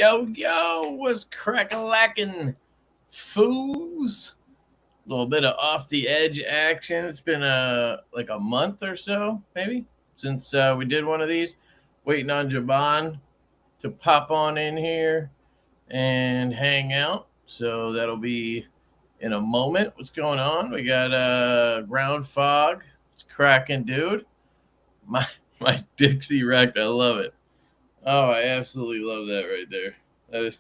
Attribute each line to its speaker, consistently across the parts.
Speaker 1: Yo, what's crack-a-lackin', fools? A little bit of off the edge action. It's been like a month or so, maybe, since we did one of these. Waiting on Javon to pop on in here and hang out. So that'll be in a moment. What's going on? We got ground fog. It's cracking, dude. My Dixie wreck. I love it. Oh, I absolutely love that right there. That is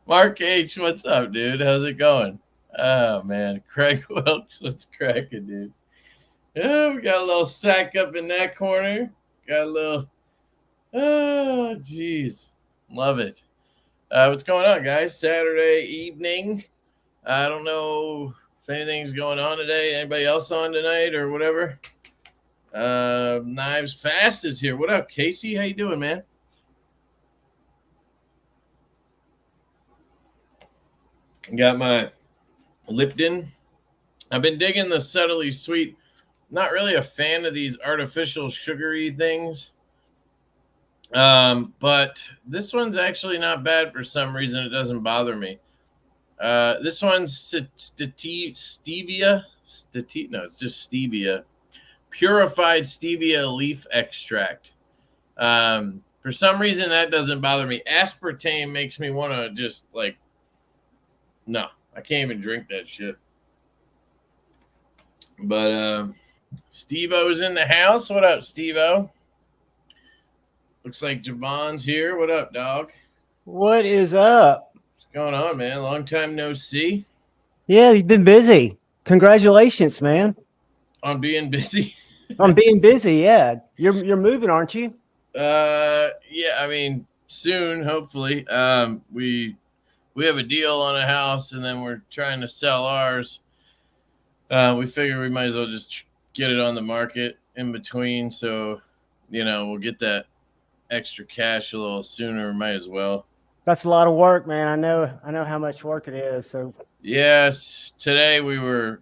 Speaker 1: Mark H, what's up, dude? How's it going? Oh man, Craig Wilkes, what's cracking, dude? Yeah, we got a little sack up in that corner. Got a little. Oh, jeez, love it. What's going on, guys? Saturday evening. I don't know if anything's going on today. Anybody else on tonight or whatever? Knives Fast is here. What up, Casey? How you doing, man? Got my Lipton. I've been digging the subtly sweet. Not really a fan of these artificial sugary things. But this one's actually not bad for some reason. It doesn't bother me. This one's stevia. No, it's just stevia. Purified stevia leaf extract. For some reason, that doesn't bother me. Aspartame makes me want to just like, no, I can't even drink that shit. But Steve-O's in the house. What up, Steve-O? Looks like Javon's here. What up, dog?
Speaker 2: What is up?
Speaker 1: What's going on, man? Long time no see.
Speaker 2: Yeah, you've been busy. Congratulations, man.
Speaker 1: On being busy.
Speaker 2: On being busy, yeah. You're moving, aren't you?
Speaker 1: Yeah, I mean, soon, hopefully. We have a deal on a house, and then we're trying to sell ours. We figure we might as well just get it on the market in between, so we'll get that extra cash a little sooner. Might as well.
Speaker 2: That's a lot of work, man. I know how much work it is. So
Speaker 1: yes, today we were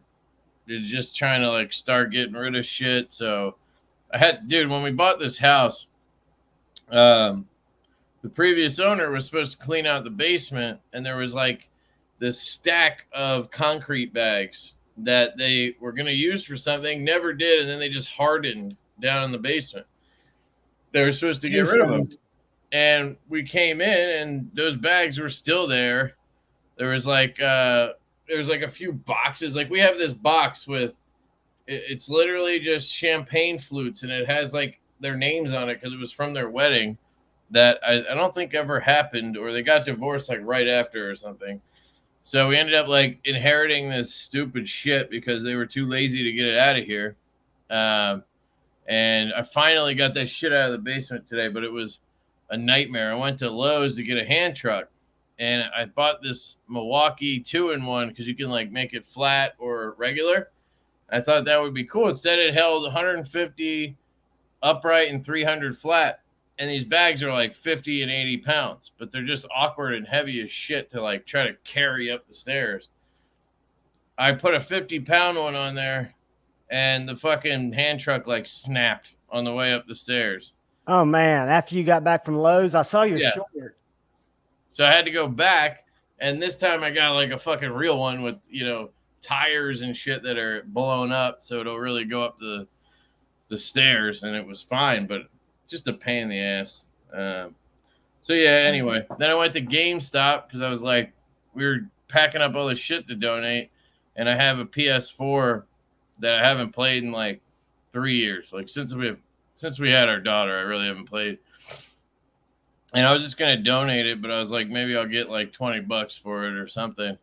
Speaker 1: just trying to like start getting rid of shit. So when we bought this house, the previous owner was supposed to clean out the basement, and there was like this stack of concrete bags that they were going to use for something, never did, and then they just hardened down in the basement. They were supposed to get rid of them. And we came in, and those bags were still there. There was like a few boxes. Like we have this box with, it's literally just champagne flutes, and it has like their names on it because it was from their wedding that I don't think ever happened, or they got divorced like right after or something. So we ended up like inheriting this stupid shit because they were too lazy to get it out of here. And I finally got that shit out of the basement today, but it was a nightmare. I went to Lowe's to get a hand truck, and I bought this Milwaukee 2-in-1 because you can like make it flat or regular. I thought that would be cool. It said it held 150 upright and 300 flat, and these bags are like 50 and 80 pounds, but they're just awkward and heavy as shit to like try to carry up the stairs. I put a 50-pound one on there, and the fucking hand truck like snapped on the way up the stairs.
Speaker 2: Oh man, after you got back from Lowe's, I saw your short.
Speaker 1: So I had to go back, and this time I got like a fucking real one with, tires and shit that are blown up, so it'll really go up the stairs, and it was fine, but just a pain in the ass. So yeah, anyway, then I went to GameStop because I was like, we were packing up all this shit to donate, and I have a PS4 that I haven't played in like 3 years. Like since we had our daughter, I really haven't played. And I was just gonna donate it, but I was like, maybe I'll get like $20 for it or something.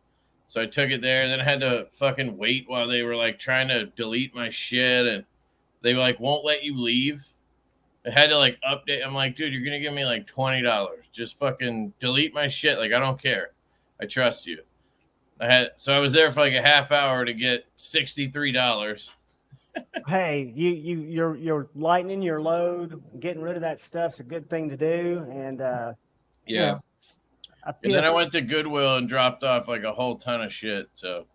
Speaker 1: So I took it there, and then I had to fucking wait while they were like trying to delete my shit, and they like won't let you leave. I had to like update. I'm like, dude, you're gonna give me like $20. Just fucking delete my shit. Like I don't care. I trust you. So I was there for like a half hour to get $63.
Speaker 2: Hey, you're lightening your load, getting rid of that stuff's a good thing to do, and
Speaker 1: yeah. And then I went to Goodwill and dropped off like a whole ton of shit. So,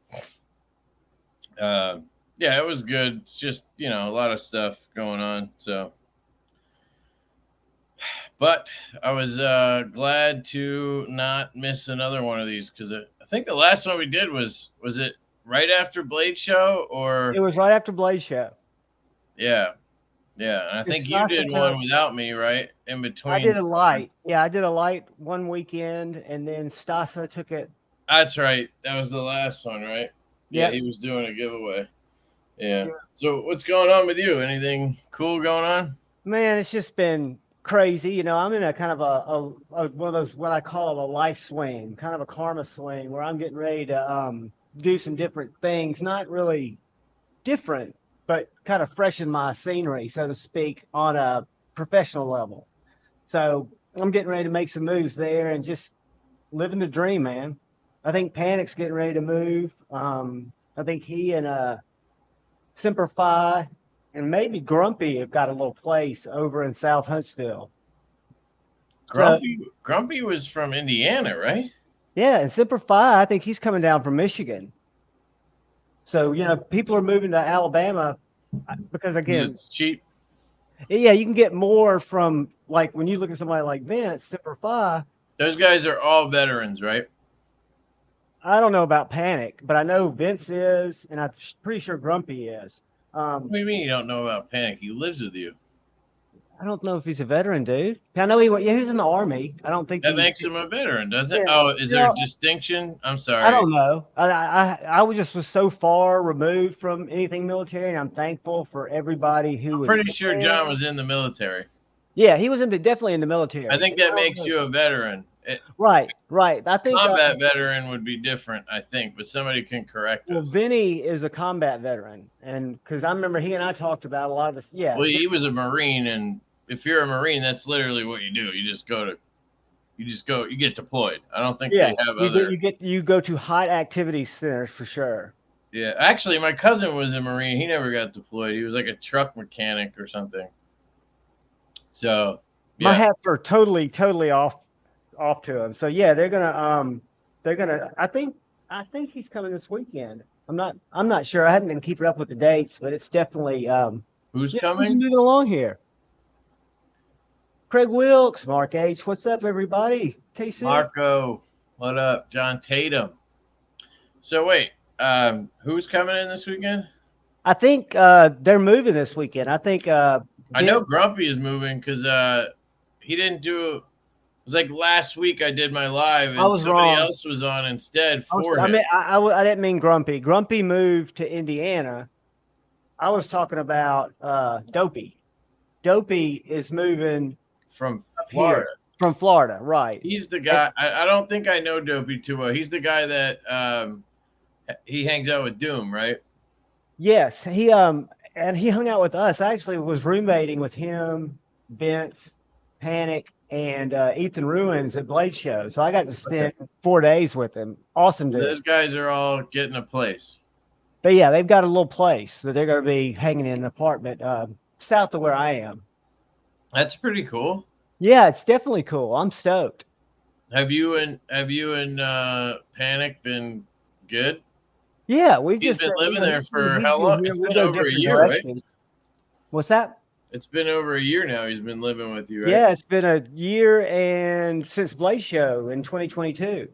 Speaker 1: yeah, it was good. It's just a lot of stuff going on. So, But I was glad to not miss another one of these because I think the last one we did was it right after Blade Show
Speaker 2: It
Speaker 1: or
Speaker 2: was right after Blade Show.
Speaker 1: yeah. Yeah, and I think you
Speaker 2: Stasa
Speaker 1: did one without me, right? In between.
Speaker 2: I did a light. Yeah, I did a light one weekend, and then Stasa took it.
Speaker 1: That's right. That was the last one, right? Yeah,
Speaker 2: Yep.
Speaker 1: he was doing a giveaway. Yeah. So what's going on with you? Anything cool going on?
Speaker 2: Man, it's just been crazy. You know, I'm in a kind of a one of those what I call a life swing, kind of a karma swing, where I'm getting ready to do some different things, not really different, but kind of freshen my scenery, so to speak, on a professional level. So I'm getting ready to make some moves there and just living the dream, man. I think Panic's getting ready to move. I think he and Semper Fi and maybe Grumpy have got a little place over in South Huntsville.
Speaker 1: Grumpy was from Indiana, right?
Speaker 2: Yeah, and Semper Fi, I think he's coming down from Michigan. So, you know, people are moving to Alabama because, again,
Speaker 1: it's cheap.
Speaker 2: Yeah, you can get more from, like, when you look at somebody like Vince, Semper Fi.
Speaker 1: Those guys are all veterans, right?
Speaker 2: I don't know about Panic, but I know Vince is, and I'm pretty sure Grumpy is.
Speaker 1: What do you mean you don't know about Panic? He lives with you.
Speaker 2: I don't know if he's a veteran, dude. I know he was in the Army. I don't think
Speaker 1: that makes him a veteran, doesn't it?
Speaker 2: Yeah,
Speaker 1: Oh, is there a distinction? I'm sorry.
Speaker 2: I don't know. I was so far removed from anything military, and I'm thankful for everybody who was.
Speaker 1: Pretty sure John was in the military.
Speaker 2: Yeah, he was definitely in the military.
Speaker 1: I think that makes you a veteran.
Speaker 2: Right. I think
Speaker 1: combat veteran would be different, I think, but somebody can correct us.
Speaker 2: Well, Vinny is a combat veteran, and because I remember he and I talked about a lot of this. Yeah.
Speaker 1: Well, he was a Marine, and if you're a Marine, that's literally what you do. You get deployed. I don't think they have other.
Speaker 2: You go to hot activity centers for sure.
Speaker 1: Yeah, actually, my cousin was a Marine. He never got deployed. He was like a truck mechanic or something. So
Speaker 2: yeah. My hats are totally off to him. So yeah, they're gonna I think he's coming this weekend. I'm not sure. I haven't been keeping up with the dates, but it's definitely
Speaker 1: who's coming?
Speaker 2: Who's moving along here? Craig Wilkes, Mark H. What's up, everybody? KC.
Speaker 1: Marco, what up? John Tatum. So wait, who's coming in this weekend?
Speaker 2: I think they're moving this weekend. I think
Speaker 1: I know Grumpy is moving because he didn't do. It was like last week I did my live and somebody else was on instead for him.
Speaker 2: I didn't mean Grumpy. Grumpy moved to Indiana. I was talking about Dopey. Dopey is moving
Speaker 1: from Florida.
Speaker 2: From Florida, right.
Speaker 1: He's the guy. I don't think I know Dopey too well. He's the guy that he hangs out with Doom, right?
Speaker 2: Yes. He and he hung out with us. I actually was roommating with him, Vince, Panic, and Ethan Ruins at Blade Show. So I got to spend 4 days with him. Awesome dude.
Speaker 1: Those guys are all getting a place.
Speaker 2: But yeah, they've got a little place that they're going to be hanging in an apartment south of where I am.
Speaker 1: That's pretty cool.
Speaker 2: Yeah, it's definitely cool. I'm stoked.
Speaker 1: Have you and Panic been good?
Speaker 2: Yeah,
Speaker 1: He's been living there for how long? It's been over a year, right?
Speaker 2: What's that?
Speaker 1: It's been over a year now. He's been living with you, right?
Speaker 2: Yeah, it's been a year and since Blade Show in 2022.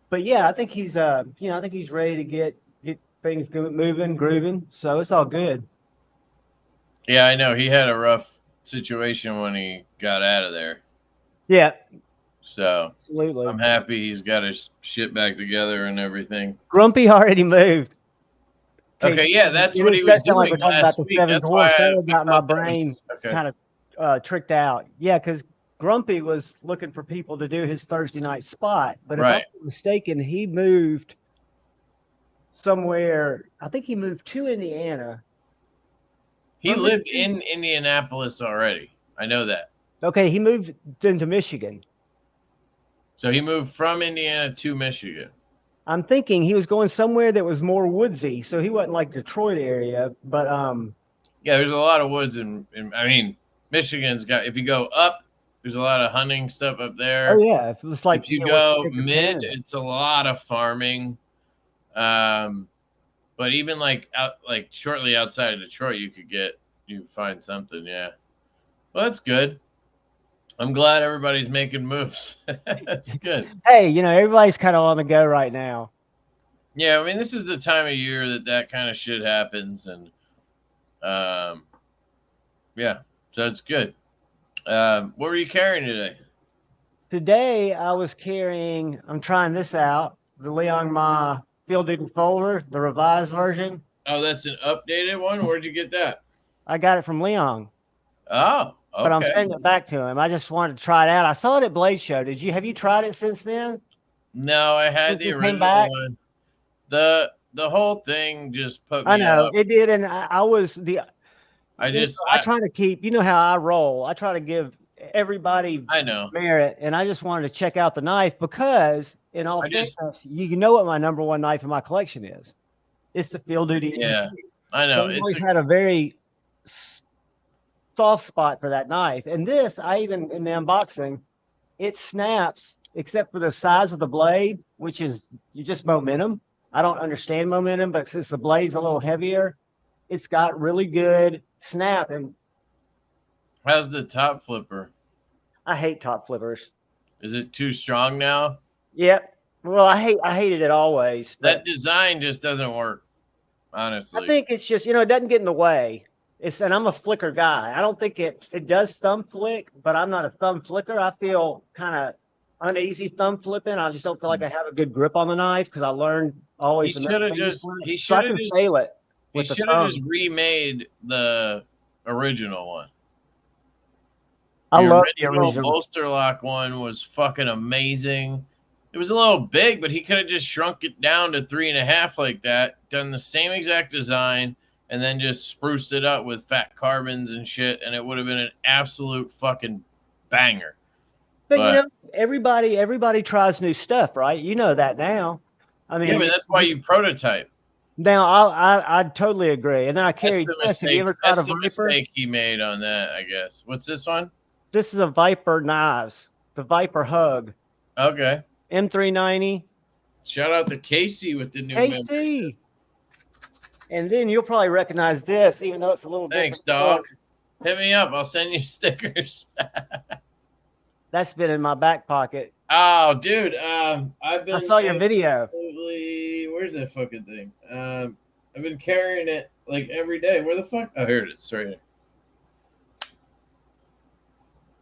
Speaker 2: But yeah, I think he's ready to get things moving, grooving. So it's all good.
Speaker 1: Yeah, I know he had a rough situation when he got out of there.
Speaker 2: Yeah.
Speaker 1: So
Speaker 2: absolutely,
Speaker 1: I'm happy he's got his shit back together and everything.
Speaker 2: Grumpy already moved.
Speaker 1: Okay, yeah, that's what he was doing
Speaker 2: like
Speaker 1: last week. That's why I
Speaker 2: got my brain kind of tricked out. Yeah, because Grumpy was looking for people to do his Thursday night spot, but if I'm not mistaken, he moved somewhere. I think he moved to Indiana.
Speaker 1: He lived in Indianapolis already. I know that.
Speaker 2: Okay, he moved into Michigan.
Speaker 1: So he moved from Indiana to Michigan.
Speaker 2: I'm thinking he was going somewhere that was more woodsy, so he wasn't like Detroit area, but
Speaker 1: yeah, there's a lot of woods in I mean, Michigan's got, if you go up, there's a lot of hunting stuff up there.
Speaker 2: Oh yeah, it's like
Speaker 1: if you go mid, it's a lot of farming. But even like shortly outside of Detroit, you find something. Yeah, well, that's good. I'm glad everybody's making moves. That's good.
Speaker 2: Hey, you know, everybody's kind of on the go right now.
Speaker 1: Yeah, I mean, this is the time of year that kind of shit happens, and yeah, so it's good. What were you carrying today?
Speaker 2: Today I was carrying, I'm trying this out, the Leon Ma Field Duty Folder, the revised version.
Speaker 1: Oh, that's an updated one. Where'd you get that?
Speaker 2: I got it from Leon,
Speaker 1: Oh,
Speaker 2: but I'm
Speaker 1: okay.
Speaker 2: sending it back to him. I just wanted to try it out. I saw it at Blade Show. Have you tried it since then?
Speaker 1: No, I had
Speaker 2: Since
Speaker 1: the
Speaker 2: it came
Speaker 1: original
Speaker 2: back?
Speaker 1: one. The whole thing just put
Speaker 2: I
Speaker 1: me
Speaker 2: know
Speaker 1: off.
Speaker 2: it did, and I was the.
Speaker 1: I
Speaker 2: You know,
Speaker 1: just
Speaker 2: I try to keep. You know how I roll. I try to give everybody
Speaker 1: I know.
Speaker 2: merit, and I just wanted to check out the knife because, in all
Speaker 1: I just
Speaker 2: fairness, you know what my number one knife in my collection is. It's the Field Duty
Speaker 1: yeah,
Speaker 2: EDC.
Speaker 1: I
Speaker 2: So
Speaker 1: know.
Speaker 2: I've
Speaker 1: It's
Speaker 2: always had a very soft spot for that knife. And this, I even in the unboxing, it snaps except for the size of the blade, which is just momentum. I don't understand momentum, but since the blade's a little heavier, it's got really good snap. And
Speaker 1: how's the top flipper?
Speaker 2: I hate top flippers.
Speaker 1: Is it too strong now?
Speaker 2: Yep. Well, I hated it always,
Speaker 1: That
Speaker 2: but
Speaker 1: design just doesn't work,
Speaker 2: I
Speaker 1: honestly.
Speaker 2: think it's just, it doesn't get in the way. And I'm a flicker guy. I don't think it does thumb flick, but I'm not a thumb flicker. I feel kind of uneasy thumb flipping. I just don't feel like I have a good grip on the knife because I learned
Speaker 1: He
Speaker 2: always the
Speaker 1: should
Speaker 2: middle
Speaker 1: have
Speaker 2: finger
Speaker 1: just
Speaker 2: flip.
Speaker 1: he
Speaker 2: So I
Speaker 1: should have
Speaker 2: can
Speaker 1: just
Speaker 2: fail it
Speaker 1: he
Speaker 2: with the
Speaker 1: should have just
Speaker 2: thumb.
Speaker 1: remade the original one.
Speaker 2: I
Speaker 1: The
Speaker 2: love the
Speaker 1: original
Speaker 2: original.
Speaker 1: bolster lock one was fucking amazing. It was a little big, but he could have just shrunk it down to 3.5 like that, done the same exact design, and then just spruced it up with fat carbons and shit, and it would have been an absolute fucking banger.
Speaker 2: But
Speaker 1: But
Speaker 2: everybody tries new stuff, right? You know that now. I
Speaker 1: yeah,
Speaker 2: mean,
Speaker 1: but that's why you prototype.
Speaker 2: now I totally agree. And then I
Speaker 1: That's
Speaker 2: carried
Speaker 1: the
Speaker 2: this. Have you
Speaker 1: mistake.
Speaker 2: ever tried a
Speaker 1: That's the
Speaker 2: Viper?
Speaker 1: mistake he made on that, I guess. What's this one?
Speaker 2: This is a Viper knives, the Viper Hug,
Speaker 1: Okay.
Speaker 2: M390.
Speaker 1: Shout out to Casey with the new membership.
Speaker 2: KC. And then you'll probably recognize this, even though it's a little
Speaker 1: Thanks,
Speaker 2: different.
Speaker 1: dog. Hit me up. I'll send you stickers.
Speaker 2: That's been in my back pocket.
Speaker 1: Oh, dude. I've been
Speaker 2: I saw your video.
Speaker 1: absolutely. Where's that fucking thing? I've been carrying it like every day. Where the fuck? Oh, here it is. Right here.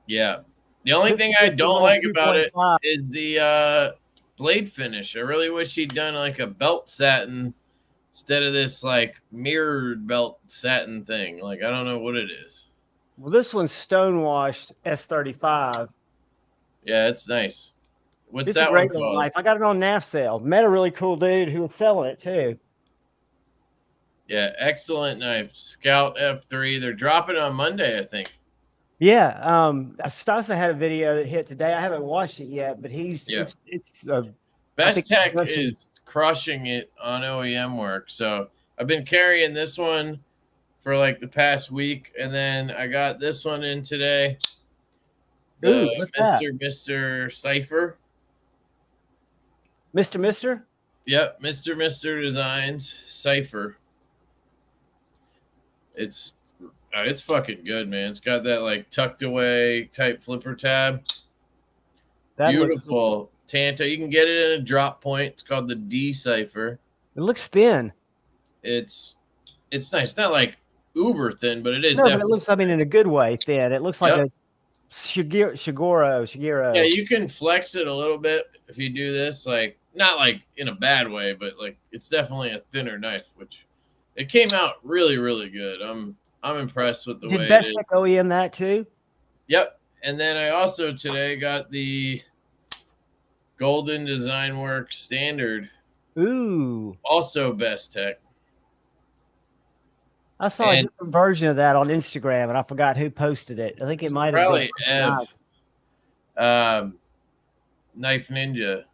Speaker 1: Yeah. The only thing I don't like about it is the blade finish. I really wish he'd done like a belt satin instead of this like mirrored belt satin thing. Like I don't know what it is.
Speaker 2: Well, this one's stonewashed S35.
Speaker 1: Yeah, it's nice. What's
Speaker 2: It's a
Speaker 1: that one
Speaker 2: great little
Speaker 1: called?
Speaker 2: knife. I got it on NAF sale. Met a really cool dude who was selling it too.
Speaker 1: Yeah, excellent knife. Scout F3. They're dropping on Monday, I think.
Speaker 2: Yeah, Stasa had a video that hit today. I haven't watched it yet, but it's
Speaker 1: Best Tech is crushing it on OEM work. So I've been carrying this one for like the past week, and then I got this one in today. The Mr. Cipher.
Speaker 2: Mr.
Speaker 1: Yep, Mr. Designs Cipher. It's fucking good, man. It's got that like tucked away type flipper tab. Beautiful Tanto. You can get it in a drop point. It's called the D Cipher.
Speaker 2: It looks thin.
Speaker 1: It's nice. It's not like uber thin, but it is.
Speaker 2: No, but it looks, I mean, in a good way, thin. It looks like a Shiguro.
Speaker 1: Yeah, you can flex it a little bit if you do this. Like not like in a bad way, but like it's definitely a thinner knife, which it came out really, really good. I'm impressed with the way it is.
Speaker 2: Did Best Tech OEM that too?
Speaker 1: Yep. And then I also today got the Golden Design Works Standard.
Speaker 2: Ooh.
Speaker 1: Also Best Tech.
Speaker 2: I saw a different version of that on Instagram, and I forgot who posted it. I think it might have been
Speaker 1: Ev, Knife Ninja.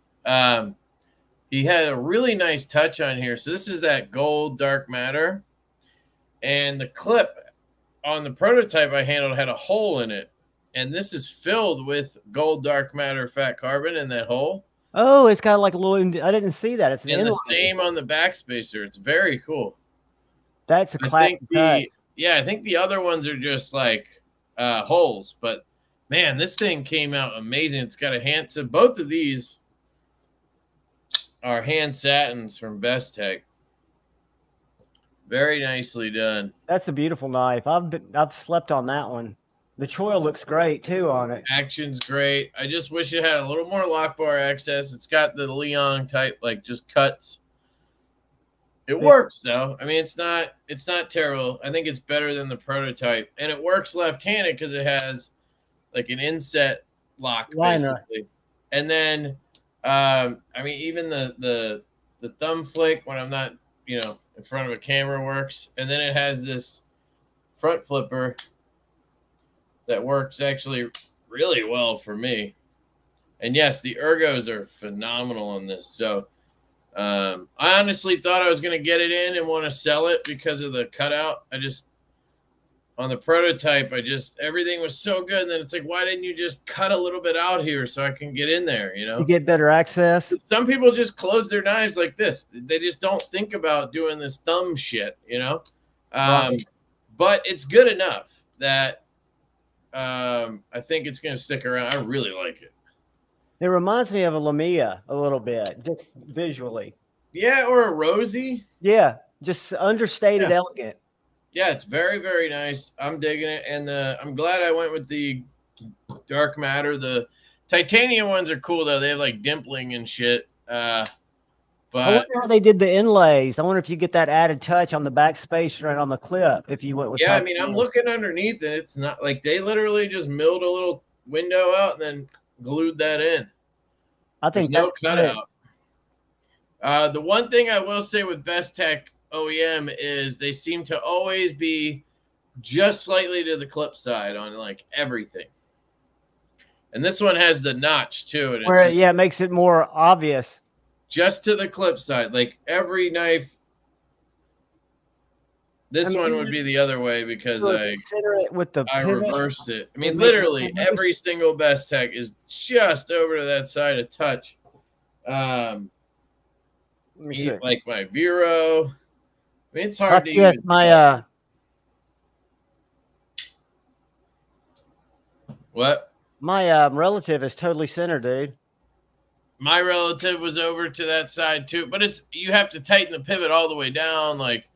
Speaker 1: He had a really nice touch on here. So this is that gold dark matter. And the clip on the prototype I handled had a hole in it. And this is filled with gold dark matter fat carbon in that hole.
Speaker 2: Oh, it's got like a little, I didn't see that. It's
Speaker 1: and the same on the backspacer. It's very cool.
Speaker 2: That's a classic touch.
Speaker 1: I think the other ones are just like holes, but Man, this thing came out amazing. It's got a hand. So both of these are hand satins from Best Tech. Very nicely done.
Speaker 2: That's a beautiful knife. I've slept on that one. The choil looks great too on it.
Speaker 1: Action's great. I just wish it had a little more lock bar access. It's got the Leon type, like just cuts. It works though. I mean, it's not terrible. I think it's better than the prototype, and it works left-handed because it has like an inset lock basically. And then, I mean, even the thumb flick when I'm not, you know, in front of a camera works. And then it has this front flipper that works actually really well for me. And yes, the ergos are phenomenal on this. So I honestly thought I was going to get it in and want to sell it because of the cutout. On the prototype, everything was so good. And then it's like, why didn't you just cut a little bit out here so I can get in there, you know?
Speaker 2: You get better access.
Speaker 1: Some people just close their knives like this. They just don't think about doing this thumb shit, you know? Right. But it's good enough that I think it's going to stick around. I really like it.
Speaker 2: It reminds me of a Lamia a little bit, just visually.
Speaker 1: Yeah, or a Rosie.
Speaker 2: Yeah, just understated, elegant.
Speaker 1: Yeah, it's very, very nice. I'm digging it, and I'm glad I went with the dark matter. The titanium ones are cool though. They have like dimpling and shit. But
Speaker 2: I wonder how they did the inlays. I wonder if you get that added touch on the back space right on the clip. If you went with
Speaker 1: I mean, I'm looking underneath, and it's not like they literally just milled a little window out and then glued that in.
Speaker 2: I think
Speaker 1: there's no cutout. The one thing I will say with Best Tech OEM is they seem to always be just slightly to the clip side on like everything. And this one has the notch too. And
Speaker 2: where it makes it more obvious.
Speaker 1: Just to the clip side, like every knife. This one would be the other way because I reversed it. I mean, literally every single Best Tech is just over to that side of touch. Like my Vero. I mean, it's hard to
Speaker 2: even
Speaker 1: what?
Speaker 2: My relative is totally centered, dude.
Speaker 1: My relative was over to that side too, but you have to tighten the pivot all the way down. Like,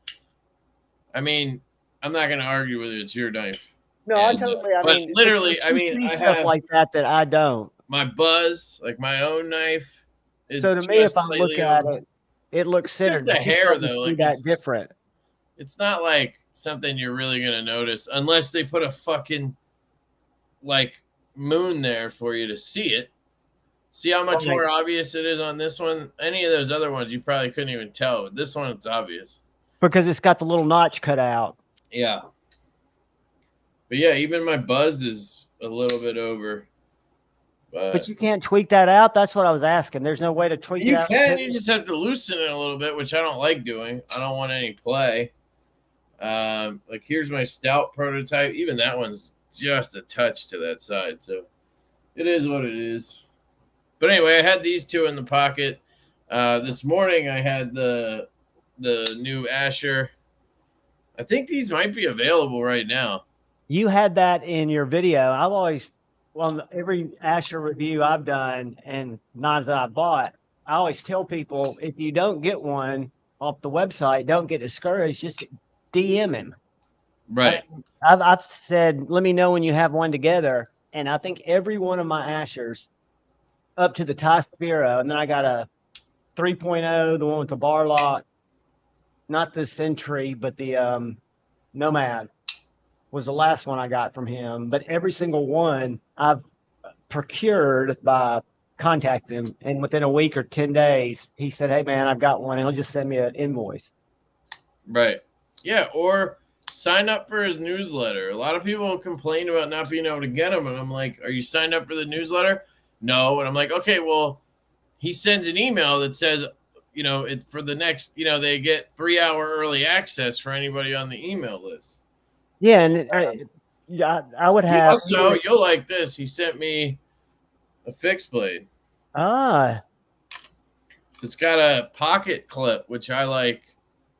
Speaker 1: I mean, I'm not going to argue whether it's your knife.
Speaker 2: No, I mean,
Speaker 1: literally, I mean,
Speaker 2: I stuff like that I don't.
Speaker 1: My Buzz, like my own knife, is
Speaker 2: so to me, if I look at it, it looks centered.
Speaker 1: Just the hair though,
Speaker 2: like that different.
Speaker 1: It's not like something you're really going to notice unless they put a fucking like moon there for you to see it. See how much more obvious it is on this one? Any of those other ones, you probably couldn't even tell. This one, it's obvious.
Speaker 2: Because it's got the little notch cut out.
Speaker 1: Yeah. But yeah, even my Buzz is a little bit over.
Speaker 2: But you can't tweak that out? That's what I was asking. There's no way to tweak it out?
Speaker 1: You can. You just have to loosen it a little bit, which I don't like doing. I don't want any play. Like, here's my stout prototype. Even that one's just a touch to that side. So it is what it is. But anyway, I had these two in the pocket. This morning, I had the new Asher. I think these might be available right now.
Speaker 2: You had that in your video. I've always, well, every Asher review I've done and knives that I bought, I always tell people, if you don't get one off the website, don't get discouraged. Just DM him.
Speaker 1: Right.
Speaker 2: I've said, let me know when you have one together. And I think every one of my Ashers, up to the Ty Spiro, and then I got a 3.0, the one with the bar lock, not the Century, but the Nomad was the last one I got from him. But every single one I've procured by contacting him, and within a week or 10 days, he said, hey, man, I've got one, and he'll just send me an invoice.
Speaker 1: Right. Yeah, or sign up for his newsletter. A lot of people complain about not being able to get them, and I'm like, are you signed up for the newsletter? No. And I'm like, okay, well, he sends an email that says, you know, for the next, you know, they get 3-hour early access for anybody on the email list.
Speaker 2: Yeah, and I would have.
Speaker 1: Also, you'll like this. He sent me a fixed blade.
Speaker 2: Ah.
Speaker 1: It's got a pocket clip, which I like.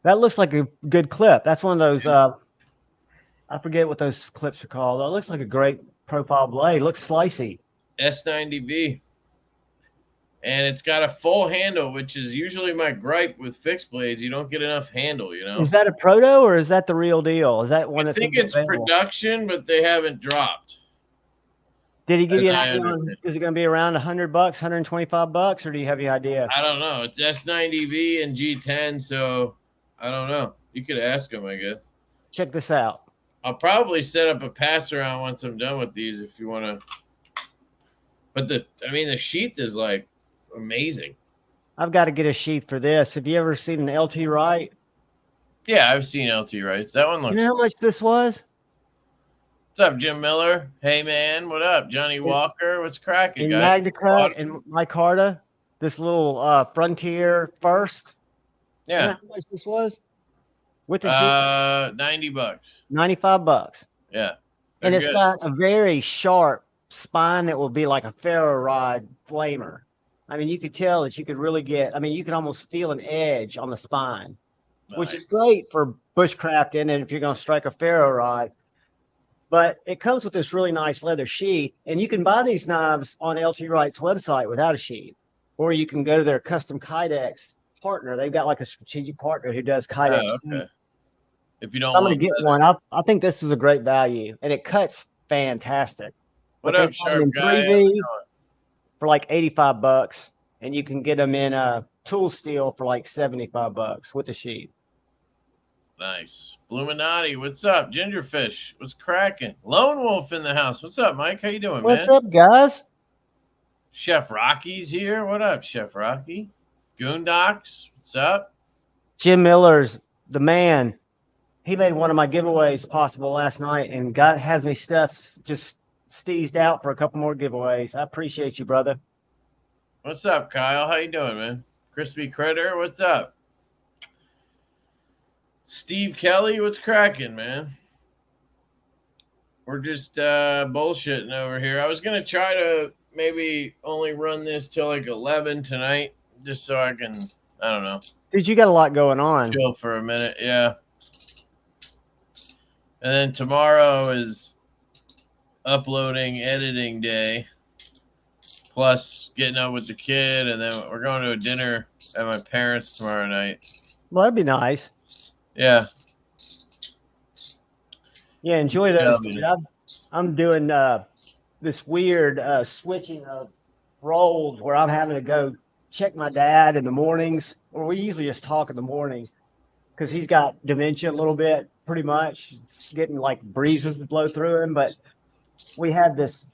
Speaker 2: That looks like a good clip. That's one of those, I forget what those clips are called. It looks like a great profile blade. Looks slicey.
Speaker 1: S90B. And it's got a full handle, which is usually my gripe with fixed blades. You don't get enough handle, you know?
Speaker 2: Is that a proto or is that the real deal? Is that one
Speaker 1: I
Speaker 2: that's
Speaker 1: think
Speaker 2: gonna be
Speaker 1: it's
Speaker 2: available?
Speaker 1: production, but they haven't dropped.
Speaker 2: Did he give
Speaker 1: as
Speaker 2: you an
Speaker 1: I
Speaker 2: idea on,
Speaker 1: understand.
Speaker 2: is it going to be around $100, $125, or do you have your idea?
Speaker 1: I don't know. It's S90B and G10, so I don't know. You could ask him, I guess.
Speaker 2: Check this out.
Speaker 1: I'll probably set up a pass around once I'm done with these if you want to. But the sheath is like amazing.
Speaker 2: I've got to get a sheath for this. Have you ever seen an LT Wright?
Speaker 1: Yeah, I've seen LT Wrights. That one looks.
Speaker 2: You know how much this was?
Speaker 1: What's up, Jim Miller? Hey, man. What up? Johnny Walker? What's cracking,
Speaker 2: In
Speaker 1: guys?
Speaker 2: Magna Cut and micarta, this little Frontier First.
Speaker 1: Yeah.
Speaker 2: You know how much this was? With the sheath?
Speaker 1: $90.
Speaker 2: $95.
Speaker 1: Yeah.
Speaker 2: And it's
Speaker 1: good.
Speaker 2: got a very sharp spine that will be like a ferro rod flamer. I mean, you could tell that you could really get, I mean, you can almost feel an edge on the spine, which is great for bushcrafting and if you're going to strike a ferro rod. But it comes with this really nice leather sheath, and you can buy these knives on LT Wright's website without a sheath, or you can go to their custom Kydex partner. They've got like a strategic partner who does Kydex.
Speaker 1: Oh, okay. If you don't,
Speaker 2: I'm going to get one. I think this was a great value, and it cuts fantastic.
Speaker 1: What up, sharp guy?
Speaker 2: 3V for like $85, and you can get them in tool steel for like $75 with a sheath.
Speaker 1: Nice. Bluminati, what's up? Gingerfish, what's cracking? Lone Wolf in the house. What's up, Mike? How you doing, man?
Speaker 2: What's up, guys?
Speaker 1: Chef Rocky's here. What up, Chef Rocky? Goondocs, what's up?
Speaker 2: Jim Miller's the man. He made one of my giveaways possible last night, and has me stuff just steezed out for a couple more giveaways. I appreciate you, brother.
Speaker 1: What's up, Kyle? How you doing, man? Crispy Critter, what's up? Steve Kelly, what's cracking, man? We're just bullshitting over here. I was gonna try to maybe only run this till like 11 tonight, just so I can, I don't know.
Speaker 2: Dude, you got a lot going on.
Speaker 1: Chill for a minute, yeah. And then tomorrow is uploading, editing day, plus getting up with the kid, and then we're going to a dinner at my parents' tomorrow night.
Speaker 2: Well, that'd be nice.
Speaker 1: Yeah.
Speaker 2: Yeah, enjoy those.
Speaker 1: Yeah,
Speaker 2: I'm doing this weird switching of roles where I'm having to go check my dad in the mornings, or we usually just talk in the morning because he's got dementia a little bit, pretty much. It's getting like breezes to blow through him. But we had this,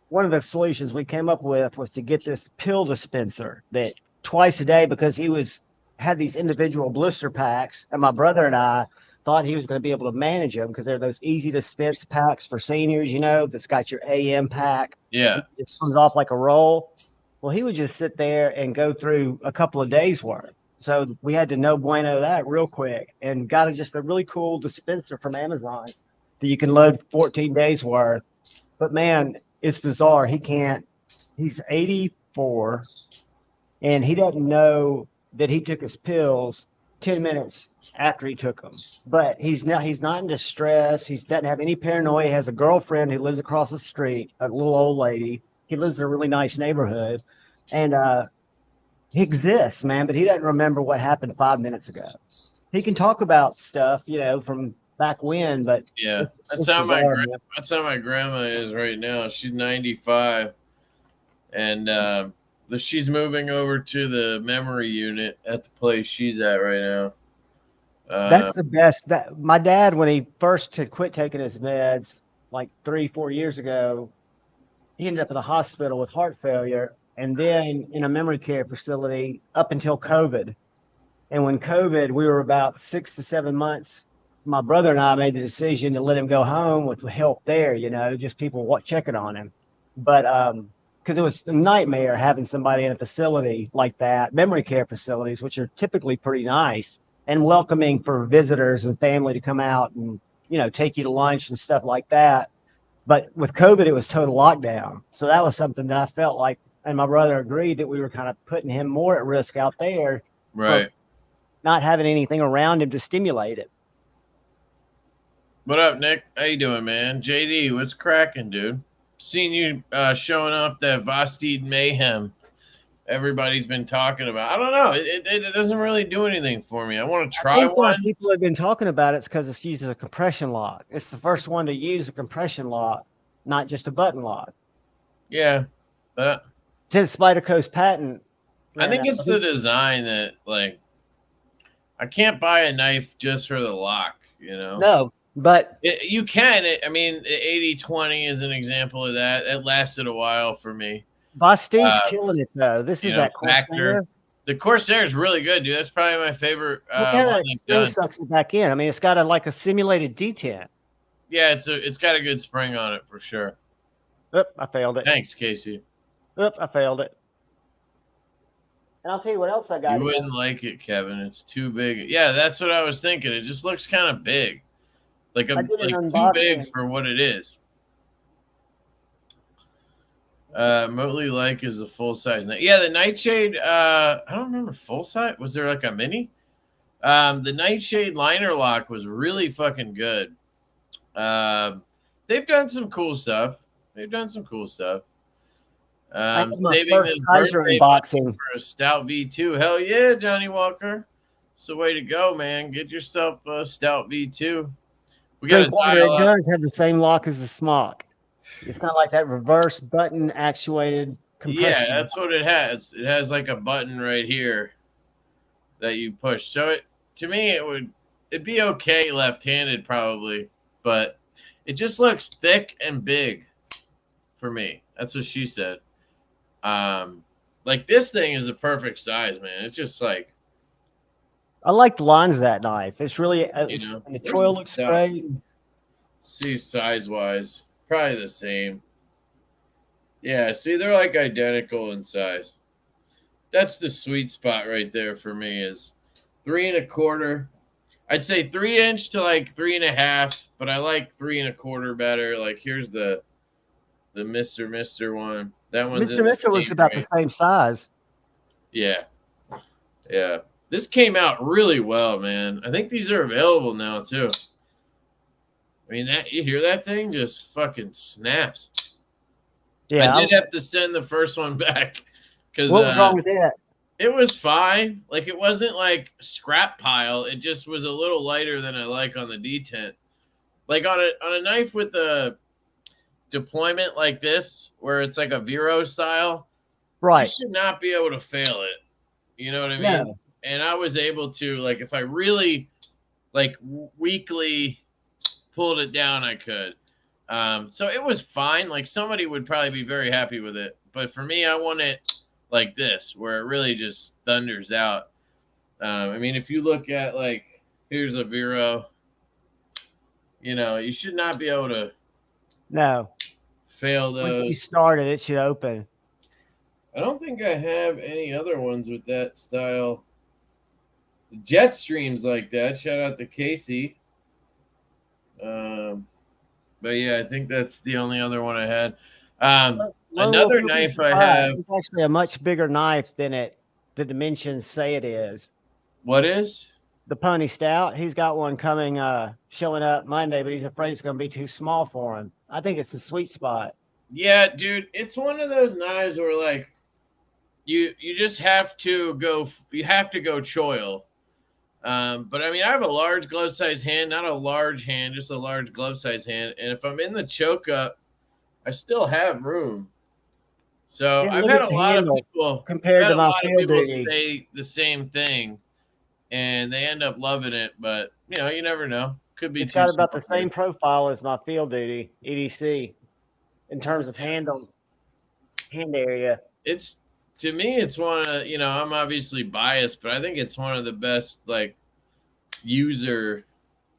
Speaker 2: one of the solutions we came up with was to get this pill dispenser that twice a day, because he had these individual blister packs, and my brother and I thought he was going to be able to manage them because they're those easy dispense packs for seniors, you know, that's got your AM pack.
Speaker 1: Yeah.
Speaker 2: It comes off like a roll. Well, he would just sit there and go through a couple of days worth. So we had to no bueno that real quick and got just a really cool dispenser from Amazon that you can load 14 days worth. But man, it's bizarre. He's 84 and he doesn't know that he took his pills 10 minutes after he took them. But he's not in distress. He doesn't have any paranoia. He has a girlfriend who lives across the street, a little old lady. He lives in a really nice neighborhood. And he exists, man, but he doesn't remember what happened 5 minutes ago. He can talk about stuff, you know, from back when, but
Speaker 1: yeah, that's how my grandma is right now. She's 95, and she's moving over to the memory unit at the place she's at right now.
Speaker 2: That's the best. That my dad, when he first had quit taking his meds like 3-4 years ago, he ended up in the hospital with heart failure, and then in a memory care facility up until COVID. And when COVID, we were about 6 to 7 months. My brother and I made the decision to let him go home with help there, you know, just people checking on him. But because it was a nightmare having somebody in a facility like that, memory care facilities, which are typically pretty nice and welcoming for visitors and family to come out and, you know, take you to lunch and stuff like that. But with COVID, it was total lockdown. So that was something that I felt like, and my brother agreed, that we were kind of putting him more at risk out there.
Speaker 1: Right.
Speaker 2: Not having anything around him to stimulate it.
Speaker 1: What up, Nick? How you doing, man? JD, what's cracking, dude? seen you showing off that Vosteed Mayhem everybody's been talking about. I don't know. It doesn't really do anything for me. I want to try
Speaker 2: I think why
Speaker 1: one.
Speaker 2: people have been talking about it's because it's used as a compression lock. It's the first one to use a compression lock, not just a button lock.
Speaker 1: Yeah, but
Speaker 2: Since Spyderco's patent,
Speaker 1: I think it's the design that, like, I can't buy a knife just for the lock, you know?
Speaker 2: No, but
Speaker 1: you can. I mean, 80-20 is an example of that. It lasted a while for me.
Speaker 2: Vosteed's killing it though. This is that
Speaker 1: Factor.
Speaker 2: Corsair.
Speaker 1: The Corsair is really good, dude. That's probably my favorite
Speaker 2: Look how
Speaker 1: one
Speaker 2: that
Speaker 1: they've
Speaker 2: spring
Speaker 1: done.
Speaker 2: sucks it back in. I mean, it's got like a simulated detent.
Speaker 1: Yeah, it's got a good spring on it for sure.
Speaker 2: Oop, I failed it.
Speaker 1: Thanks, Casey.
Speaker 2: Oop, I failed it. And I'll tell you what else I got.
Speaker 1: You wouldn't like it, Kevin. It's too big. Yeah, that's what I was thinking. It just looks kind of big. Like too big for what it is. Remotely like is a full size. Yeah, the Nightshade. I don't remember full size. Was there like a mini? The Nightshade liner lock was really fucking good. They've done some cool stuff. Saving this birthday unboxing for a stout V2. Hell yeah, Johnny Walker. It's the way to go, man. Get yourself a stout V2. We got
Speaker 2: it does have the same lock as the smock. It's kind of like that reverse button actuated compression.
Speaker 1: Yeah, that's what it has. It has like a button right here that you push. So to me, it'd be okay left-handed probably, but it just looks thick and big for me. That's what she said. Like this thing is the perfect size, man. It's just like,
Speaker 2: I like the lines of that knife. It's really, and the choil looks great.
Speaker 1: See, size-wise, probably the same. Yeah, see, they're like identical in size. That's the sweet spot right there for me is 3 1/4. I'd say 3-inch to like 3 1/2, but I like 3 1/4 better. Like here's the Mr. one. That one's
Speaker 2: Mr. looks about the same size.
Speaker 1: Yeah. Yeah. This came out really well, man. I think these are available now too. I mean, you hear that thing just fucking snaps. Yeah, I did have to send the first one back because
Speaker 2: what was wrong with that?
Speaker 1: It was fine. Like it wasn't like scrap pile. It just was a little lighter than I like on the detent. Like on a knife with the deployment like this, where it's like a Vero style,
Speaker 2: right?
Speaker 1: You should not be able to fail it. You know what I mean?
Speaker 2: Yeah.
Speaker 1: And I was able to, like, if I really like weakly pulled it down, I could. So it was fine. Like somebody would probably be very happy with it, but for me, I want it like this, where it really just thunders out. I mean, if you look at like, here's a Vero, you should not be able to fail those.
Speaker 2: Once you started, it should open.
Speaker 1: I don't think I have any other ones with that style. The Jetstream's like that. Shout out to Casey. But yeah, I think that's the only other one I had. Another knife I have.
Speaker 2: It's actually a much bigger knife than the dimensions say it is.
Speaker 1: What is?
Speaker 2: The Pony Stout. He's got one coming, showing up Monday, but he's afraid it's going to be too small for him. I think it's the sweet spot.
Speaker 1: Yeah, dude, it's one of those knives where like you just have to go. You have to go choil. But I mean, I have a large glove size hand, not a large hand, just a large glove size hand. And if I'm in the choke up, I still have room. So I've had a lot of people say the same thing, and they end up loving it. But you never know. Could be.
Speaker 2: It's got about the same profile as my Field Duty EDC in terms of hand area.
Speaker 1: To me, it's one of, I'm obviously biased, but I think it's one of the best, like, user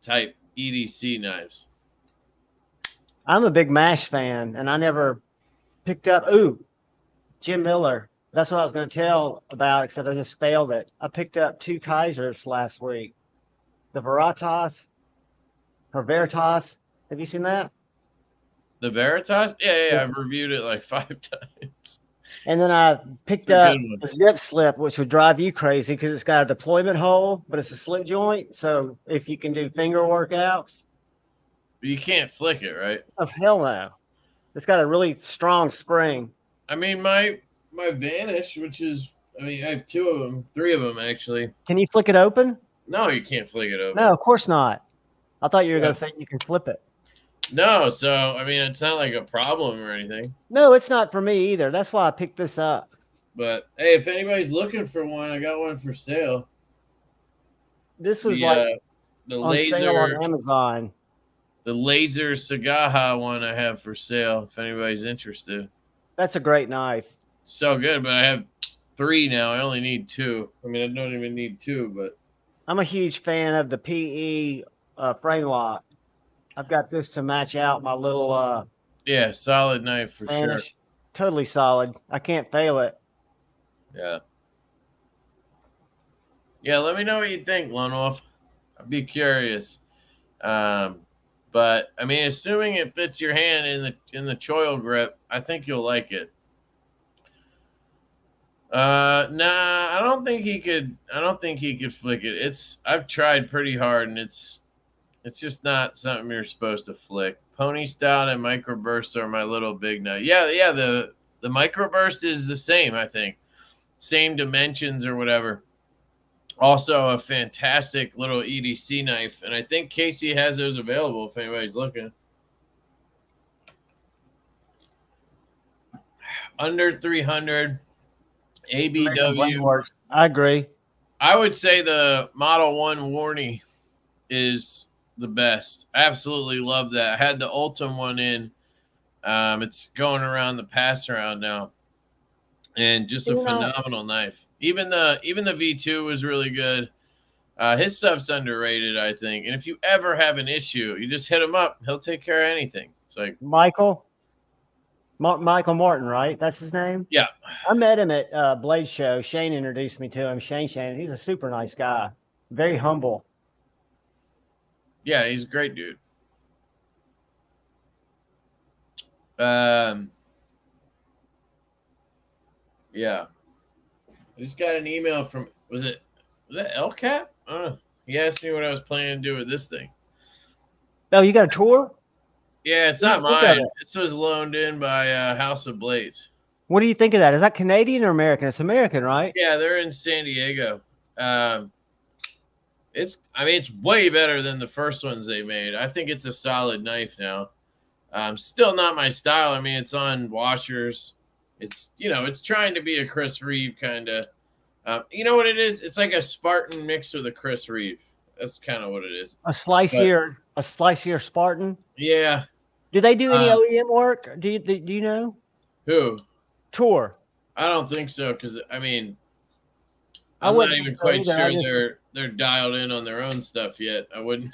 Speaker 1: type EDC knives.
Speaker 2: I'm a big MASH fan, and I never picked up, Jim Miller. That's what I was going to tell about, except I just failed it. I picked up 2 Kaisers last week. The Veritas. Have you seen that?
Speaker 1: The Veritas? Yeah. I've reviewed it like 5 times.
Speaker 2: And then I picked up the Zip Slip, which would drive you crazy because it's got a deployment hole, but it's a slip joint. So if you can do finger workouts.
Speaker 1: But you can't flick it, right?
Speaker 2: Oh, hell no. It's got a really strong spring.
Speaker 1: I mean, my Vanish, which is, I mean, I have 2 of them, 3 of them actually.
Speaker 2: Can you flick it open?
Speaker 1: No, you can't flick it open.
Speaker 2: No, of course not. I thought you were going
Speaker 1: Yeah.
Speaker 2: to say you can flip it.
Speaker 1: No, so I mean, it's not like a problem or anything.
Speaker 2: No, it's not for me either. That's why I picked this up.
Speaker 1: But hey, if anybody's looking for one, I got one for sale.
Speaker 2: This was the on sale on Amazon.
Speaker 1: The laser Sagaha one I have for sale. If anybody's interested.
Speaker 2: That's a great knife.
Speaker 1: So good, but I have 3 now. I only need 2. I mean, I don't even need 2, but
Speaker 2: I'm a huge fan of the PE frame lock. I've got this to match out my little
Speaker 1: yeah, solid knife for sure.
Speaker 2: Totally solid. I can't fail it.
Speaker 1: Yeah. Yeah, let me know what you think, Lone Wolf. I'd be curious. But I mean, assuming it fits your hand in the choil grip, I think you'll like it. Nah, I don't think he could flick it. I've tried pretty hard, and it's just not something you're supposed to flick. Pony Stout and Microburst are my little big knife. Yeah, the Microburst is the same, I think. Same dimensions or whatever. Also a fantastic little EDC knife, and I think Casey has those available if anybody's looking. Under 300 ABW.
Speaker 2: I agree.
Speaker 1: I would say the Model 1 Warney is the best. I absolutely love that. I had the Ultim one in. It's going around the pass around now. And just a phenomenal knife. Even the V2 was really good. His stuff's underrated, I think. And if you ever have an issue, you just hit him up. He'll take care of anything. It's like
Speaker 2: Michael Martin, right? That's his name?
Speaker 1: Yeah.
Speaker 2: I met him at Blade Show. Shane introduced me to him. Shane. He's a super nice guy. Very humble.
Speaker 1: Yeah, he's a great dude. Yeah. I just got an email from, was that LCAP? He asked me what I was planning to do with this thing.
Speaker 2: Oh, you got a tour?
Speaker 1: Yeah, it's not mine. This was loaned in by House of Blades.
Speaker 2: What do you think of that? Is that Canadian or American? It's American, right?
Speaker 1: Yeah, they're in San Diego. It's way better than the first ones they made. I think it's a solid knife now. Still not my style. I mean, it's on washers. It's trying to be a Chris Reeve kind of. You know what it is? It's like a Spartan mixed with a Chris Reeve. That's kind of what it is.
Speaker 2: A slicier Spartan.
Speaker 1: Yeah.
Speaker 2: Do they do any OEM work? Do you know?
Speaker 1: Who?
Speaker 2: Tour.
Speaker 1: I don't think so, because I mean, I'm not even quite sure they're dialed in on their own stuff yet. I wouldn't.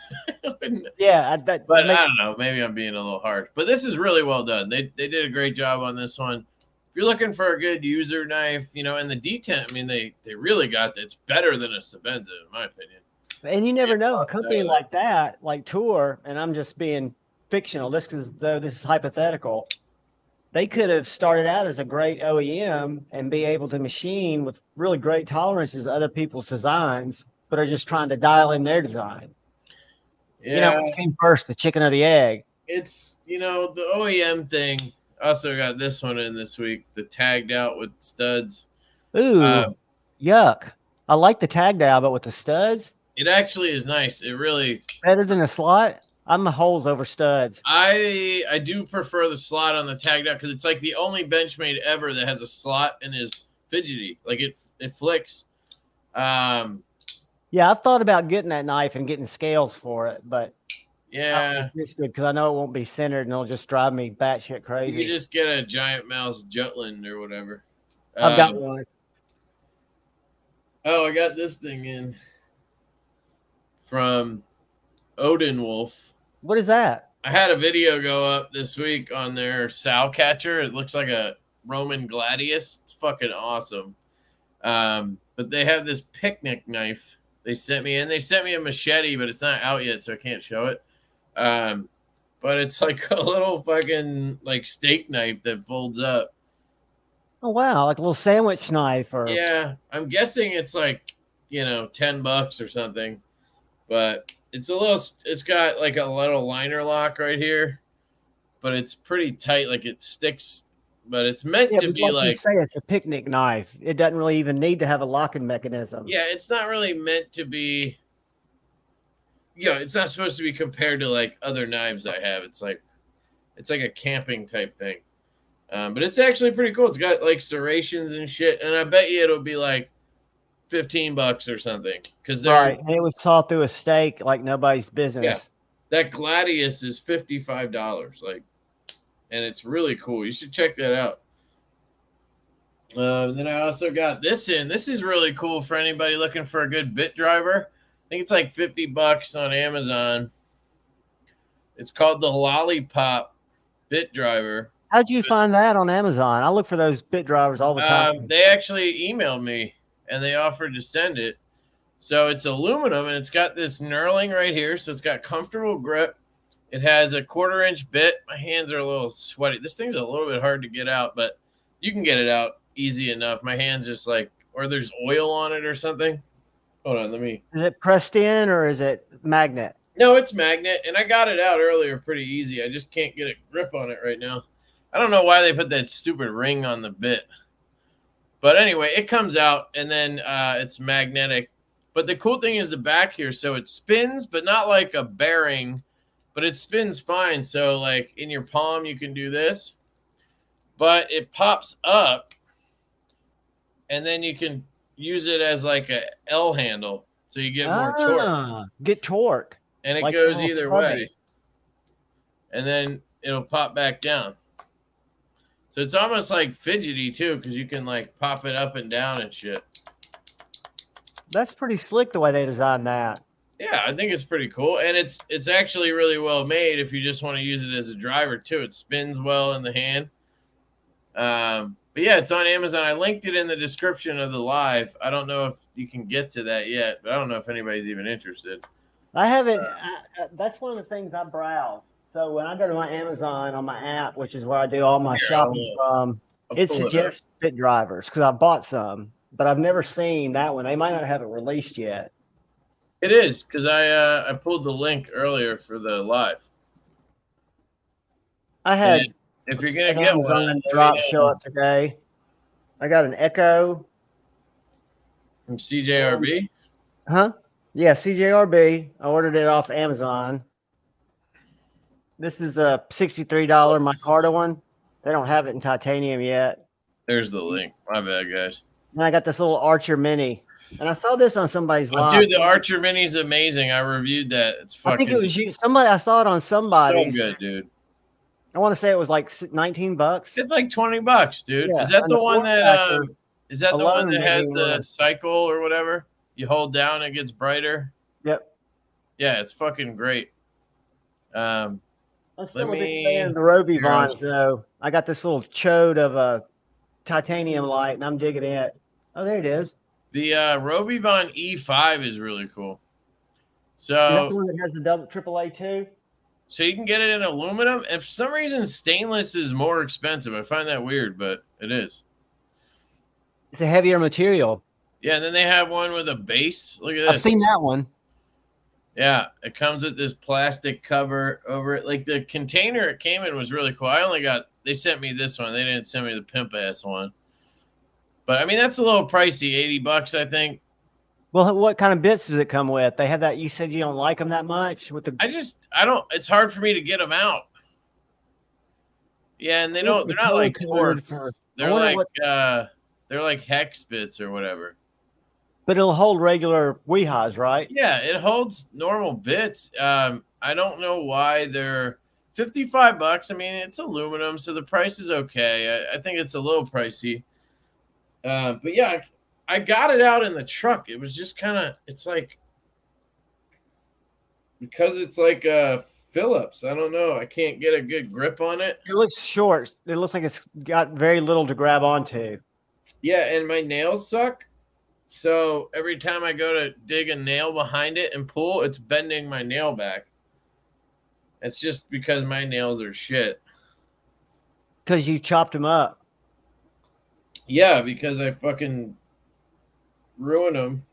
Speaker 2: Yeah,
Speaker 1: but I don't know. Maybe I'm being a little harsh. But this is really well done. They did a great job on this one. If you're looking for a good user knife, and the detent, I mean, they really got that. It's better than a Sebenza, in my opinion.
Speaker 2: And you never know, a company like that, like Tour, and I'm just being fictional. This is hypothetical. They could have started out as a great OEM and be able to machine with really great tolerances other people's designs, but are just trying to dial in their design.
Speaker 1: Yeah.
Speaker 2: What came first, the chicken or the egg?
Speaker 1: It's, the OEM thing. Also got this one in this week, the tagged out with studs.
Speaker 2: Ooh, yuck. I like the tagged out, but with the studs?
Speaker 1: It actually is nice. It really...
Speaker 2: Better than a slot? I'm the holes over studs.
Speaker 1: I do prefer the slot on the tagged out because it's like the only Benchmade ever that has a slot and is fidgety. Like it flicks.
Speaker 2: Yeah, I've thought about getting that knife and getting scales for it, but
Speaker 1: yeah,
Speaker 2: because I know it won't be centered and it'll just drive me batshit crazy.
Speaker 1: You just get a Giant Mouse Jutland or whatever.
Speaker 2: I've got one.
Speaker 1: Oh, I got this thing in from Odin Wolf.
Speaker 2: What is that?
Speaker 1: I had a video go up this week on their sow catcher. It looks like a Roman gladius. It's fucking awesome. But they have this picnic knife they sent me, and they sent me a machete, but it's not out yet, so I can't show it. But it's like a little fucking like steak knife that folds up.
Speaker 2: Oh wow, like a little sandwich knife, or
Speaker 1: yeah, I'm guessing it's like $10 or something. But it's got like a little liner lock right here. but it's pretty tight, like it sticks. But it's meant
Speaker 2: Yeah,
Speaker 1: to
Speaker 2: but
Speaker 1: be
Speaker 2: like you
Speaker 1: like,
Speaker 2: say, it's a picnic knife. It doesn't really even need to have a locking mechanism.
Speaker 1: yeah, it's not really meant to be. You know, it's not supposed to be compared to like other knives I have. It's like a camping type thing. But it's actually pretty cool. It's got like serrations and shit, and I bet you it'll be like $15 or something because they're
Speaker 2: Right. And it was saw through a steak like nobody's
Speaker 1: yeah.
Speaker 2: business.
Speaker 1: That Gladius is $55, like, and it's really cool. You should check that out. Then I also got this in. This is really cool for anybody looking for a good bit driver. I think it's like $50 on Amazon. It's called the Lollipop bit driver.
Speaker 2: How'd you find that on Amazon? I look for those bit drivers all the time.
Speaker 1: They actually emailed me and they offered to send it. So it's aluminum and it's got this knurling right here. So it's got comfortable grip. It has a 1/4-inch bit. My hands are a little sweaty. This thing's a little bit hard to get out, but you can get it out easy enough. My hands just like, or there's oil on it or something. Hold on, let me.
Speaker 2: Is it pressed in or is it magnet?
Speaker 1: No, it's magnet, and I got it out earlier pretty easy. I just can't get a grip on it right now. I don't know why they put that stupid ring on the bit. But anyway, it comes out, and then it's magnetic. But the cool thing is the back here. So it spins, but not like a bearing, but it spins fine. So like in your palm, you can do this. But it pops up, and then you can use it as like a L handle. So you get more torque.
Speaker 2: Get torque.
Speaker 1: And it
Speaker 2: like
Speaker 1: goes either way. And then it'll pop back down. So it's almost like fidgety too, because you can like pop it up and down and shit.
Speaker 2: That's pretty slick the way they designed that.
Speaker 1: Yeah, I think it's pretty cool. And it's actually really well made if you just want to use it as a driver too. It spins well in the hand. But yeah, it's on Amazon. I linked it in the description of the live. I don't know if you can get to that yet, but I don't know if anybody's even interested.
Speaker 2: I haven't. That's one of the things I browse. So when I go to my Amazon on my app, which is where I do all my shopping from, it suggests bit drivers because I bought some, but I've never seen that one. They might not have it released yet.
Speaker 1: It is because I pulled the link earlier for the live.
Speaker 2: I had.
Speaker 1: And if you're gonna get one,
Speaker 2: drop show up today. I got an Echo
Speaker 1: from CJRB.
Speaker 2: Huh? Yeah, CJRB. I ordered it off Amazon. This is a $63 micarta one. They don't have it in titanium yet.
Speaker 1: There's the link. My bad, guys.
Speaker 2: And I got this little Archer Mini. And I saw this on somebody's live.
Speaker 1: Dude, the Archer Mini is amazing. I reviewed that. It's fucking.
Speaker 2: I think it was you. Somebody. I saw it on somebody.
Speaker 1: So good, dude.
Speaker 2: I want to say it was like $19.
Speaker 1: It's like $20, dude.
Speaker 2: Yeah,
Speaker 1: is that the one that? Is that the one that has
Speaker 2: maybe
Speaker 1: the cycle or whatever? You hold down, it gets brighter.
Speaker 2: Yep.
Speaker 1: Yeah, it's fucking great.
Speaker 2: I'm still a big fan of the Robivons, though. I got this little chode of a titanium light, and I'm digging it. Oh, there it is.
Speaker 1: The Robivon E5 is really cool. So
Speaker 2: is that the one that has the double AAA too?
Speaker 1: So you can get it in aluminum. And for some reason, stainless is more expensive. I find that weird, but it is.
Speaker 2: It's a heavier material.
Speaker 1: Yeah, and then they have one with a base. Look at this.
Speaker 2: I've seen that one.
Speaker 1: Yeah, it comes with this plastic cover over it. Like the container it came in was really cool. They sent me this one. They didn't send me the pimp ass one. But I mean, that's a little pricey, $80, I think.
Speaker 2: Well, what kind of bits does it come with? They have that. You said you don't like them that much with the.
Speaker 1: I don't. It's hard for me to get them out. Yeah, and they're not like torque. They're like hex bits or whatever.
Speaker 2: But it'll hold regular Weehaws, right?
Speaker 1: Yeah, it holds normal bits. I don't know why they're $55. I mean, it's aluminum, so the price is okay. I think it's a little pricey. But yeah, I got it out in the truck. It was just kind of, it's like, because it's like Phillips. I don't know. I can't get a good grip on it.
Speaker 2: It looks short. It looks like it's got very little to grab onto.
Speaker 1: Yeah, and my nails suck. So every time I go to dig a nail behind it and pull, it's bending my nail back. It's just because my nails are shit.
Speaker 2: Because you chopped them up.
Speaker 1: Yeah, because I fucking ruin them.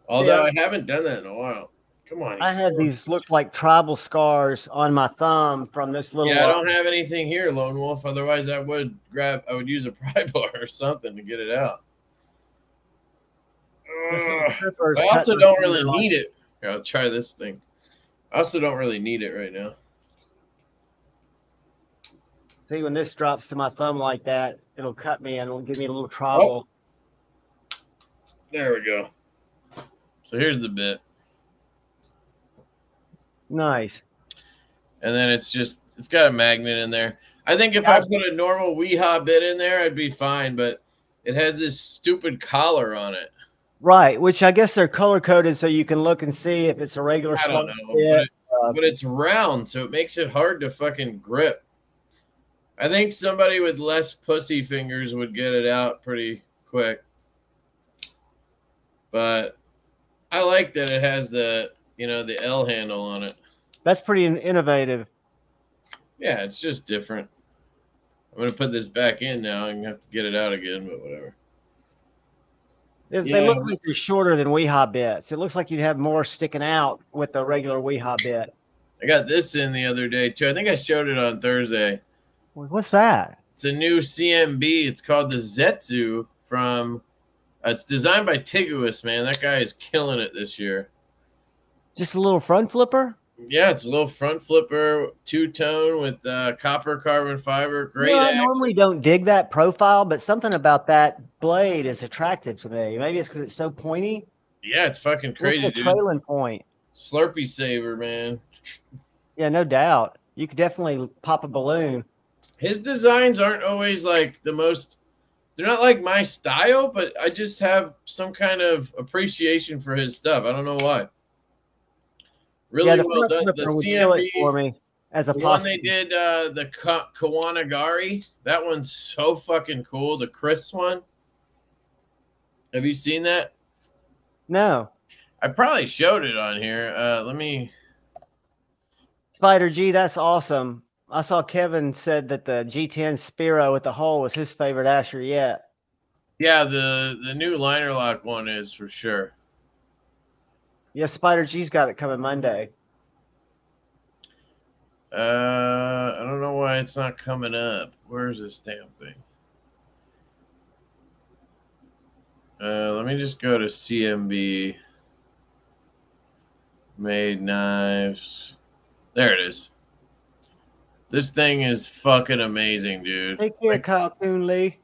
Speaker 1: Although I haven't done that in a while. Come on.
Speaker 2: I had these look like tribal scars on my thumb from this little.
Speaker 1: Yeah, I don't have anything here, Lone Wolf. Otherwise, I would use a pry bar or something to get it out. I also don't really need it. Here, I'll try this thing. I also don't really need it right now.
Speaker 2: See, when this drops to my thumb like that, it'll cut me and it'll give me a little trouble.
Speaker 1: Oh. There we go. So here's the bit.
Speaker 2: Nice.
Speaker 1: And then it's got a magnet in there. I think if I put a normal Weehaw bit in there, I'd be fine, but it has this stupid collar on it.
Speaker 2: Right, which I guess they're color coded so you can look and see if it's a regular
Speaker 1: I don't know, but it's round, so it makes it hard to fucking grip. I think somebody with less pussy fingers would get it out pretty quick. But I like that it has the L handle on it.
Speaker 2: That's pretty innovative.
Speaker 1: Yeah, it's just different. I'm going to put this back in now. I'm going to have to get it out again, but whatever.
Speaker 2: They look like they're shorter than Weehaw bits. It looks like you'd have more sticking out with the regular Weehaw bit.
Speaker 1: I got this in the other day, too. I think I showed it on Thursday.
Speaker 2: What's that?
Speaker 1: It's a new CMB. It's called the Zetsu from... it's designed by Tiguous, man. That guy is killing it this year.
Speaker 2: Just a little front flipper?
Speaker 1: Yeah, it's a little front flipper, two-tone with copper carbon fiber. Great.
Speaker 2: I normally don't dig that profile, but something about that blade is attractive to me. Maybe it's because it's so pointy.
Speaker 1: Yeah, it's fucking crazy,
Speaker 2: dude. Trailing point.
Speaker 1: Slurpee saver, man.
Speaker 2: Yeah, no doubt. You could definitely pop a balloon.
Speaker 1: His designs aren't always like the most... They're not like my style, but I just have some kind of appreciation for his stuff. I don't know why. Really well done. The CMB
Speaker 2: for me as a
Speaker 1: one they did, the Kawanagari. That one's so fucking cool. The Chris one. Have you seen that?
Speaker 2: No.
Speaker 1: I probably showed it on here. Let me.
Speaker 2: Spider G, that's awesome. I saw Kevin said that the G10 Spiro with the hole was his favorite Asher yet.
Speaker 1: Yeah, the new liner lock one is for sure.
Speaker 2: Yeah, Spider G's got it coming Monday.
Speaker 1: I don't know why it's not coming up. Where's this damn thing? Let me just go to CMB. Made knives. There it is. This thing is fucking amazing, dude.
Speaker 2: Take care, Kyle Coonley.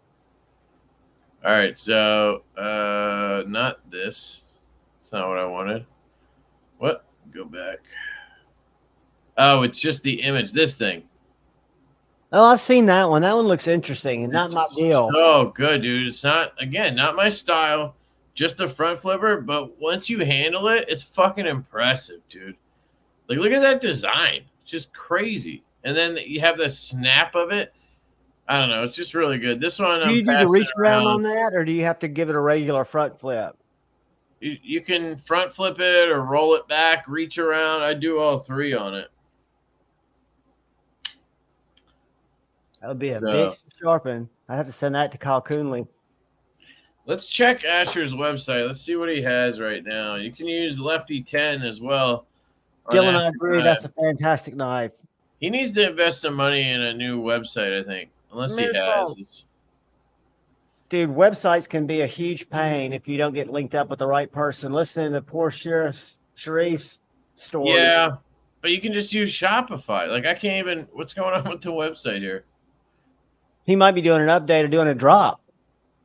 Speaker 1: All right, so not this. That's not what I wanted. What? Go back. Oh, it's just the image. This thing.
Speaker 2: Oh, I've seen that one. That one looks interesting and not my deal.
Speaker 1: Oh, good, dude. It's not, again, not my style. Just a front flipper, but once you handle it, it's fucking impressive, dude. Like, look at that design. It's just crazy. And then you have the snap of it. I don't know. It's just really good. This one,
Speaker 2: do you need to reach around on that, or do you have to give it a regular front flip?
Speaker 1: You can front flip it or roll it back, reach around. I do all three on it.
Speaker 2: That would be a big sharpen. I have to send that to Kyle Coonley.
Speaker 1: Let's check Asher's website. Let's see what he has right now. You can use Lefty 10 as well.
Speaker 2: Dylan, I agree. That's a fantastic knife.
Speaker 1: He needs to invest some money in a new website, I think. Unless he has.
Speaker 2: Dude, websites can be a huge pain if you don't get linked up with the right person. Listen to poor Sharif's stories.
Speaker 1: Yeah, but you can just use Shopify. Like, I can't even... What's going on with the website here?
Speaker 2: He might be doing an update or doing a drop.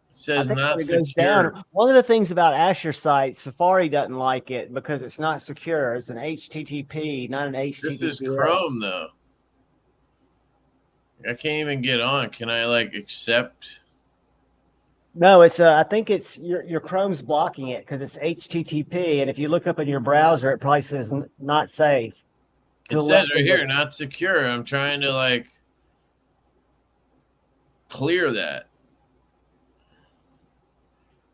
Speaker 1: It says not
Speaker 2: secure. One of the things about Asher site, Safari doesn't like it because it's not secure. It's an HTTP, not an HTTPS.
Speaker 1: This is Chrome, though. I can't even get on. Can I, like, accept...
Speaker 2: No, it's I think it's your Chrome's blocking it because it's HTTP, and if you look up in your browser, it probably says not safe.
Speaker 1: It says right here, not secure. I'm trying to like clear that.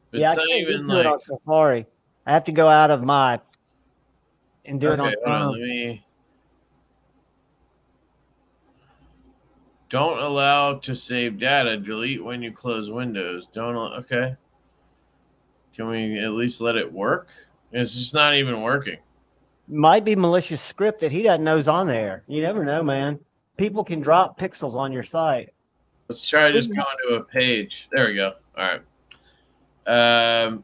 Speaker 1: But
Speaker 2: yeah,
Speaker 1: it's not even like
Speaker 2: it on Safari. I have to go out of my and do it on
Speaker 1: Chrome. Hold on, let me. Don't allow to save data. Delete when you close Windows. Okay. Can we at least let it work? It's just not even working.
Speaker 2: Might be malicious script that he doesn't know's on there. You never know, man. People can drop pixels on your site.
Speaker 1: Let's try just going to a page. There we go. All right.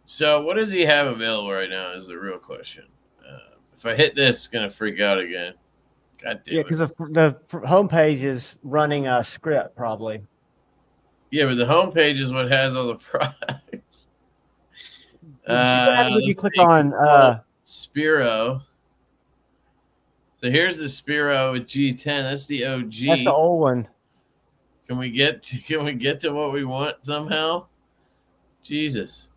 Speaker 1: So what does he have available right now is the real question. If I hit this, it's going to freak out again. God damn it.
Speaker 2: Yeah, because the homepage is running a script, probably.
Speaker 1: Yeah, but the homepage is what has all the products.
Speaker 2: See what happens if you click
Speaker 1: see.
Speaker 2: on
Speaker 1: Spiro. So here's the Spiro with G10. That's the OG.
Speaker 2: That's the old one.
Speaker 1: Can we get to what we want somehow? Jesus.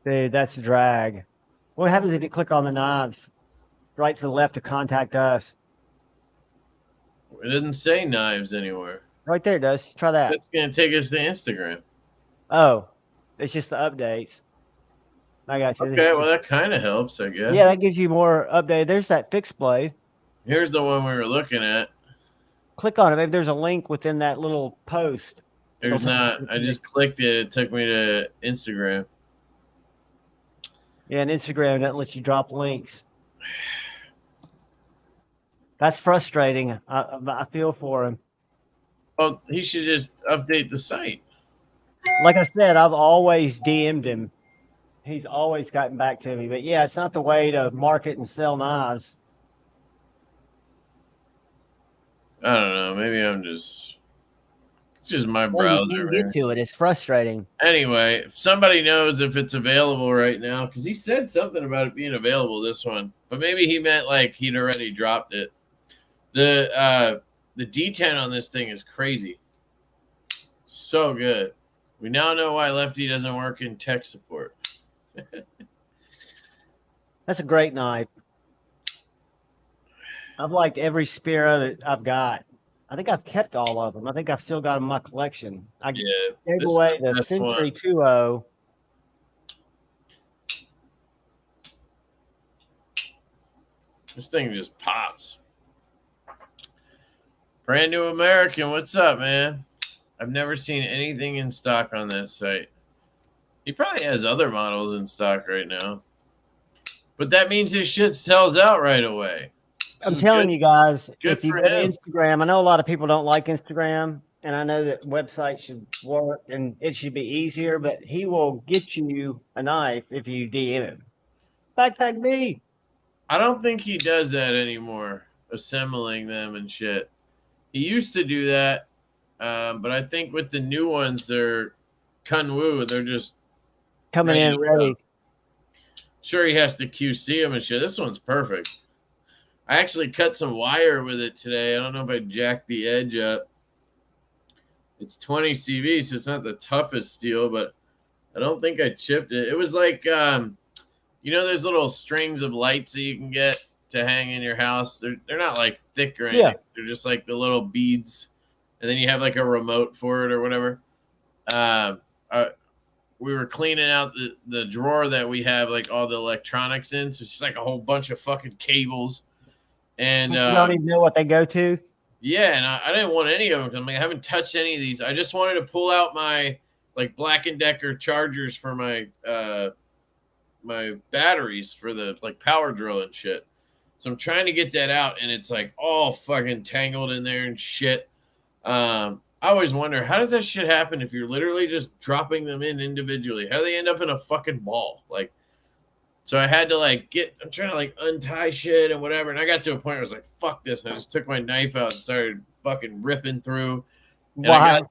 Speaker 2: Dude, that's drag. What happens if you click on the knives right to the left to contact us?
Speaker 1: It didn't say knives anywhere.
Speaker 2: Right there it does. Try that.
Speaker 1: That's going to take us to Instagram.
Speaker 2: Oh, it's just the updates. I got you.
Speaker 1: Okay, well, that kind of helps, I guess.
Speaker 2: Yeah, that gives you more update. There's that fixed blade.
Speaker 1: Here's the one we were looking at.
Speaker 2: Click on it. Maybe there's a link within that little post.
Speaker 1: There's not. I just clicked it. It took me to Instagram.
Speaker 2: Yeah, and Instagram doesn't let you drop links. That's frustrating. I feel for him.
Speaker 1: Well, he should just update the site.
Speaker 2: Like I said, I've always DM'd him. He's always gotten back to me. But yeah, it's not the way to market and sell knives.
Speaker 1: I don't know. Maybe it's just my
Speaker 2: Well,
Speaker 1: browser.
Speaker 2: you can't get to it. It's frustrating.
Speaker 1: Anyway, if somebody knows if it's available right now, because he said something about it being available, this one, but maybe he meant like he'd already dropped it. The D10 on this thing is crazy. So good. We now know why Lefty doesn't work in tech support.
Speaker 2: That's a great knife. I've liked every Spiro that I've got. I think I've kept all of them. I think I've still got them in my collection. I gave away the Century 2.0.
Speaker 1: This thing just pops. Brand New American, what's up, man? I've never seen anything in stock on that site. He probably has other models in stock right now. But that means his shit sells out right away.
Speaker 2: I'm telling you guys, if you
Speaker 1: for
Speaker 2: go to
Speaker 1: him.
Speaker 2: Instagram, I know a lot of people don't like Instagram, and I know that websites should work and it should be easier, but he will get you a knife if you DM him. Tag me.
Speaker 1: I don't think he does that anymore, assembling them and shit. He used to do that, but I think with the new ones, they're Kunwu. They're just
Speaker 2: coming in ready.
Speaker 1: Sure, he has to QC them and shit. This one's perfect. I actually cut some wire with it today. I don't know if I jacked the edge up. It's 20 CV, so it's not the toughest steel, but I don't think I chipped it. It was like, you know, there's little strings of lights that you can get to hang in your house. They're not like thick or anything. Yeah. They're just like the little beads, and then you have like a remote for it or whatever. We were cleaning out the drawer that we have like all the electronics in, so it's just like a whole bunch of fucking cables. And
Speaker 2: you don't even know what they go to.
Speaker 1: Yeah, and I didn't want any of them. I'm like, I haven't touched any of these. I just wanted to pull out my like Black & Decker chargers for my my batteries for the like power drill and shit. So I'm trying to get that out, and it's like all fucking tangled in there and shit. I always wonder, how does that shit happen if you're literally just dropping them in individually? How do they end up in a fucking ball? Like, so I had to like I'm trying to like untie shit and whatever. And I got to a point where I was like, fuck this. And I just took my knife out and started fucking ripping through. And
Speaker 2: wow.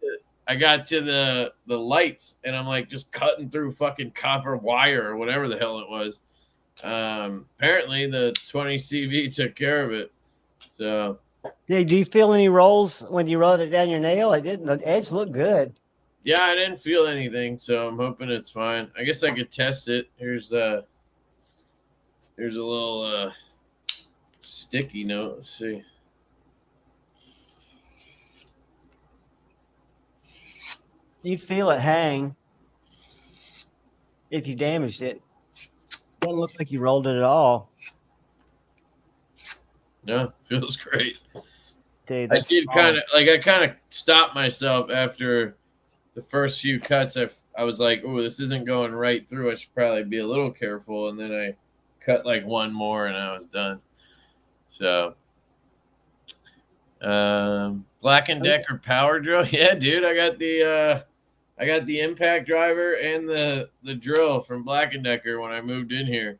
Speaker 1: I got to the lights, and I'm like just cutting through fucking copper wire or whatever the hell it was. Apparently the 20 CV took care of it. So
Speaker 2: yeah, do you feel any rolls when you rolled it down your nail? It didn't. The edge looked good.
Speaker 1: Yeah, I didn't feel anything, so I'm hoping it's fine. I guess I could test it. Here's a little sticky note. Let's see.
Speaker 2: You feel it hang if you damaged it. Doesn't look like you rolled it at all.
Speaker 1: No, feels great.
Speaker 2: Dude,
Speaker 1: I did kind of stopped myself after the first few cuts. I was like, oh, this isn't going right through. I should probably be a little careful. And then I cut like one more and I was done. So Black and Decker power drill. Yeah, dude, I got the impact driver and the drill from Black and Decker when I moved in here.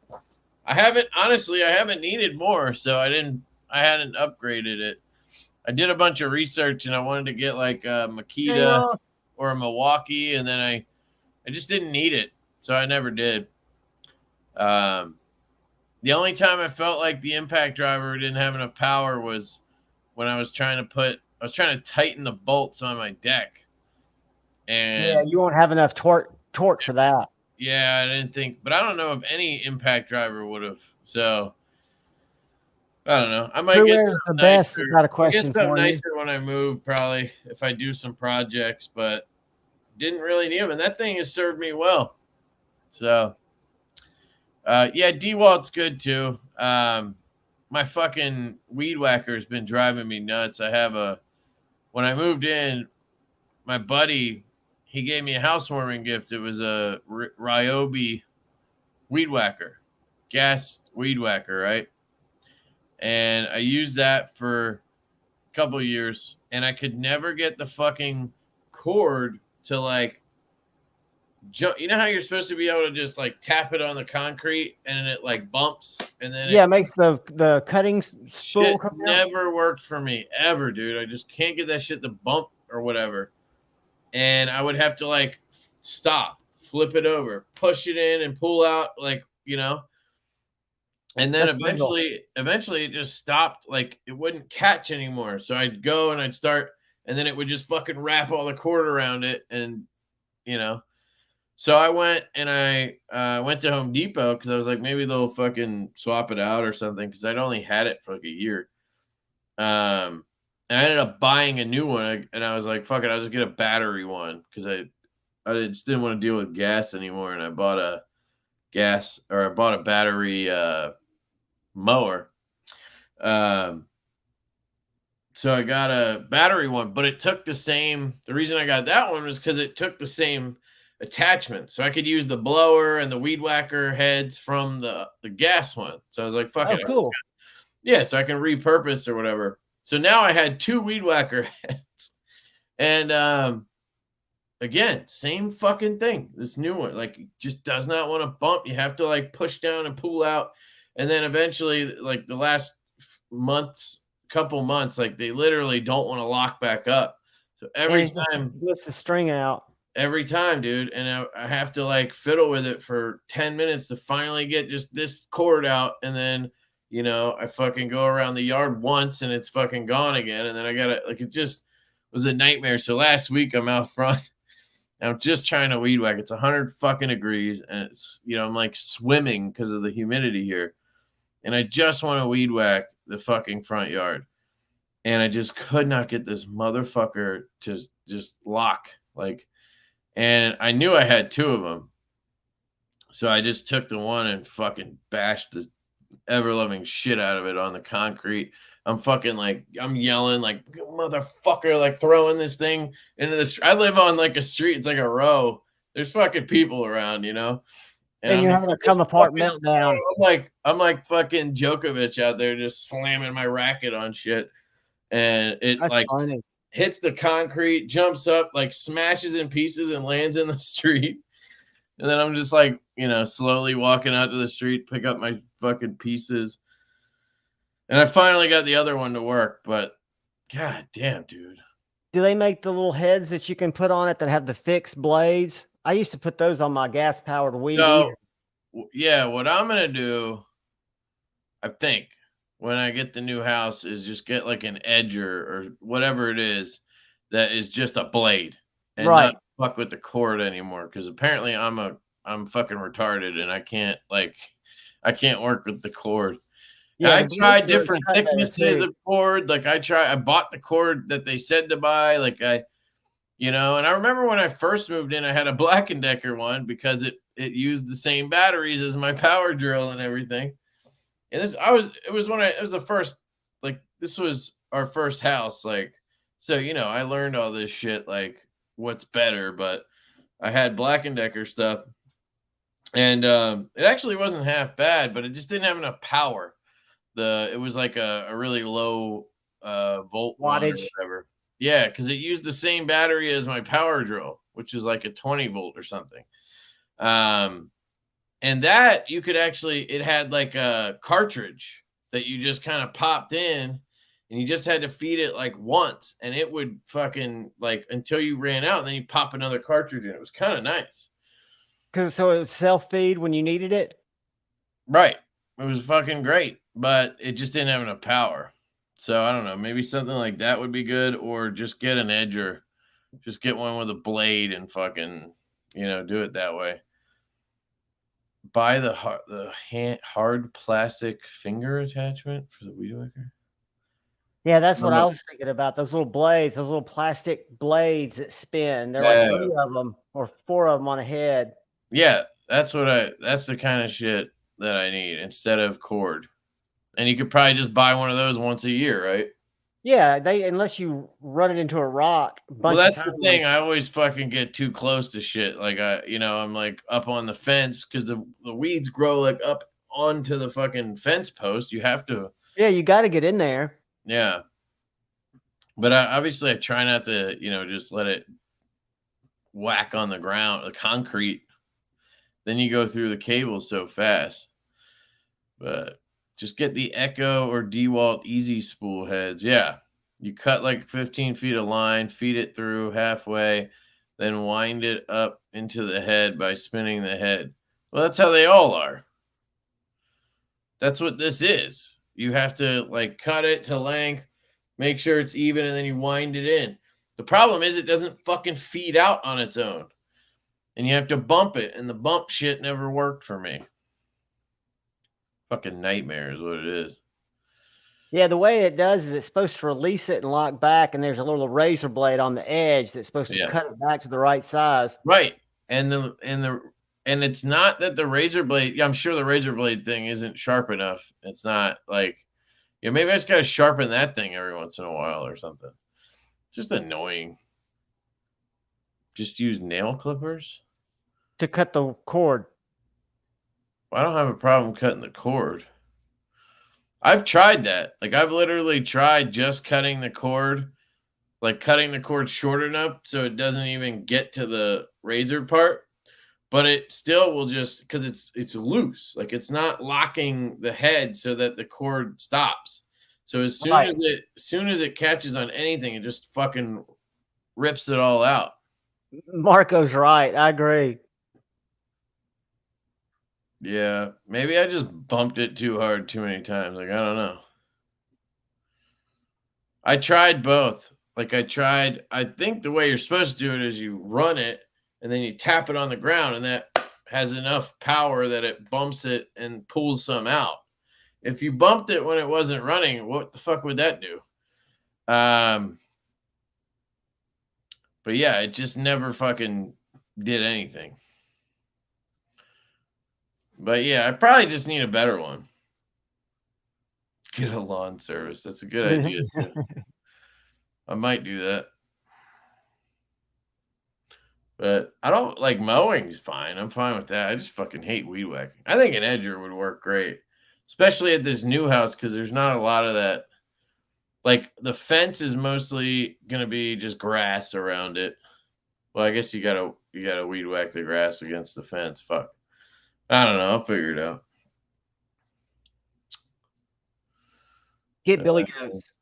Speaker 1: I haven't needed more, so I hadn't upgraded it. I did a bunch of research and I wanted to get like a Makita or a Milwaukee, and then I just didn't need it, so I never did. The only time I felt like the impact driver didn't have enough power was when I was trying to tighten the bolts on my deck. And
Speaker 2: yeah, you won't have enough torque for that.
Speaker 1: Yeah, I didn't think, but I don't know if any impact driver would have. So I don't know. I might get
Speaker 2: the best. Got a question
Speaker 1: for you.
Speaker 2: Nicer
Speaker 1: when I move, probably if I do some projects, but didn't really need them, and that thing has served me well. So, yeah, DeWalt's good too. My fucking weed whacker has been driving me nuts. When I moved in, my buddy, he gave me a housewarming gift. It was a Ryobi weed whacker, gas weed whacker, right? And I used that for a couple of years, and I could never get the fucking cord to like jump. You know how you're supposed to be able to just like tap it on the concrete and it like bumps, and then
Speaker 2: it makes the cutting spool come out?
Speaker 1: Never worked for me ever, dude. I just can't get that shit to bump or whatever. And I would have to like stop, flip it over, push it in and pull out, like, you know. And then eventually it just stopped. Like it wouldn't catch anymore. So I'd go and I'd start, and then it would just fucking wrap all the cord around it. And, you know, so I went and I went to Home Depot because I was like, maybe they'll fucking swap it out or something, because I'd only had it for like a year. And I ended up buying a new one, and I was like, fuck it, I'll just get a battery one, because I just didn't want to deal with gas anymore. And I bought a battery mower. So I got a battery one, but it took the reason I got that one was because it took the same attachment. So I could use the blower and the weed whacker heads from the gas one. So I was like, fuck it.
Speaker 2: Cool.
Speaker 1: Yeah, so I can repurpose or whatever. So now I had two weed whacker heads. And again, same fucking thing. This new one, like, just does not want to bump. You have to like push down and pull out. And then eventually, like the last couple months, like they literally don't want to lock back up. So every time
Speaker 2: lets the string out.
Speaker 1: Every time, dude. And I have to like fiddle with it for 10 minutes to finally get just this cord out. And then, you know, I fucking go around the yard once and it's fucking gone again. And then I gotta, like, it just was a nightmare. So last week I'm out front. I'm just trying to weed whack. It's 100 fucking degrees, and it's, you know, I'm like swimming because of the humidity here. And I just want to weed whack the fucking front yard. And I just could not get this motherfucker to just lock. Like, and I knew I had two of them. So I just took the one and fucking bashed the ever-loving shit out of it on the concrete. I'm fucking like, I'm yelling like, motherfucker, like throwing this thing into the street. I live on like a street. It's like a row. There's fucking people around, you know?
Speaker 2: And you're having a come apart meltdown.
Speaker 1: I'm like fucking Djokovic out there just slamming my racket on shit. And it That's like funny. Hits the concrete, jumps up, like smashes in pieces and lands in the street. And then I'm just like, you know, slowly walking out to the street, pick up my fucking pieces. And I finally got the other one to work, but god damn, dude.
Speaker 2: Do they make the little heads that you can put on it that have the fixed blades? I used to put those on my gas-powered weed.
Speaker 1: So, yeah, what I'm going to do, I think, when I get the new house is just get like an edger or whatever it is that is just a blade and not fuck with the cord anymore. Because apparently I'm fucking retarded and I can't work with the cord. Yeah, I tried different thicknesses of cord. Like I bought the cord that they said to buy. Like you know, and I remember when I first moved in, I had a Black & Decker one because it used the same batteries as my power drill and everything. And this was the first, like, this was our first house. Like, so, you know, I learned all this shit, like what's better, but I had Black & Decker stuff. And it actually wasn't half bad, but it just didn't have enough power. It was like a really low volt one or
Speaker 2: Wattage.
Speaker 1: whatever. Yeah, because it used the same battery as my power drill, which is like a 20 volt or something. And that you could actually, it had like a cartridge that you just kind of popped in, and you just had to feed it like once, and it would fucking like until you ran out, and then you pop another cartridge in. It was kind of nice.
Speaker 2: So it would self-feed when you needed it?
Speaker 1: Right. It was fucking great, but it just didn't have enough power. So I don't know, maybe something like that would be good, or just get an edger. Just get one with a blade and fucking, do it that way. Buy the hard plastic finger attachment for the weed whacker.
Speaker 2: Yeah, that's what I was thinking about. Those little blades, those little plastic blades that spin. They're like 3 of them or 4 of them on a head.
Speaker 1: Yeah, that's the kind of shit that I need instead of cord. And you could probably just buy one of those once a year, right?
Speaker 2: Yeah, unless you run it into a rock.
Speaker 1: Well, that's the thing. I always fucking get too close to shit. Like I'm like up on the fence because the weeds grow like up onto the fucking fence post. You have to.
Speaker 2: Yeah, you got to get in there.
Speaker 1: Yeah. But obviously I try not to, just let it whack on the ground, the concrete. Then you go through the cables so fast. But just get the Echo or DeWalt Easy spool heads. Yeah. You cut like 15 feet of line, feed it through halfway, then wind it up into the head by spinning the head. Well, that's how they all are. That's what this is. You have to like cut it to length, make sure it's even, and then you wind it in. The problem is it doesn't fucking feed out on its own. And you have to bump it, and the bump shit never worked for me. Fucking nightmare is what it is.
Speaker 2: Yeah, the way it does is it's supposed to release it and lock back, and there's a little razor blade on the edge that's supposed to cut it back to the right size.
Speaker 1: Right. And it's not that the razor blade, I'm sure the razor blade thing isn't sharp enough. It's not like, maybe I just gotta sharpen that thing every once in a while or something. It's just annoying. Just use nail clippers
Speaker 2: to cut the cord.
Speaker 1: I don't have a problem cutting the cord. I've tried that. Like I've literally tried just cutting the cord, like cutting the cord short enough so it doesn't even get to the razor part, but it still will just because it's loose. Like it's not locking the head so that the cord stops. So as soon as it catches on anything, it just fucking rips it all out.
Speaker 2: Marco's right. I agree.
Speaker 1: Yeah, maybe I just bumped it too hard too many times. Like, I don't know. I tried both. Like, I think the way you're supposed to do it is you run it and then you tap it on the ground, and that has enough power that it bumps it and pulls some out. If you bumped it when it wasn't running, what the fuck would that do? But yeah, it just never fucking did anything. But yeah, I probably just need a better one. Get a lawn service. That's a good idea. I might do that. But I don't like mowing's fine. I'm fine with that. I just fucking hate weed whacking. I think an edger would work great, especially at this new house because there's not a lot of that. Like the fence is mostly gonna be just grass around it. Well, I guess you gotta weed whack the grass against the fence. Fuck. I don't know. I'll figure it out.
Speaker 2: Get Billy Goats.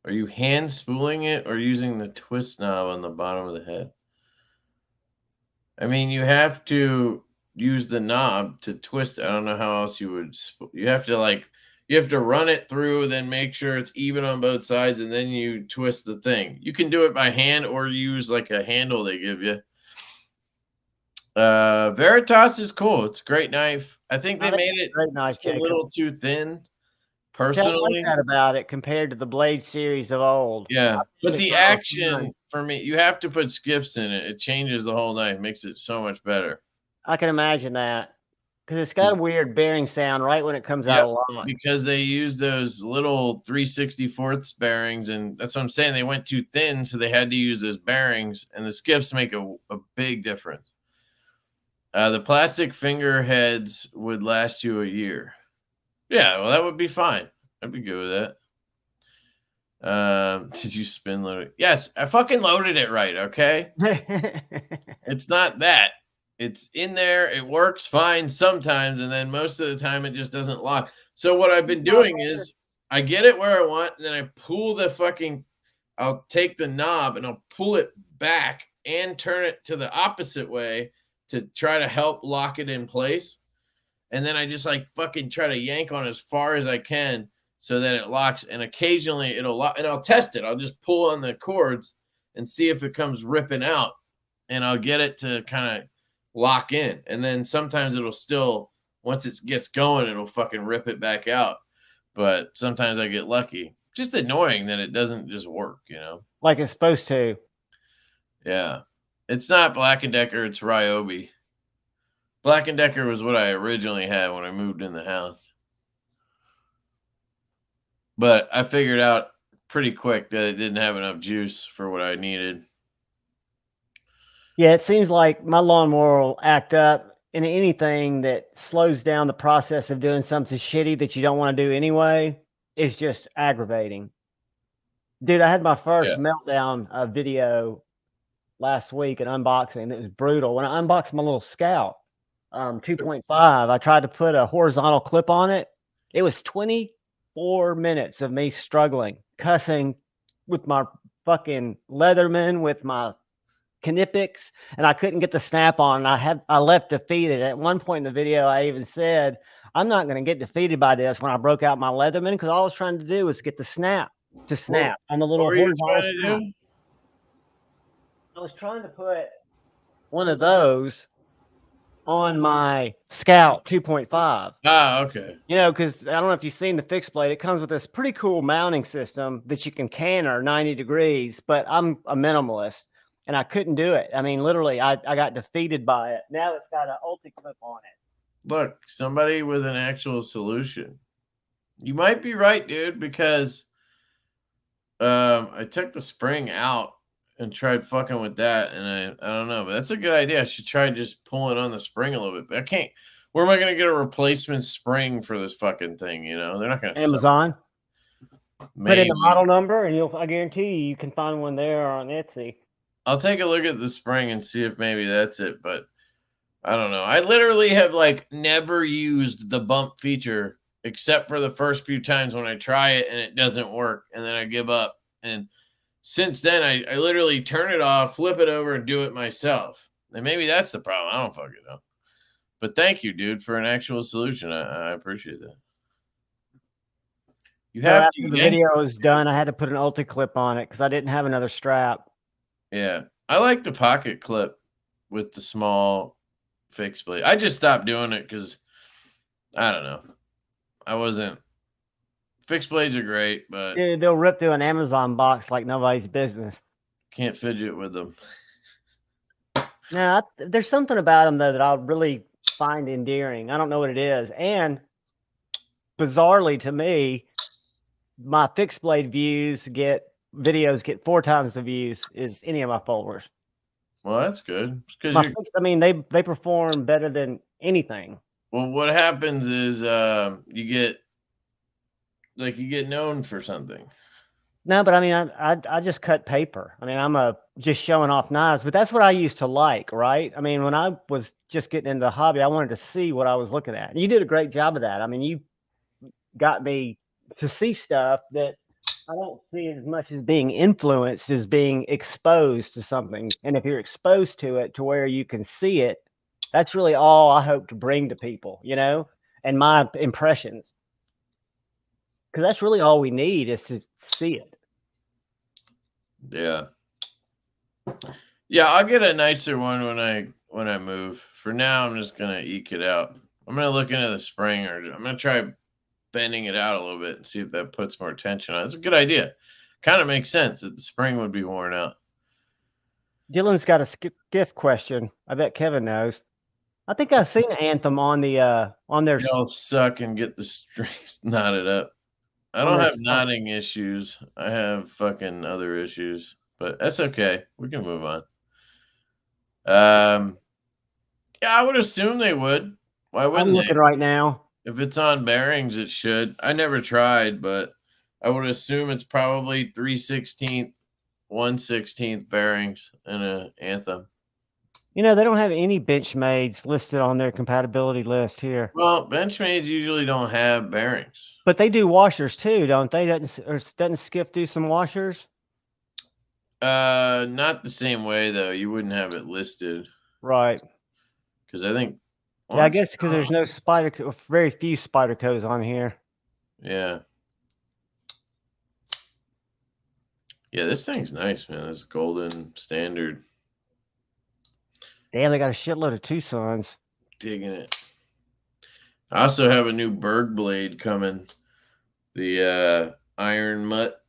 Speaker 1: Are you hand spooling it or using the twist knob on the bottom of the head? I mean, you have to use the knob to twist it. I don't know how else you would. You have to run it through, then make sure it's even on both sides, and then you twist the thing. You can do it by hand or use like a handle they give you. Veritas is cool. It's a great knife. I think they made it just a little too thin. Personally,
Speaker 2: I like that about it compared to the Blade series of old.
Speaker 1: Yeah, but the action for me, you have to put skiffs in it. It changes the whole knife, makes it so much better.
Speaker 2: I can imagine that because it's got a weird bearing sound right when it comes out a lot.
Speaker 1: Because they use those little 3/64 bearings, and that's what I'm saying. They went too thin, so they had to use those bearings, and the skiffs make a big difference. The plastic finger heads would last you a year. Yeah, well, that would be fine. I'd be good with that. Did you spin load it? Yes, I fucking loaded it right, okay? It's not that. It's in there. It works fine sometimes, and then most of the time it just doesn't lock. So what I've been doing is I get it where I want, and then I pull the fucking I'll take the knob and I'll pull it back and turn it to the opposite way to try to help lock it in place. And then I just like fucking try to yank on as far as I can so that it locks. And occasionally it'll lock, and I'll test it. I'll just pull on the cords and see if it comes ripping out, and I'll get it to kind of lock in. And then sometimes it'll still, once it gets going, it'll fucking rip it back out. But sometimes I get lucky. Just annoying that it doesn't just work, you know?
Speaker 2: Like it's supposed to.
Speaker 1: Yeah. It's not Black & Decker, it's Ryobi. Black & Decker was what I originally had when I moved in the house. But I figured out pretty quick that it didn't have enough juice for what I needed.
Speaker 2: Yeah, it seems like my lawnmower will act up, and anything that slows down the process of doing something shitty that you don't want to do anyway is just aggravating. Dude, I had my first meltdown video last week, an unboxing. It was brutal. When I unboxed my little Scout 2.5, I tried to put a horizontal clip on it. It was 24 minutes of me struggling, cussing with my fucking Leatherman, with my Knipex, and I couldn't get the snap on. I left defeated. At one point in the video, I even said, I'm not going to get defeated by this when I broke out my Leatherman, because all I was trying to do was get the snap to snap on the little horizontal snap. I was trying to put one of those on my Scout 2.5.
Speaker 1: Ah, okay.
Speaker 2: You know, because I don't know if you've seen the fixed blade. It comes with this pretty cool mounting system that you can canter 90 degrees, but I'm a minimalist, and I couldn't do it. I mean, literally, I got defeated by it. Now it's got an ulti clip on it.
Speaker 1: Look, somebody with an actual solution. You might be right, dude, because I took the spring out and tried fucking with that, and I don't know, but that's a good idea. I should try just pulling on the spring a little bit, but I can't. Where am I going to get a replacement spring for this fucking thing? You know, they're not going to
Speaker 2: Amazon. Put in the model number, and I guarantee you can find one there on Etsy.
Speaker 1: I'll take a look at the spring and see if maybe that's it, but I don't know. I literally have like never used the bump feature except for the first few times when I try it and it doesn't work, and then I give up. And since then, I literally turn it off, flip it over, and do it myself. And maybe that's the problem. I don't fucking know. But thank you, dude, for an actual solution. I appreciate that.
Speaker 2: You have after the video was done, I had to put an ulti clip on it because I didn't have another strap.
Speaker 1: Yeah, I like the pocket clip with the small fixed blade. I just stopped doing it because I don't know. I wasn't. Fixed blades are great, but
Speaker 2: dude, they'll rip through an Amazon box like nobody's business.
Speaker 1: Can't fidget with them.
Speaker 2: Now, there's something about them though that I really find endearing. I don't know what it is, and bizarrely to me, my fixed blade videos get 4 times the views as any of my followers.
Speaker 1: Well, that's good. Because
Speaker 2: I mean, they perform better than anything.
Speaker 1: Well, what happens is you get known for something.
Speaker 2: No, but I mean, I just cut paper. I mean, I'm just showing off knives, but that's what I used to like, right? I mean, when I was just getting into the hobby, I wanted to see what I was looking at. And you did a great job of that. I mean, you got me to see stuff that I don't see as much as being influenced as being exposed to something. And if you're exposed to it to where you can see it, that's really all I hope to bring to people, you know, and my impressions. Because that's really all we need is to see it.
Speaker 1: Yeah. Yeah, I'll get a nicer one when I move. For now, I'm just gonna eke it out. I'm gonna look into the spring, or I'm gonna try bending it out a little bit and see if that puts more tension on it. It's a good idea. Kind of makes sense that the spring would be worn out.
Speaker 2: Dylan's got a skiff question. I bet Kevin knows. I think I've seen Anthem on their.
Speaker 1: Y'all suck and get the strings knotted up. I don't have knotting issues. I have fucking other issues, but that's okay. We can move on. Yeah, I would assume they would. Why wouldn't
Speaker 2: I'm
Speaker 1: they?
Speaker 2: looking right now.
Speaker 1: If it's on bearings, it should. I never tried, but I would assume it's probably 3/16, 1/16 bearings in a Anthem.
Speaker 2: You know, they don't have any Benchmades listed on their compatibility list here.
Speaker 1: Well, Benchmades usually don't have bearings.
Speaker 2: But they do washers too, don't they? Doesn't Skiff do some washers?
Speaker 1: Not the same way though. You wouldn't have it listed
Speaker 2: Right.
Speaker 1: because I think.
Speaker 2: Yeah, I guess because there's no very few Spydercos on here.
Speaker 1: Yeah. Yeah, this thing's nice, man. This golden standard.
Speaker 2: Damn, they got a shitload of Tucson's.
Speaker 1: Digging it. I also have a new Berg blade coming. The iron mutt.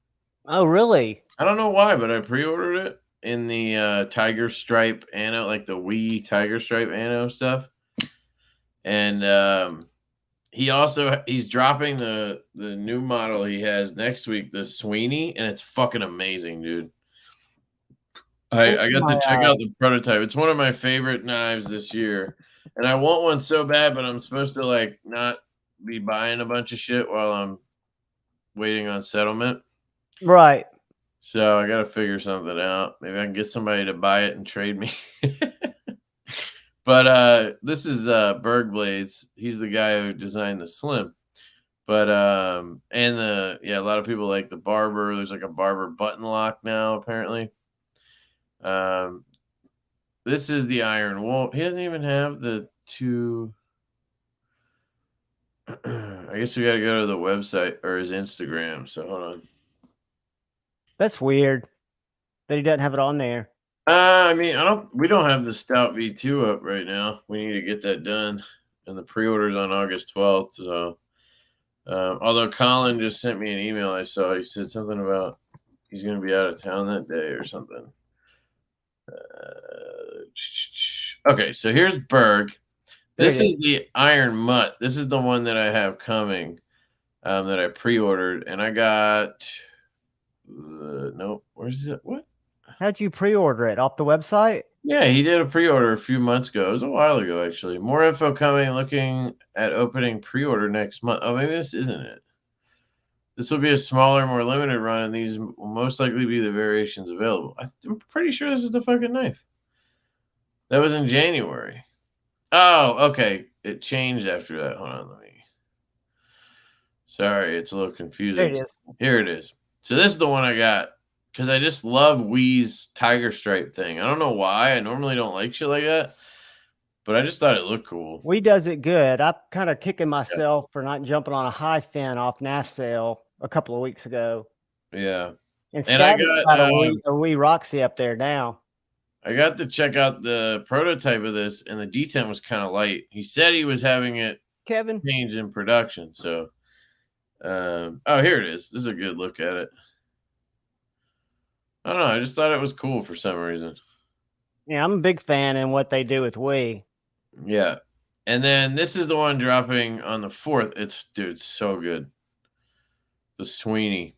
Speaker 2: Oh, really?
Speaker 1: I don't know why, but I pre-ordered it in the tiger stripe ano, like the wee tiger stripe ano stuff. And he's dropping the new model he has next week, the Sweeney, and it's fucking amazing, dude. I got to check out the prototype. It's one of my favorite knives this year. And I want one so bad, but I'm supposed to like not be buying a bunch of shit while I'm waiting on settlement.
Speaker 2: Right.
Speaker 1: So I got to figure something out. Maybe I can get somebody to buy it and trade me. But this is Berg Blades. He's the guy who designed the Slim. But and a lot of people like the Barber. There's like a Barber button lock now apparently. This is the Iron Wolf. He doesn't even have the two. I guess we got to go to the website or his Instagram. So hold on.
Speaker 2: That's weird that he doesn't have it on there.
Speaker 1: I mean, we don't have the Stout V2 up right now. We need to get that done. And the pre-order's on August 12th. So, although Colin just sent me an email I saw, he said something about he's going to be out of town that day or something. Okay, so here's Berg. This is the Iron Mutt. This is the one that I have coming that I pre-ordered. And I got... nope. Where's it? What?
Speaker 2: How'd you pre-order it? Off the website?
Speaker 1: Yeah, he did a pre-order a few months ago. It was a while ago, actually. More info coming. Looking at opening pre-order next month. Oh, maybe this isn't it. This will be a smaller, more limited run, and these will most likely be the variations available. I'm pretty sure this is the fucking knife. That was in January. Oh, okay. It changed after that. Hold on, let me. Sorry, it's a little confusing.
Speaker 2: There it is.
Speaker 1: Here it is. So this is the one I got because I just love Wee's tiger stripe thing. I don't know why. I normally don't like shit like that, but I just thought it looked cool.
Speaker 2: Wee does it good. I'm kind of kicking myself for not jumping on a high fin off Lansdale a couple of weeks ago.
Speaker 1: Yeah.
Speaker 2: And I got a Wee Roxy up there now.
Speaker 1: I got to check out the prototype of this, and the detent was kind of light. He said he was having it change in production. So, oh, here it is. This is a good look at it. I don't know. I just thought it was cool for some reason.
Speaker 2: Yeah, I'm a big fan in what they do with Wee.
Speaker 1: Yeah. And then this is the one dropping on the 4th. It's so good. The Sweeney.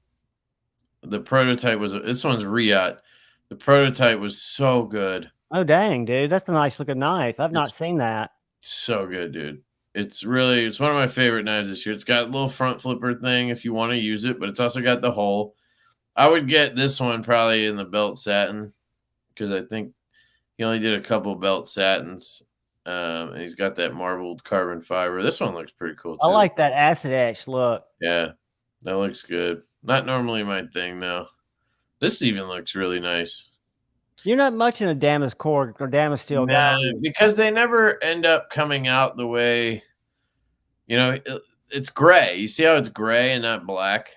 Speaker 1: The prototype was, this one's Riot. The prototype was so good.
Speaker 2: Oh, dang, dude. That's a nice looking knife. I've not seen that.
Speaker 1: So good, dude. It's one of my favorite knives this year. It's got a little front flipper thing if you want to use it, but it's also got the hole. I would get this one probably in the belt satin because I think he only did a couple belt satins. And he's got that marbled carbon fiber. This one looks pretty cool, too.
Speaker 2: I like that acid etch look.
Speaker 1: Yeah, that looks good. Not normally my thing, though. This even looks really nice.
Speaker 2: You're not much in a damask core or damask steel guy.
Speaker 1: Because they never end up coming out the way, it's gray. You see how it's gray and not black?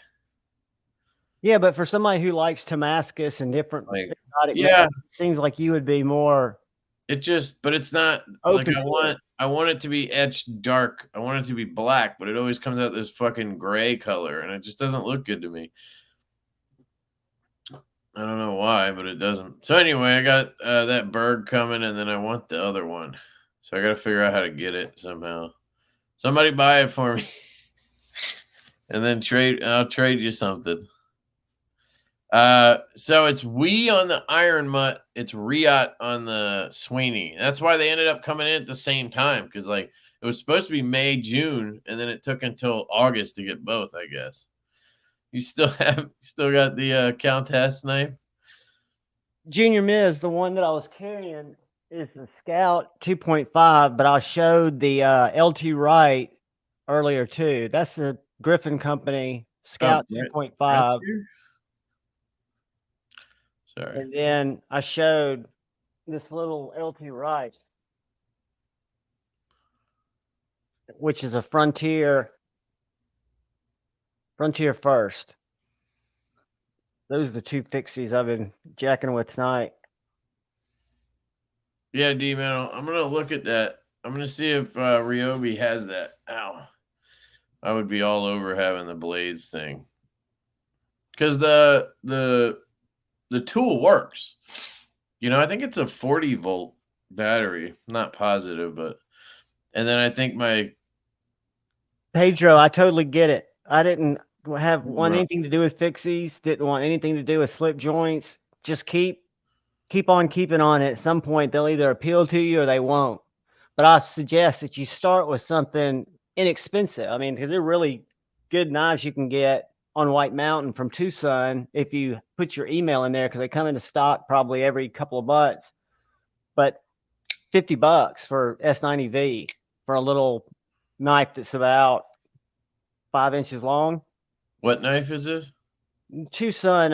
Speaker 2: Yeah, but for somebody who likes Damascus and different exotic
Speaker 1: yeah,
Speaker 2: it seems like you would be more.
Speaker 1: But it's not like I want it to be etched dark. I want it to be black, but it always comes out this fucking gray color, and it just doesn't look good to me. I don't know why, but it doesn't. So anyway, I got that Berg coming, and then I want the other one. So I got to figure out how to get it somehow. Somebody buy it for me, and then I'll trade you something. So it's Wee on the Iron Mutt, it's Riot on the Sweeney. That's why they ended up coming in at the same time, because like it was supposed to be May, June, and then it took until August to get both, I guess. You still got the Countess knife?
Speaker 2: Junior Miz, the one that I was carrying is the Scout 2.5, but I showed the LT Wright earlier too. That's the Griffin Company Scout 2.5.
Speaker 1: Sorry.
Speaker 2: And then I showed this little LT Wright, which is a Frontier First. Those are the two fixies I've been jacking with tonight.
Speaker 1: Yeah, D man, I'm gonna look at that. I'm gonna see if Ryobi has that. Ow. I would be all over having the blades thing. Because the tool works. You know, I think it's a 40-volt battery. I'm not positive, but and then I think my
Speaker 2: Pedro, I totally get it. I didn't want anything to do with fixies, didn't want anything to do with slip joints. Just keep on keeping on it. At some point they'll either appeal to you or they won't. But I suggest that you start with something inexpensive. I mean, because they're really good knives you can get on White Mountain from Tucson if you put your email in there, because they come into stock probably every couple of months. But $50 for S90V for a little knife that's about 5 inches long.
Speaker 1: What knife is this?
Speaker 2: Tucson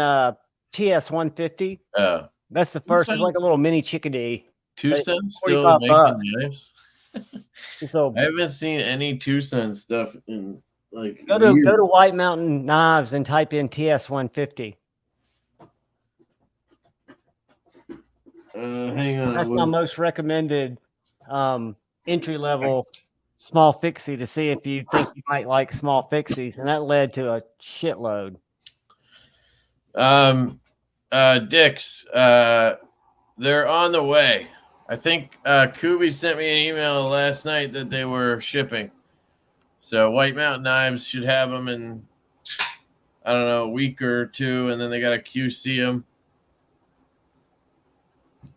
Speaker 2: TS150.
Speaker 1: Oh,
Speaker 2: That's the first. It's like a little mini chickadee.
Speaker 1: Tucson still making knives?
Speaker 2: So
Speaker 1: I haven't seen any Tucson stuff in like
Speaker 2: go to White Mountain Knives and type in TS150.
Speaker 1: Hang on.
Speaker 2: That's my most recommended entry level small fixie, to see if you think you might like small fixies, and that led to a shitload.
Speaker 1: Dix, they're on the way. I think Kubi sent me an email last night that they were shipping. So White Mountain Knives should have them in, I don't know, a week or two, and then they got to QC them.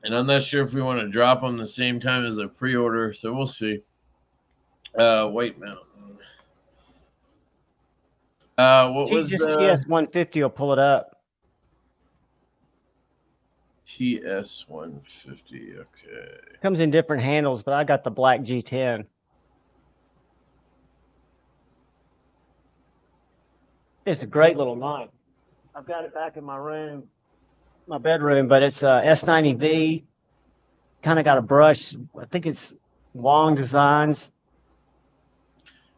Speaker 1: And I'm not sure if we want to drop them the same time as the pre-order, so we'll see. White Mountain. What was
Speaker 2: just
Speaker 1: the
Speaker 2: TS150 will pull it up.
Speaker 1: TS150? Okay.
Speaker 2: Comes in different handles, but I got the black G10. It's a great little knife. I've got it back in my room, my bedroom, but it's a S90V. Kind of got a brush. I think it's long designs.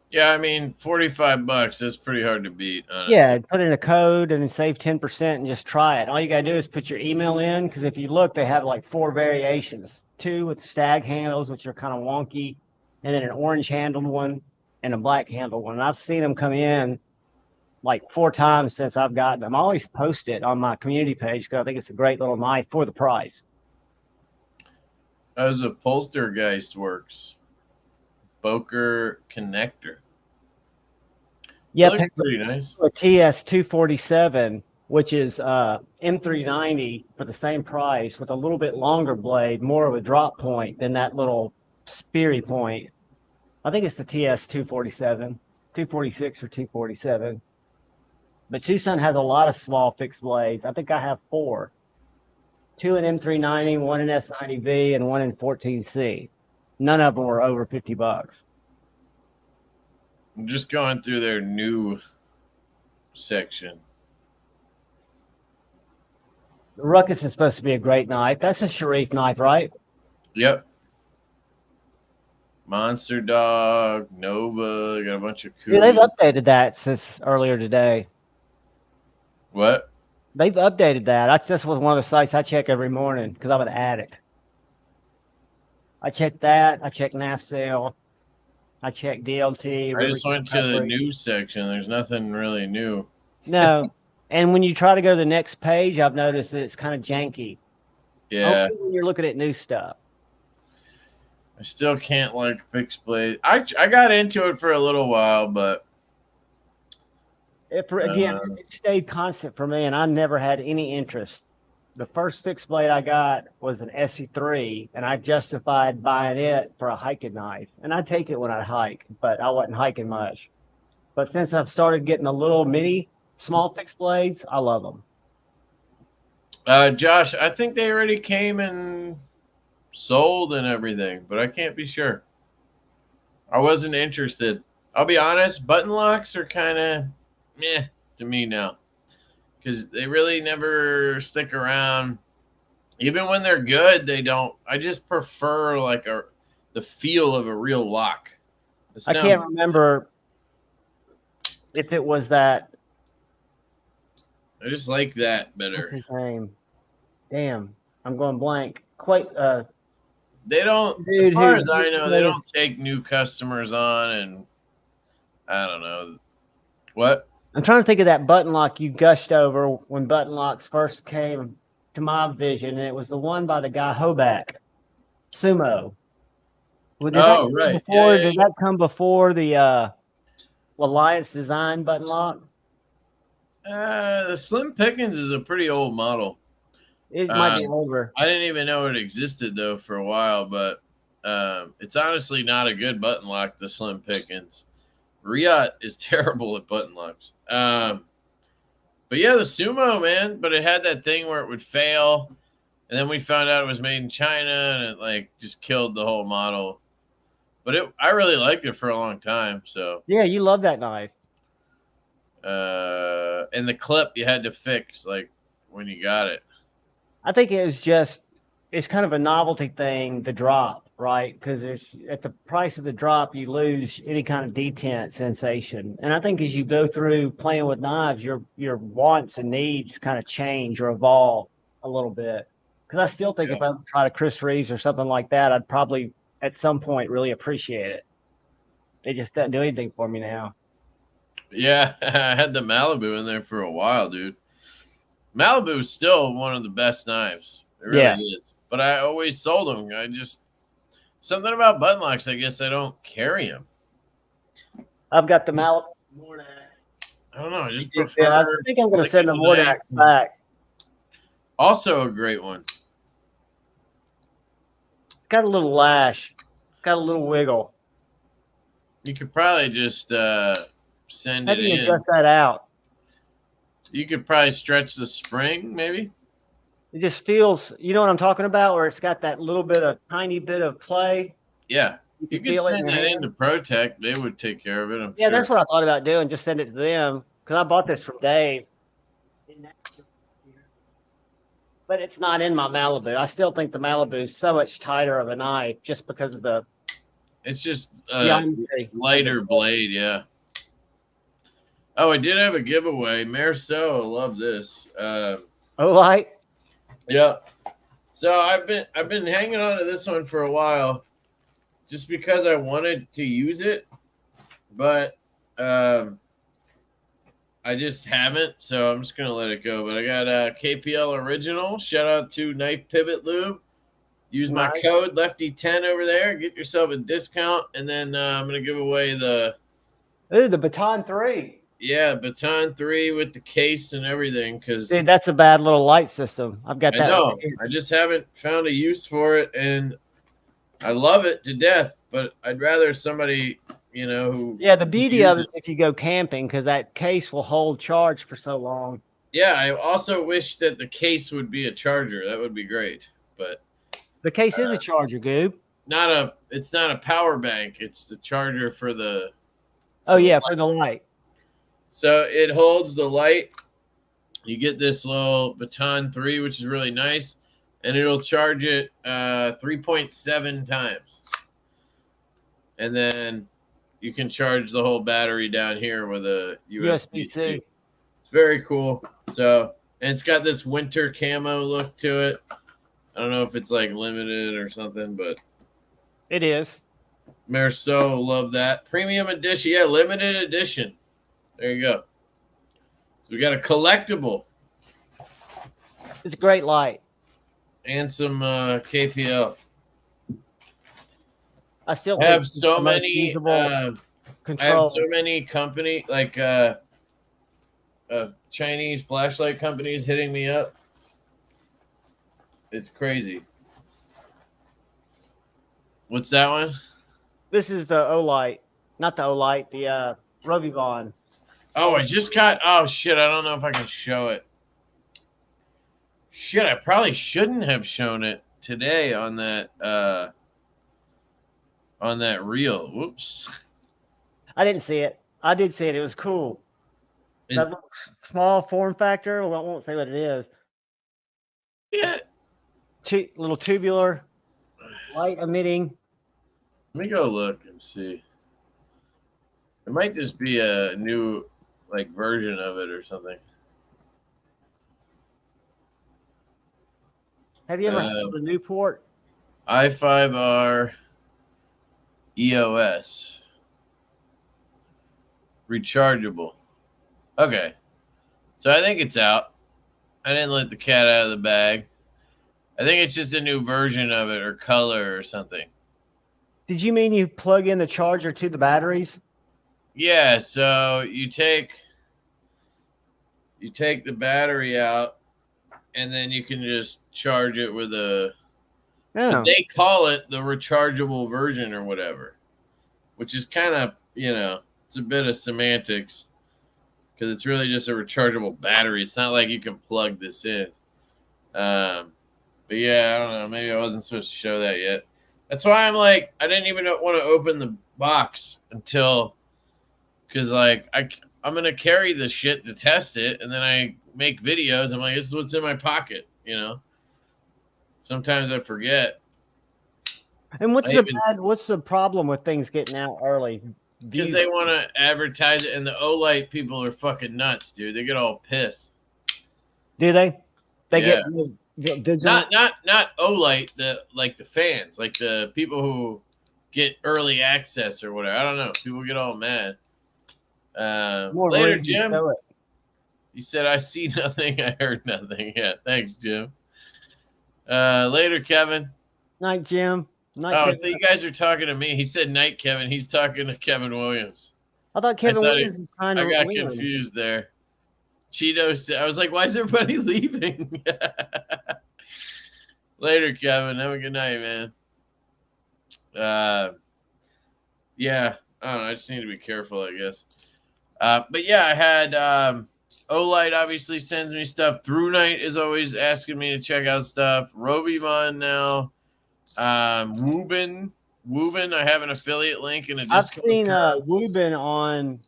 Speaker 1: Yeah, I mean, $45. That's pretty hard to beat, honestly.
Speaker 2: Yeah, put in a code and then save 10% and just try it. All you got to do is put your email in, because if you look, they have like 4 variations. 2 with stag handles, which are kind of wonky, and then an orange handled one and a black handled one. And I've seen them come in like 4 times since I've gotten them. I always post it on my community page because I think it's a great little knife for the price.
Speaker 1: How's a Polstergeist works? Boker connector.
Speaker 2: Yeah,
Speaker 1: pretty nice.
Speaker 2: A TS247, which is M390 for the same price with a little bit longer blade, more of a drop point than that little speary point. I think it's the TS247, 246 or 247. But Tucson has a lot of small fixed blades. I think I have 4. 2 in M390, 1 in S90V, and 1 in 14C. None of them were over $50.
Speaker 1: I'm just going through their new section.
Speaker 2: The Ruckus is supposed to be a great knife. That's a Sharif knife, right?
Speaker 1: Yep. Monster Dog, Nova, got a bunch of cool.
Speaker 2: Yeah, they've updated that since earlier today.
Speaker 1: What?
Speaker 2: They've updated that. This was one of the sites I check every morning because I'm an addict. I check that. I check NAFSAIL. I check DLT.
Speaker 1: I just went to the news section. There's nothing really new.
Speaker 2: No. And when you try to go to the next page, I've noticed that it's kind of janky.
Speaker 1: Yeah.
Speaker 2: Only when you're looking at new stuff.
Speaker 1: I still can't like fixed blade. I got into it for a little while, but
Speaker 2: Again, it stayed constant for me, and I never had any interest. The first fixed blade I got was an SE3, and I justified buying it for a hiking knife. And I take it when I hike, but I wasn't hiking much. But since I've started getting the little mini small fixed blades, I love them.
Speaker 1: Josh, I think they already came and sold and everything, but I can't be sure. I wasn't interested. I'll be honest, button locks are kind of meh to me now because they really never stick around. Even when they're good, they don't. I just prefer like the feel of a real lock.
Speaker 2: I can't remember if it was that.
Speaker 1: I just like that better.
Speaker 2: What's his name? Damn, I'm going blank. Quite.
Speaker 1: They don't, as far as I know, they don't take new customers on, and I don't know what.
Speaker 2: I'm trying to think of that button lock you gushed over when button locks first came to my vision, and it was the one by the guy Hoback, Sumo. Did that come before the Alliance Design button lock?
Speaker 1: The Slim Pickens is a pretty old model.
Speaker 2: It might be older.
Speaker 1: I didn't even know it existed though for a while, but it's honestly not a good button lock. The Slim Pickens, Riot is terrible at button locks. But yeah, the Sumo, man. But it had that thing where it would fail, and then we found out it was made in China, and it like just killed the whole model. But I really liked it for a long time. So
Speaker 2: yeah, you love that knife.
Speaker 1: And the clip you had to fix like when you got it.
Speaker 2: I think it's kind of a novelty thing, the drop, right? Because at the price of the drop, you lose any kind of detent sensation. And I think as you go through playing with knives, your wants and needs kind of change or evolve a little bit. Because I still think if I tried a Chris Reeves or something like that, I'd probably at some point really appreciate it. It just doesn't do anything for me now.
Speaker 1: Yeah, I had the Malibu in there for a while, dude. Malibu is still one of the best knives. It really is. But I always sold them. Something about button locks, I guess I don't carry them.
Speaker 2: I've got the Malibu.
Speaker 1: I don't know. I just prefer.
Speaker 2: I think I'm going to send the Mordax back.
Speaker 1: Also a great one.
Speaker 2: It's got a little lash. It's got a little wiggle.
Speaker 1: You could probably just send it in. How do you
Speaker 2: adjust that out?
Speaker 1: You could probably stretch the spring, maybe.
Speaker 2: It just feels, you know what I'm talking about, where it's got that tiny bit of play.
Speaker 1: Yeah. You could send that in to ProTech. They would take care of it. I'm sure.
Speaker 2: That's what I thought about doing. Just send it to them because I bought this from Dave. But it's not in my Malibu. I still think the Malibu is so much tighter of a knife just because of the.
Speaker 1: It's just a lighter blade, yeah. Oh, I did have a giveaway. Marceau, love this.
Speaker 2: Light.
Speaker 1: Yeah. So I've been hanging on to this one for a while, just because I wanted to use it, but I just haven't. So I'm just gonna let it go. But I got a KPL original. Shout out to Knife Pivot Lube. Use my code Lefty10 over there. Get yourself a discount, and then I'm gonna give away the
Speaker 2: Baton 3.
Speaker 1: Yeah, Baton 3 with the case and everything. Because
Speaker 2: dude, that's a bad little light system. I've got that.
Speaker 1: I know. I just haven't found a use for it, and I love it to death. But I'd rather somebody, who.
Speaker 2: Yeah, the beauty of it is if you go camping, because that case will hold charge for so long.
Speaker 1: Yeah, I also wish that the case would be a charger. That would be great. But
Speaker 2: the case is a charger, Goob.
Speaker 1: It's not a power bank. It's the charger for the.
Speaker 2: For the light.
Speaker 1: So it holds the light. You get this little Baton 3, which is really nice, and it'll charge it 3.7 times. And then you can charge the whole battery down here with a USB-C. It's very cool. So, and it's got this winter camo look to it. I don't know if it's like limited or something, but
Speaker 2: it is.
Speaker 1: Marceau, love that. Premium edition. Yeah, limited edition. There you go. We got a collectible.
Speaker 2: It's a great light.
Speaker 1: And some KPL.
Speaker 2: I still
Speaker 1: have so many. I have so many company Chinese flashlight companies hitting me up. It's crazy. What's that one?
Speaker 2: This is the Olight, not the Olight, the Robivon.
Speaker 1: Oh, I just got. Oh shit! I don't know if I can show it. Shit! I probably shouldn't have shown it today on that reel. Whoops.
Speaker 2: I didn't see it. I did see it. It was cool. That little small form factor. Well, I won't say what it is.
Speaker 1: Yeah.
Speaker 2: Little tubular, light emitting.
Speaker 1: Let me go look and see. It might just be a new version of it or something.
Speaker 2: Have you ever heard of the Newport?
Speaker 1: i5R EOS. Rechargeable. Okay. So I think it's out. I didn't let the cat out of the bag. I think it's just a new version of it or color or something.
Speaker 2: Did you mean you plug in the charger to the batteries?
Speaker 1: Yeah, so you take the battery out and then you can just charge it with a they call it the rechargeable version or whatever, which is kind of, it's a bit of semantics because it's really just a rechargeable battery. It's not like you can plug this in. But yeah, I don't know. Maybe I wasn't supposed to show that yet. That's why I'm like, I didn't even want to open the box until, because I'm going to carry the shit to test it. And then I make videos. I'm like, this is what's in my pocket, Sometimes I forget.
Speaker 2: And what's the problem with things getting out early?
Speaker 1: Because they want to advertise it, and the Olight people are fucking nuts, dude. They get all pissed.
Speaker 2: Do they? They
Speaker 1: yeah.
Speaker 2: get
Speaker 1: not Olight, the fans, like the people who get early access or whatever. I don't know. People get all mad. Later, Jim. You said I see nothing. I heard nothing. Yeah, thanks, Jim. Later, Kevin.
Speaker 2: Night, Jim. Night,
Speaker 1: I thought you guys are talking to me. He said night, Kevin. He's talking to Kevin Williams.
Speaker 2: I thought Kevin Williams was trying to.
Speaker 1: I got confused there. Cheetos. I was like, why is everybody leaving? Later, Kevin. Have a good night, man. Yeah. I don't know. I just need to be careful, I guess. But yeah, I had Olight obviously sends me stuff. Through Night is always asking me to check out stuff. Robivon now. Woobin, I have an affiliate link in a Discord.
Speaker 2: I've seen Woobin on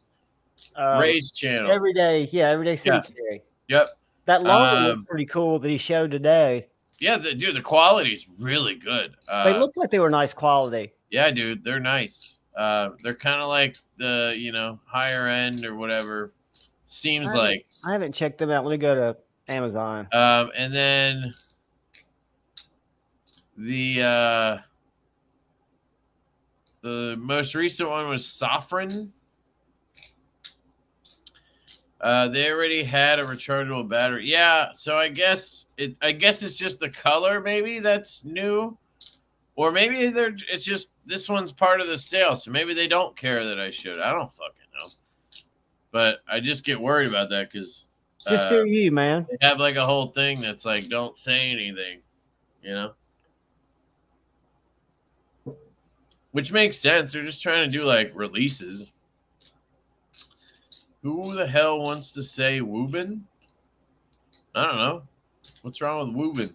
Speaker 1: Ray's channel
Speaker 2: every day. Yeah, everyday cemetery.
Speaker 1: Yep.
Speaker 2: That logo was pretty cool that he showed today.
Speaker 1: Yeah, the quality is really good.
Speaker 2: They looked like they were nice quality.
Speaker 1: Yeah, dude, they're nice. They're kind of like the higher end or whatever. Seems like.
Speaker 2: I haven't checked them out. Let me go to Amazon.
Speaker 1: And then the most recent one was Safran. They already had a rechargeable battery. Yeah, so I guess it's just the color maybe that's new, or maybe it's just this one's part of the sale, so maybe they don't care that I should. I don't fucking know, but I just get worried about that because
Speaker 2: just do you, man.
Speaker 1: They have like a whole thing that's like don't say anything, which makes sense. They're just trying to do like releases. Who the hell wants to say Woobin? I don't know. What's wrong with Woobin?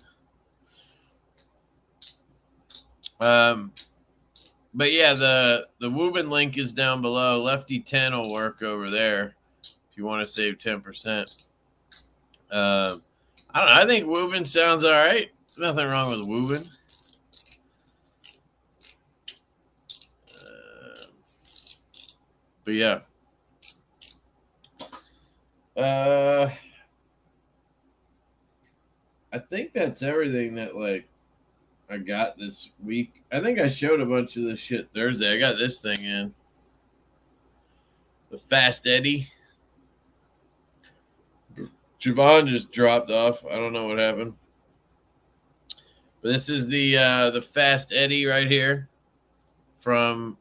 Speaker 1: But yeah, the Woobin link is down below. Lefty 10 will work over there if you want to save 10%. I don't know. I think Woobin sounds all right. Nothing wrong with Woobin. But yeah. I think that's everything that I got this week. I think I showed a bunch of this shit Thursday. I got this thing in. The Fast Eddie. Javon just dropped off. I don't know what happened. But this is the Fast Eddie right here from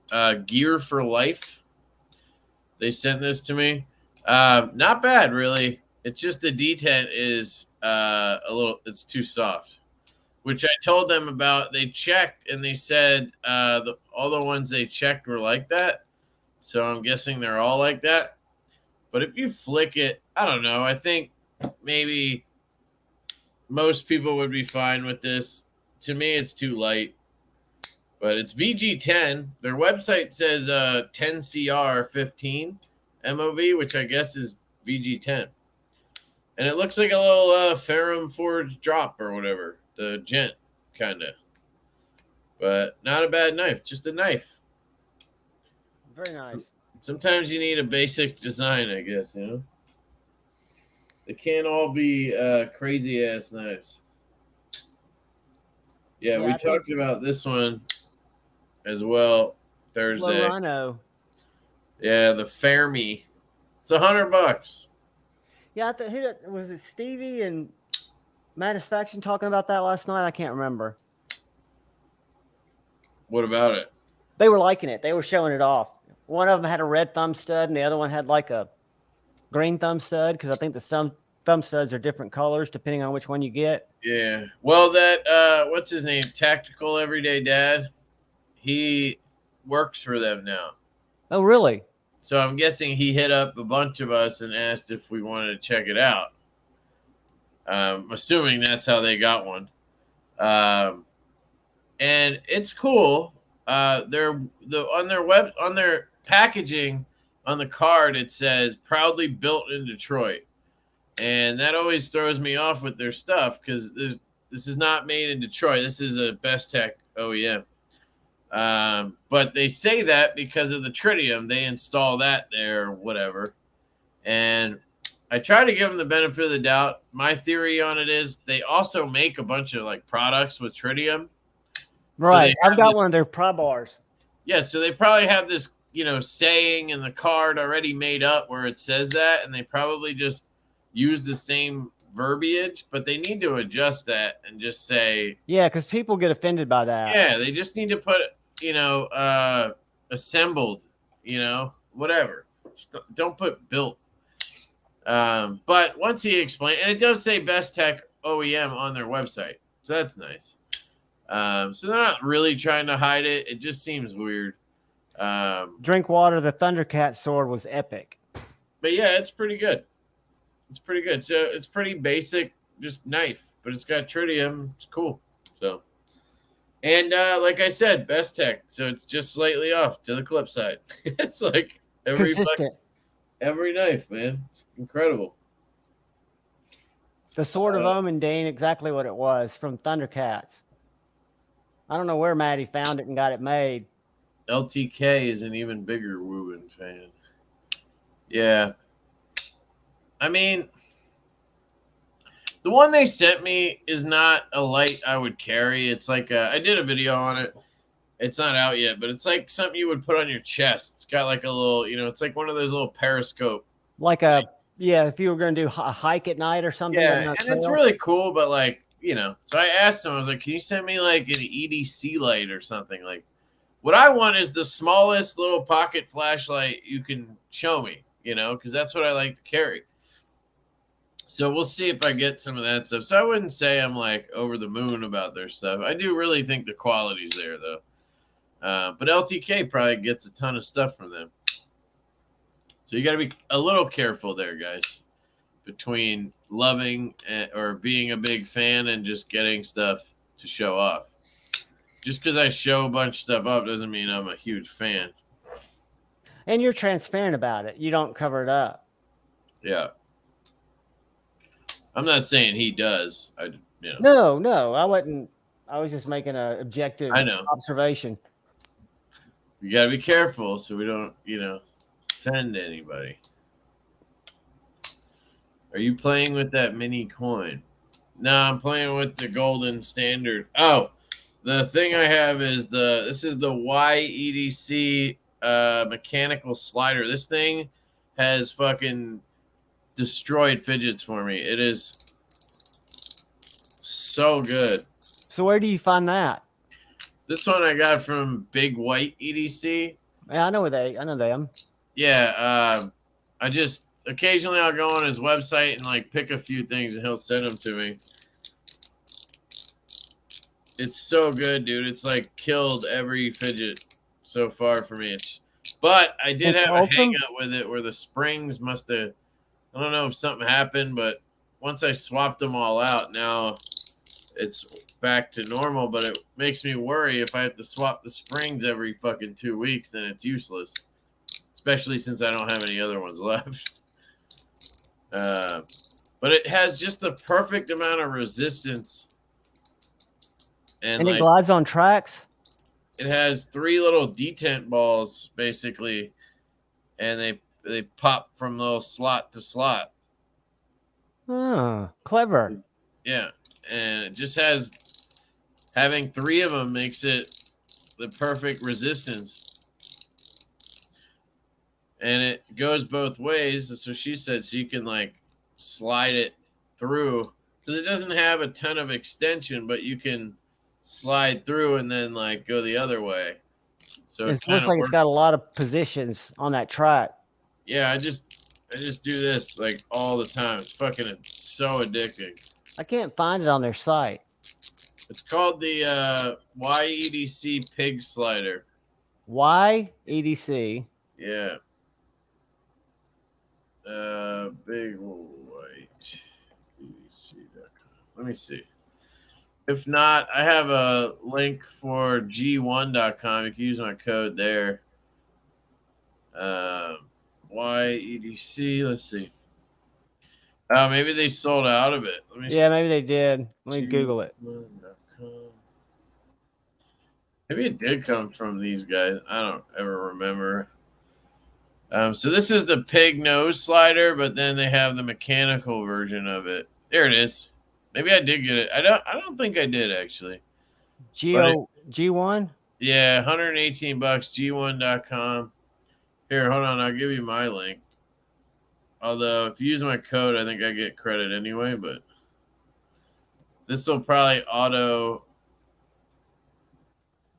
Speaker 1: Gear for Life. They sent this to me. Not bad, really. It's just the detent is it's too soft, which I told them about. They checked and they said all the ones they checked were like that. So I'm guessing they're all like that. But if you flick it, I don't know. I think maybe most people would be fine with this. To me, it's too light. But it's VG10. Their website says 10CR15 MOV, which I guess is VG10. And it looks like a little ferrum forged drop or whatever. The gent, kind of. But not a bad knife. Just a knife.
Speaker 2: Very nice.
Speaker 1: Sometimes you need a basic design, I guess, you know? They can't all be crazy-ass knives. Yeah, we talked about this one as well Thursday.
Speaker 2: Rhino.
Speaker 1: Yeah, the Fermi. It's $100.
Speaker 2: Yeah, was it Stevie and Manufacturing talking about that last night? I can't remember.
Speaker 1: What about it?
Speaker 2: They were liking it. They were showing it off. One of them had a red thumb stud, and the other one had like a green thumb stud, because I think the thumb studs are different colors depending on which one you get.
Speaker 1: Yeah. Well, that what's his name? Tactical Everyday Dad. He works for them now.
Speaker 2: Oh, really?
Speaker 1: So I'm guessing he hit up a bunch of us and asked if we wanted to check it out. Assuming that's how they got one. And it's cool. On their packaging on the card, it says proudly built in Detroit. And that always throws me off with their stuff, because this is not made in Detroit. This is a Best Tech OEM. But they say that because of the tritium. They install that there or whatever. And I try to give them the benefit of the doubt. My theory on it is they also make a bunch of like products with tritium.
Speaker 2: Right. So I've got one of their pry bars.
Speaker 1: Yeah, so they probably have this, saying in the card already made up where it says that, and they probably just use the same verbiage, but they need to adjust that and just say...
Speaker 2: Yeah, because people get offended by that.
Speaker 1: Yeah, they just need to put, assembled, whatever. Just don't put built. But once he explained, and it does say Best Tech OEM on their website, so that's nice. So they're not really trying to hide it. It just seems weird.
Speaker 2: Drink water. The Thundercat sword was epic.
Speaker 1: But yeah, it's pretty good. It's pretty good. So it's pretty basic, just knife, but it's got tritium. It's cool. So, and like I said, Best Tech. So it's just slightly off to the clip side. It's like every knife, man. It's incredible.
Speaker 2: The Sword of Omen, Dane, exactly what it was from Thundercats. I don't know where Maddie found it and got it made.
Speaker 1: LTK is an even bigger Wooben fan. Yeah. I mean, the one they sent me is not a light I would carry. It's like I did a video on it. It's not out yet, but it's like something you would put on your chest. It's got like a little, it's like one of those little periscope.
Speaker 2: Like if you were going to do a hike at night or something.
Speaker 1: Yeah, and it's really cool, but like, so I asked him, I was like, can you send me like an EDC light or something? Like, what I want is the smallest little pocket flashlight you can show me, because that's what I like to carry. So we'll see if I get some of that stuff. So I wouldn't say I'm like over the moon about their stuff. I do really think the quality's there though. But LTK probably gets a ton of stuff from them. So you got to be a little careful there, guys, between loving or being a big fan and just getting stuff to show off. Just because I show a bunch of stuff up doesn't mean I'm a huge fan.
Speaker 2: And you're transparent about it. You don't cover it up.
Speaker 1: Yeah. I'm not saying he does.
Speaker 2: No, I wasn't. I was just making an objective observation.
Speaker 1: You got to be careful so we don't, offend anybody. Are you playing with that mini coin? No, I'm playing with the golden standard. Oh, the thing I have is this is the YEDC mechanical slider. This thing has fucking destroyed fidgets for me. It is so good.
Speaker 2: So where do you find that?
Speaker 1: This one I got from Big White EDC.
Speaker 2: Yeah, I know them.
Speaker 1: Yeah, I just occasionally I'll go on his website and like pick a few things and he'll send them to me. It's so good, dude. It's like killed every fidget so far for me. But I did have a hang up with it where the springs must have, I don't know if something happened, but once I swapped them all out, now it's back to normal. But it makes me worry if I have to swap the springs every fucking 2 weeks, then it's useless. Especially since I don't have any other ones left. But it has just the perfect amount of resistance.
Speaker 2: And it glides on tracks?
Speaker 1: It has 3 little detent balls, basically. And they pop from little slot to slot.
Speaker 2: Oh, clever.
Speaker 1: Yeah. And it just has, having 3 of them makes it the perfect resistance. And it goes both ways. That's what she said. So you can like slide it through. Because it doesn't have a ton of extension, but you can slide through and then like go the other way. So
Speaker 2: it looks like it's got a lot of positions on that track.
Speaker 1: Yeah, I just do this like all the time. It's fucking so addicting.
Speaker 2: I can't find it on their site.
Speaker 1: It's called the YEDC Pig Slider.
Speaker 2: YEDC.
Speaker 1: Yeah. Big white. Let me see. If not, I have a link for g1.com. You can use my code there. YEDC. Let's see. Oh, maybe they sold out of it. Let me see.
Speaker 2: Maybe they did. Let me Google it.
Speaker 1: Maybe it did come from these guys. I don't ever remember. So this is the pig nose slider, but then they have the mechanical version of it. There it is. Maybe I did get it. I don't think I did actually.
Speaker 2: G1?
Speaker 1: Yeah, $118, g1.com. Here, hold on. I'll give you my link. Although if you use my code, I think I get credit anyway, but this will probably auto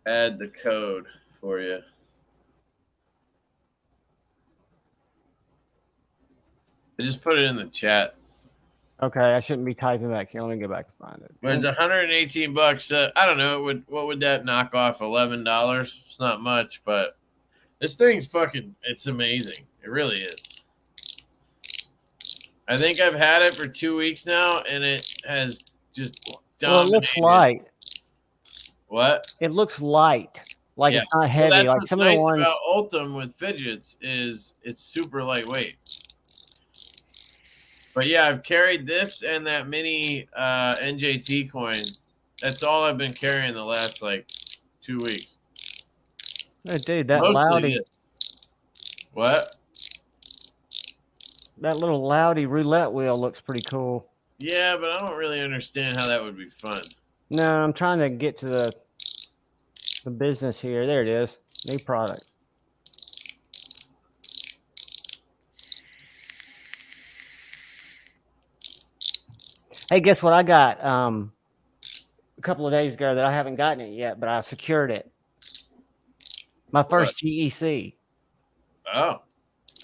Speaker 1: add the code for you. I just put it in the chat.
Speaker 2: Okay, I shouldn't be typing back here. Let me go back and find it.
Speaker 1: But it's $118. I don't know. What would that knock off? $11? It's not much, but this thing's fucking. It's amazing. It really is. I think I've had it for 2 weeks now, and it has just dominated.
Speaker 2: Well, it looks light.
Speaker 1: What?
Speaker 2: It looks light. Like it's not heavy.
Speaker 1: Well, that's
Speaker 2: like
Speaker 1: what's
Speaker 2: some
Speaker 1: nice
Speaker 2: of the ones
Speaker 1: about Ultim with fidgets is it's super lightweight. But yeah, I've carried this and that mini NJT coin. That's all I've been carrying the last like 2 weeks.
Speaker 2: Oh, dude, that
Speaker 1: Mostly
Speaker 2: Loudy.
Speaker 1: this. What?
Speaker 2: That little Loudy roulette wheel looks pretty cool.
Speaker 1: Yeah, but I don't really understand how that would be fun.
Speaker 2: No, I'm trying to get to the business here. There it is. New product. Hey, guess what I got a couple of days ago that I haven't gotten it yet, but I secured it. My first GEC.
Speaker 1: Oh.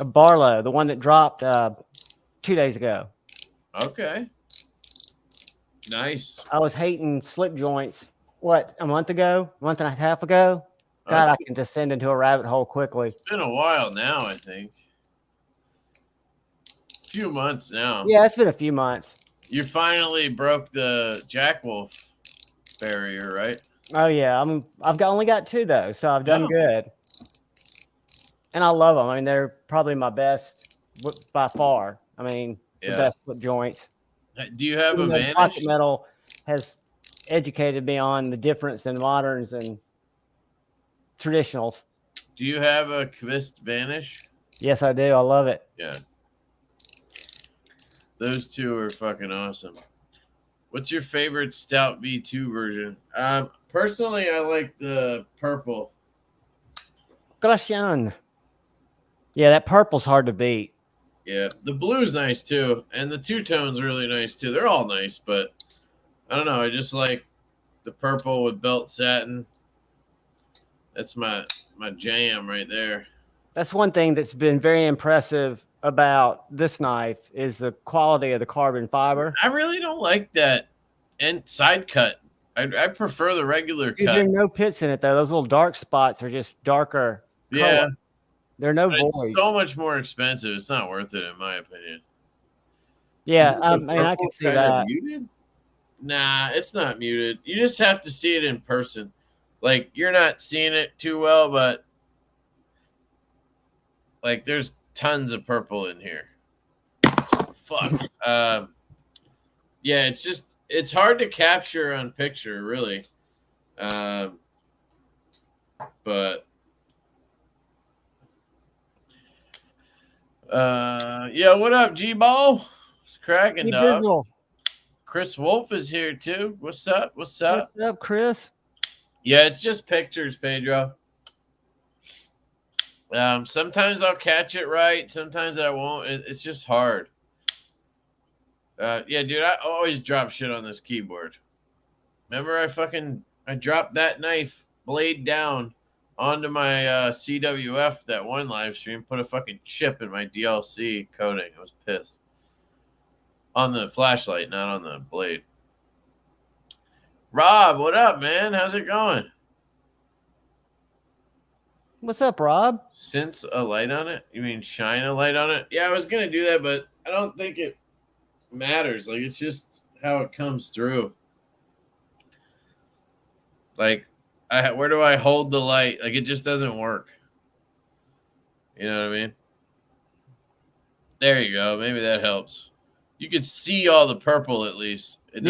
Speaker 2: A Barlow, the one that dropped 2 days ago.
Speaker 1: Okay. Nice.
Speaker 2: I was hating slip joints, a month and a half ago? God, I can descend into a rabbit hole quickly.
Speaker 1: It's been a while now, I think. A few months now.
Speaker 2: Yeah, it's been a few months.
Speaker 1: You finally broke the Jack Wolf barrier, right?
Speaker 2: Oh yeah, I've only got 2 though, so I've done good. And I love them. I mean, they're probably my best by far. I mean, the best slip joints.
Speaker 1: Do you have a Vanish?
Speaker 2: Pocket metal has educated me on the difference in moderns and traditionals.
Speaker 1: Do you have a Kvist Vanish?
Speaker 2: Yes, I do. I love it.
Speaker 1: Yeah. Those 2 are fucking awesome. What's your favorite Stout V2 version? Personally, I like the purple.
Speaker 2: Gracian. Yeah, that purple's hard to beat.
Speaker 1: Yeah, the blue's nice too, and the two-tone's really nice too. They're all nice, but I don't know. I just like the purple with belt satin. That's my jam right there.
Speaker 2: That's one thing that's been very impressive about this knife is the quality of the carbon fiber.
Speaker 1: I really don't like that and side cut. I prefer the regular
Speaker 2: Dude,
Speaker 1: cut.
Speaker 2: there are no pits in it though. Those little dark spots are just darker
Speaker 1: Yeah,
Speaker 2: color. There are no
Speaker 1: but it's
Speaker 2: voids.
Speaker 1: so much more expensive. It's not worth it, in my opinion.
Speaker 2: Yeah, I
Speaker 1: Isn't the
Speaker 2: mean, I can
Speaker 1: purple
Speaker 2: see
Speaker 1: kinda
Speaker 2: that.
Speaker 1: muted? Nah, it's not muted. You just have to see it in person. Like, you're not seeing it too well, but like there's tons of purple in here. Fuck. Yeah, it's hard to capture on picture, really. But yeah, what up, G-Ball? It's cracking,
Speaker 2: Hey,
Speaker 1: dog.
Speaker 2: Bizzle.
Speaker 1: Chris Wolf is here too. What's up? What's up?
Speaker 2: What's up, Chris?
Speaker 1: Yeah, it's just pictures, Pedro. Sometimes I'll catch it right. Sometimes I won't. It's just hard. Yeah, dude, I always drop shit on this keyboard. Remember, I dropped that knife blade down onto my CWF that one live stream. Put a fucking chip in my DLC coating. I was pissed. On the flashlight, not on the blade. Rob, what up, man? How's it going?
Speaker 2: What's up, Rob?
Speaker 1: Since a light on it? You mean shine a light on it? Yeah, I was gonna do that, but I don't think it matters. Like, it's just how it comes through. Like, where do I hold the light? Like, it just doesn't work. You know what I mean? There you go. Maybe that helps. You can see all the purple at least. It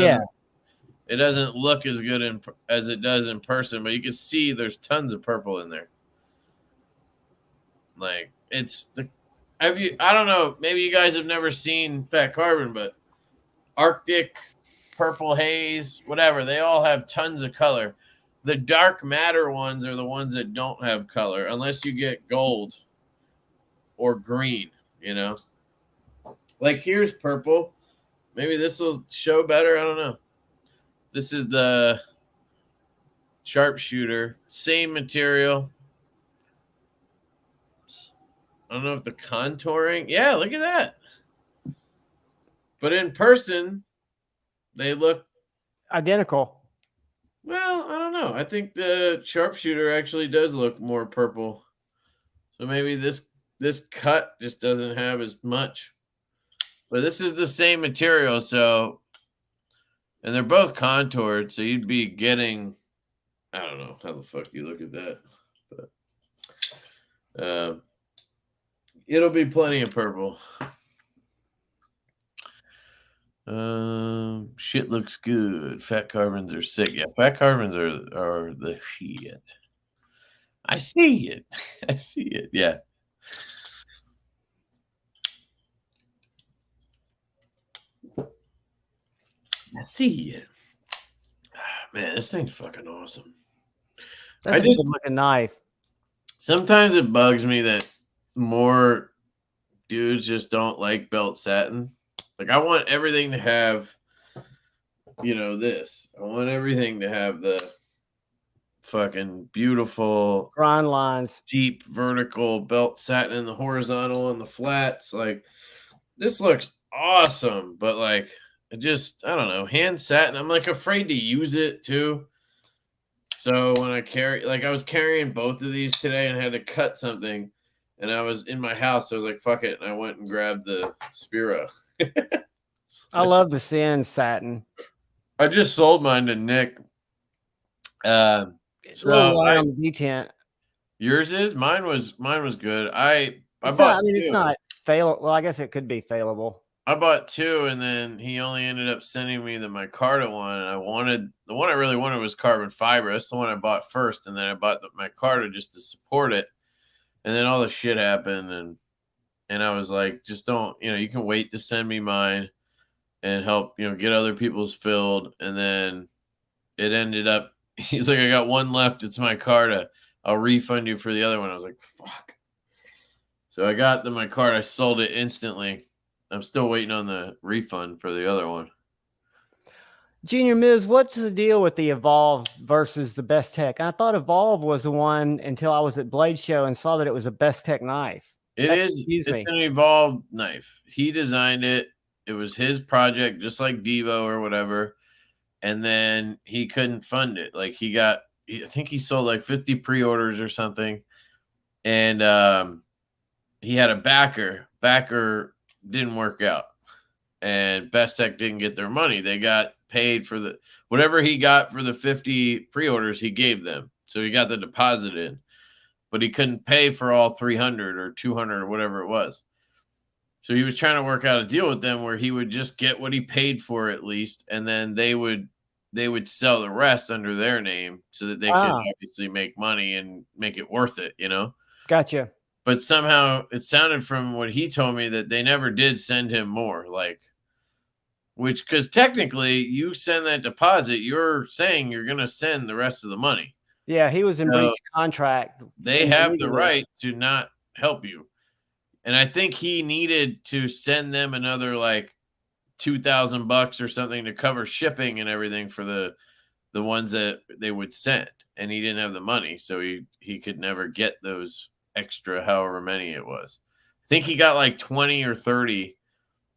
Speaker 1: doesn't look as good as it does in person, but you can see there's tons of purple in there. Like, I don't know, maybe you guys have never seen Fat Carbon, but Arctic, Purple Haze, whatever, they all have tons of color. The dark matter ones are the ones that don't have color, unless you get gold or green, you know? Like, here's purple. Maybe this will show better. I don't know. This is the sharpshooter. Same material. I don't know if the contouring. Yeah, look at that. But in person, they look
Speaker 2: identical.
Speaker 1: Well, I don't know. I think the sharpshooter actually does look more purple. So maybe this cut just doesn't have as much. But this is the same material, so, and they're both contoured, so you'd be getting, I don't know how the fuck you look at that, but it'll be plenty of purple. Shit looks good. Fat carbons are sick. Yeah, fat carbons are the shit. I see it. I see it. Yeah. I see it. Man, this thing's fucking awesome.
Speaker 2: That's a good looking knife. Sometimes
Speaker 1: it bugs me that more dudes just don't like belt satin. Like, I want everything to have, you know, this. I want everything to have the fucking beautiful
Speaker 2: grind lines,
Speaker 1: deep vertical belt satin in the horizontal and the flats. Like, this looks awesome, but like, I don't know, hand satin, I'm like afraid to use it too. So when I was carrying both of these today and had to cut something, and I was in my house, so I was like, fuck it, and I went and grabbed the Spiro.
Speaker 2: I love the Sin satin.
Speaker 1: I just sold mine to Nick.
Speaker 2: It's a little light on the detent.
Speaker 1: Yours is? Mine was good. I bought
Speaker 2: two. It's not failable. Well, I guess it could be failable.
Speaker 1: I bought two, and then he only ended up sending me the micarta one, and the one I really wanted was carbon fiber. That's the one I bought first, and then I bought the micarta just to support it. And then all the shit happened, and I was like, just don't, you can wait to send me mine and help, get other people's filled. And then it ended up, he's like, I got one left. It's micarta. I'll refund you for the other one. I was like, fuck. So I got the micarta. I sold it instantly. I'm still waiting on the refund for the other one.
Speaker 2: Junior Miz, what's the deal with the Evolve versus the Best Tech? I thought Evolve was the one until I was at Blade Show and saw that it was a Best Tech knife. Excuse
Speaker 1: It's
Speaker 2: me.
Speaker 1: an evolved knife. He designed it. It was his project, just like Divo or whatever. And then he couldn't fund it. Like I think he sold like 50 pre-orders or something. And he had a backer. Backer didn't work out. And Best Tech didn't get their money. They got paid for whatever he got for the 50 pre-orders he gave them. So he got the deposit in, but he couldn't pay for all 300 or 200 or whatever it was. So he was trying to work out a deal with them where he would just get what he paid for at least, and then they would sell the rest under their name so that they could obviously make money and make it worth it, you know?
Speaker 2: Gotcha.
Speaker 1: But somehow it sounded from what he told me that they never did send him more, like, because technically you send that deposit, you're saying you're going to send the rest of the money.
Speaker 2: Yeah, he was in breach of contract.
Speaker 1: They have the right to not help you. And I think he needed to send them another like $2,000 or something to cover shipping and everything for the ones that they would send. And he didn't have the money, so he could never get those extra however many it was. I think he got like 20 or 30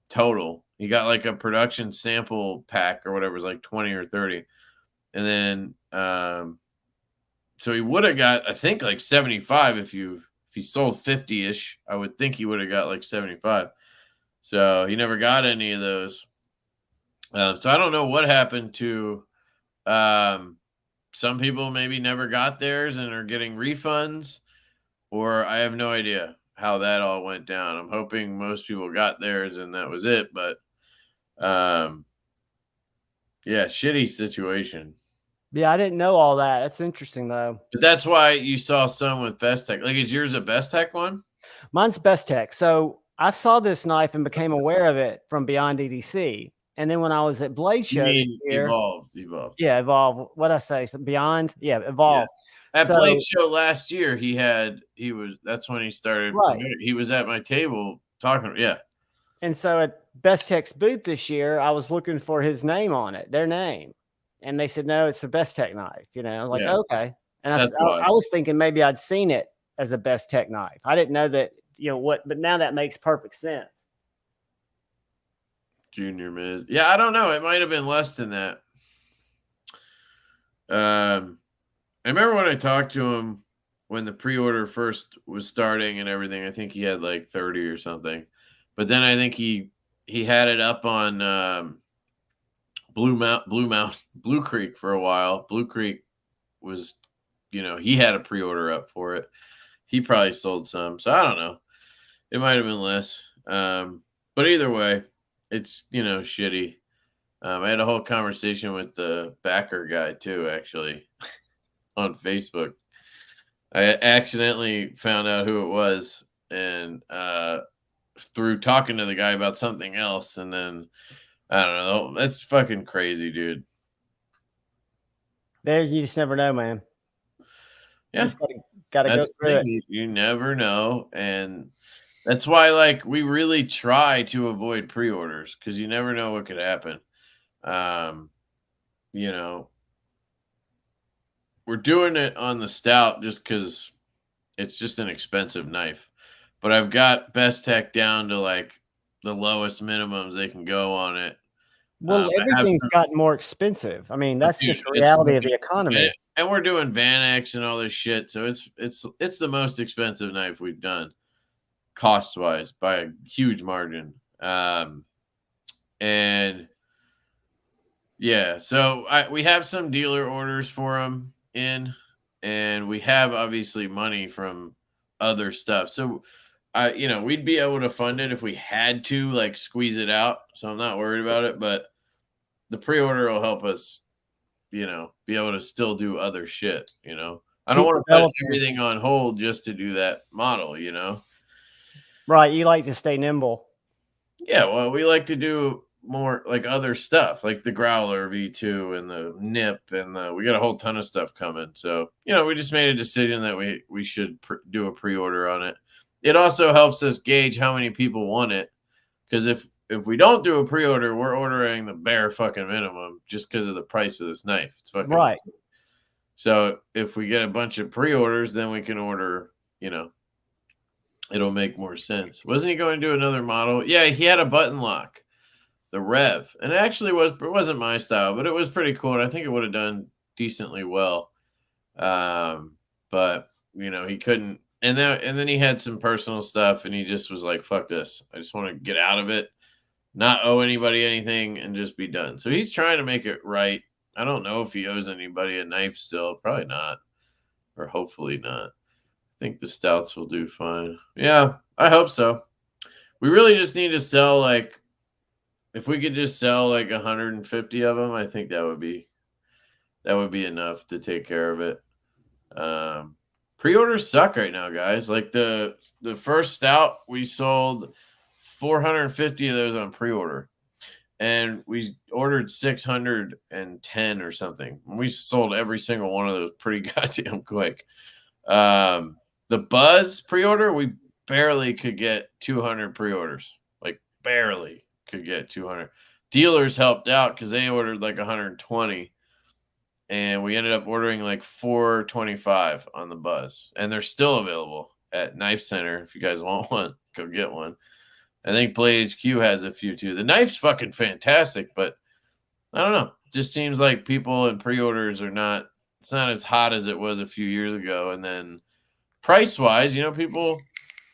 Speaker 1: total. He got like a production sample pack or whatever, it was like 20 or 30. And then so he would have got, I think, like 75 if he sold 50-ish. I would think he would have got like 75. So he never got any of those. So I don't know what happened to some people maybe never got theirs and are getting refunds, or I have no idea how that all went down. I'm hoping most people got theirs and that was it, but yeah, shitty situation.
Speaker 2: Yeah, I didn't know all that. That's interesting though.
Speaker 1: But that's why you saw some with Best Tech. Like, is yours a Best Tech one?
Speaker 2: Mine's Best Tech. So I saw this knife and became aware of it from Beyond EDC. And then when I was at Blade Show this year,
Speaker 1: Evolve.
Speaker 2: Yeah, Evolve. What I say? So Beyond, yeah, Evolve.
Speaker 1: Yeah. At Blade Show last year, that's when he started.
Speaker 2: Right.
Speaker 1: He was at my table talking. Yeah.
Speaker 2: And so at Best Tech's booth this year, I was looking for his name on it, their name. And they said, no, it's a Best Tech knife. You know, like, okay. And I was thinking maybe I'd seen it as a Best Tech knife. I didn't know that, but now that makes perfect sense.
Speaker 1: Junior Miz. Yeah, I don't know. It might have been less than that. I remember when I talked to him when the pre-order first was starting and everything. I think he had like 30 or something. But then I think he had it up on Blue Creek for a while. Blue Creek was, he had a pre-order up for it. He probably sold some. So I don't know. It might have been less. But either way, it's, shitty. I had a whole conversation with the backer guy too, actually, on Facebook. I accidentally found out who it was, and through talking to the guy about something else, and then I don't know. That's fucking crazy, dude.
Speaker 2: You just never know, man.
Speaker 1: Yeah,
Speaker 2: gotta go through it.
Speaker 1: You never know, and that's why, like, we really try to avoid pre-orders because you never know what could happen. We're doing it on the Stout just because it's just an expensive knife. But I've got Best Tech down to like the lowest minimums they can go on it.
Speaker 2: Well, everything's gotten more expensive. I mean, that's just the reality of the economy.
Speaker 1: And we're doing Van-X and all this shit, so it's the most expensive knife we've done, cost-wise, by a huge margin. And yeah, so we have some dealer orders for them in, and we have obviously money from other stuff. So we'd be able to fund it if we had to, like, squeeze it out. So I'm not worried about it, but the pre-order will help us, be able to still do other shit, I don't want to put everything on hold just to do that model,
Speaker 2: Right. You like to stay nimble.
Speaker 1: Yeah. Well, we like to do more like other stuff, like the Growler V2 and the Nip, and we got a whole ton of stuff coming. So, we just made a decision that we should do a pre-order on it. It also helps us gauge how many people want it, because if we don't do a pre-order, we're ordering the bare fucking minimum just because of the price of this knife. It's fucking
Speaker 2: right.
Speaker 1: Awesome. So if we get a bunch of pre-orders, then we can order, it'll make more sense. Wasn't he going to do another model? Yeah, he had a button lock, the Rev, and it actually it wasn't my style, but it was pretty cool. And I think it would have done decently well. But you know, he couldn't. And then he had some personal stuff, and he just was like, "Fuck this! I just want to get out of it, not owe anybody anything, and just be done." So he's trying to make it right. I don't know if he owes anybody a knife still. Probably not, or hopefully not. I think the stouts will do fine. Yeah, I hope so. We really just need to sell like, if we could just sell like 150 of them, I think that would be enough to take care of it. Pre-orders suck right now, guys. Like the first stout, we sold 450 of those on pre-order, and we ordered 610 or something. We sold every single one of those pretty goddamn quick. The Buzz pre-order, we barely could get 200 pre-orders. Like barely could get 200. Dealers helped out because they ordered like 120. And we ended up ordering like 425 on the Buzz. And they're still available at Knife Center. If you guys want one, go get one. I think Blade HQ has a few too. The knife's fucking fantastic, but I don't know. It just seems like people in pre-orders are not, it's not as hot as it was a few years ago. And then price-wise, you know, people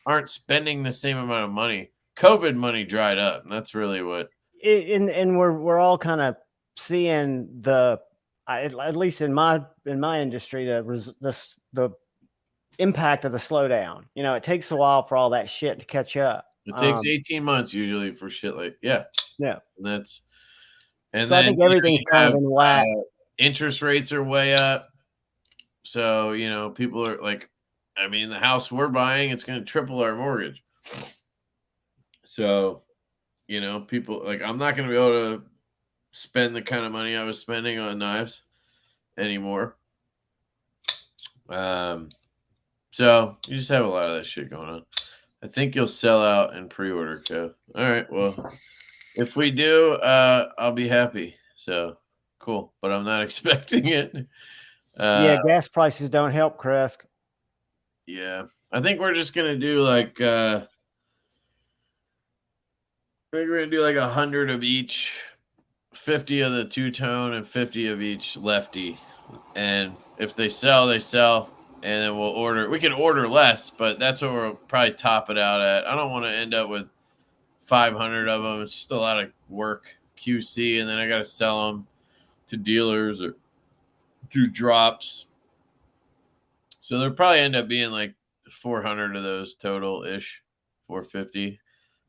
Speaker 1: aren't spending the same amount of money. COVID money dried up. And that's really what.
Speaker 2: And we're all kind of seeing the, at least in my industry, the impact of the slowdown. You know, it takes a while for all that shit to catch up.
Speaker 1: It takes 18 months usually for shit like
Speaker 2: yeah.
Speaker 1: And that's, and
Speaker 2: so
Speaker 1: then
Speaker 2: I think everything's kind of in whack.
Speaker 1: Interest rates are way up. So, you know, people are like, I mean, the house we're buying, it's going to triple our mortgage. So, you know, people like, I'm not going to be able to spend the kind of money I was spending on knives anymore. So you just have a lot of that shit going on. I think you'll sell out in pre-order, Co. All right, well, if we do, I'll be happy. So cool, but I'm not expecting it.
Speaker 2: Yeah, gas prices don't help, Chris.
Speaker 1: Yeah, I think we're just gonna do like I think we're gonna do like 100 of each. 50 of the two-tone and 50 of each lefty, and if they sell, they sell, and then we'll order. We can order less, but that's what we'll probably top it out at. I don't want to end up with 500 of them. It's just a lot of work, QC, and then I got to sell them to dealers or through drops. So there'll probably end up being like 400 of those total-ish, 450,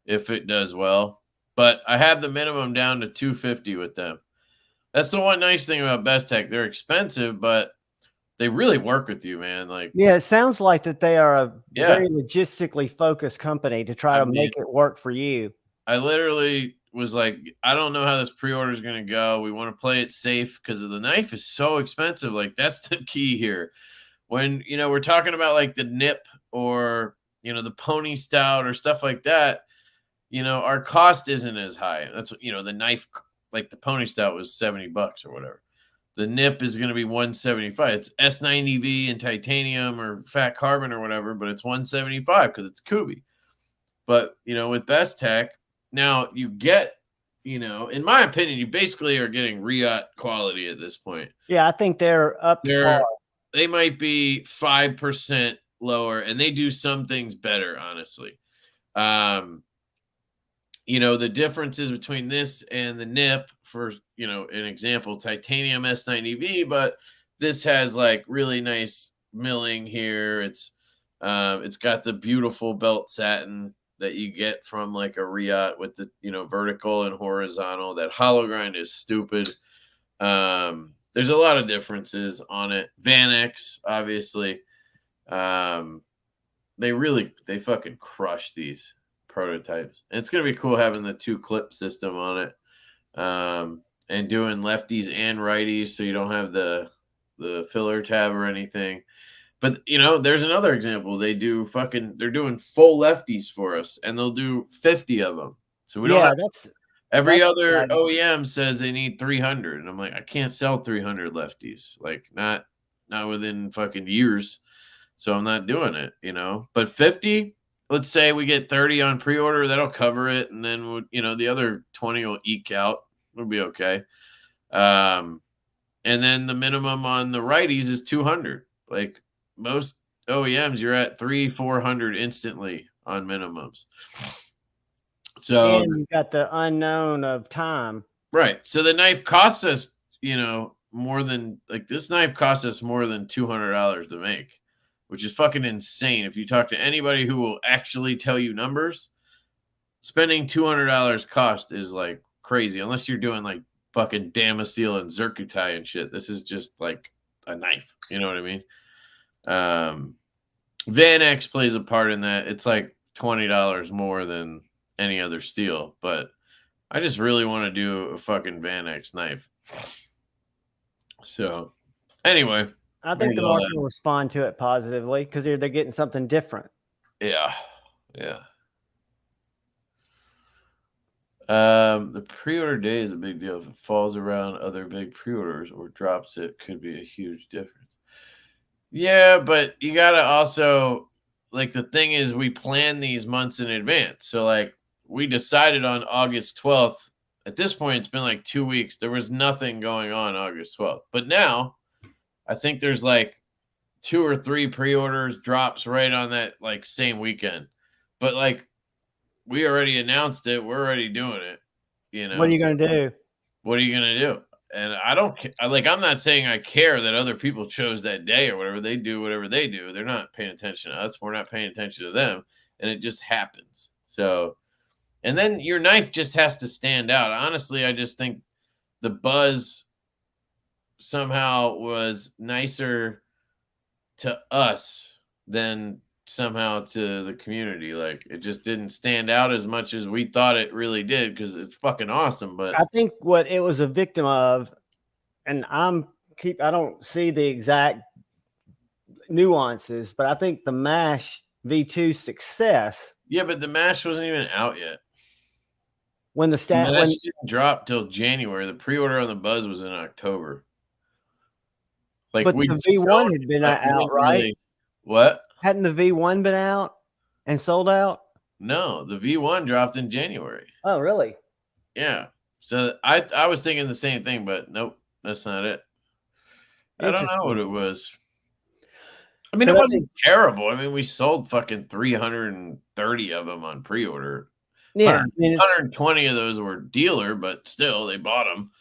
Speaker 1: if it does well. But I have the minimum down to 250 with them. That's the one nice thing about Best Tech. They're expensive, but they really work with you, man. Like,
Speaker 2: yeah, it sounds like that they are a very logistically focused company to try to make it work for you. I
Speaker 1: literally was like, I don't know how this pre-order is going to go. We want to play it safe because the knife is so expensive. Like, that's the key here. When, you know, we're talking about like the nip or, you know, the pony stout or stuff like that, you know, our cost isn't as high. That's, you know, the knife, like the pony stout was $70 or whatever. The nip is going to be $175. It's S90V and titanium or fat carbon or whatever, but it's $175 because it's Kubi. But, you know, with Best Tech, now you get, you know, in my opinion, you basically are getting Riot quality at this point.
Speaker 2: Yeah, I think they're up to par.
Speaker 1: They might be 5% lower, and they do some things better, honestly. You know, the differences between this and the nip, for, you know, an example, titanium S90V, but this has like really nice milling here. It's got the beautiful belt satin that you get from like a Riot with the, you know, vertical and horizontal. That hollow grind is stupid. There's a lot of differences on it. Vanex, obviously. They fucking crush these prototypes. And it's going to be cool having the 2-clip system on it. And doing lefties and righties so you don't have the filler tab or anything. But, you know, there's another example. They're doing full lefties for us, and they'll do 50 of them. So we don't have, every other OEM says they need 300. And I'm like, I can't sell 300 lefties. Like, not within fucking years. So I'm not doing it, you know. But 50, let's say we get 30 on pre-order, that'll cover it, and then the other 20 will eke out. It'll be okay. And then the minimum on the righties is 200. Like most OEMs, you're at 300-400 instantly on minimums. So
Speaker 2: and you got the unknown of time.
Speaker 1: Right. So the knife costs us, more than this knife costs us more than $200 to make, which is fucking insane. If you talk to anybody who will actually tell you numbers, spending $200 cost is like crazy, unless you're doing like fucking Damasteel and Zircutai and shit. This is just like a knife. You know what I mean? Van X plays a part in that. It's like $20 more than any other steel, but I just really want to do a fucking Van X knife. So, anyway.
Speaker 2: I think the market will respond to it positively because they're getting something different.
Speaker 1: Yeah. Yeah. The pre-order day is a big deal. If it falls around other big pre-orders or drops, it could be a huge difference. Yeah, but you got to also, the thing is, we plan these months in advance. So, we decided on August 12th. At this point, it's been like 2 weeks. There was nothing going on August 12th. But now, I think there's 2 or 3 pre-orders drops right on that same weekend. But we already announced it. We're already doing it.
Speaker 2: What are you going to do?
Speaker 1: What are you going to do? And I don't I'm not saying I care that other people chose that day or whatever. They do whatever they do. They're not paying attention to us. We're not paying attention to them. And it just happens. So, and then your knife just has to stand out. Honestly, I just think the buzz somehow was nicer to us than somehow to the community. It just didn't stand out as much as we thought it really did, because it's fucking awesome. But
Speaker 2: I think what it was a victim of, and I don't see the exact nuances, but I think the MASH V2 success.
Speaker 1: Yeah, but the MASH wasn't even out yet.
Speaker 2: When the
Speaker 1: MASH didn't drop till January. The pre-order on the Buzz was in October.
Speaker 2: But the V1 had been out, right?
Speaker 1: Really, what?
Speaker 2: Hadn't the V1 been out and sold out?
Speaker 1: No, the V1 dropped in January.
Speaker 2: Oh, really?
Speaker 1: Yeah. So I was thinking the same thing, but nope, that's not it. I don't know what it was. I mean, it wasn't terrible. I mean, we sold fucking 330 of them on pre-order.
Speaker 2: Yeah,
Speaker 1: 120 of those were dealer, but still, they bought them.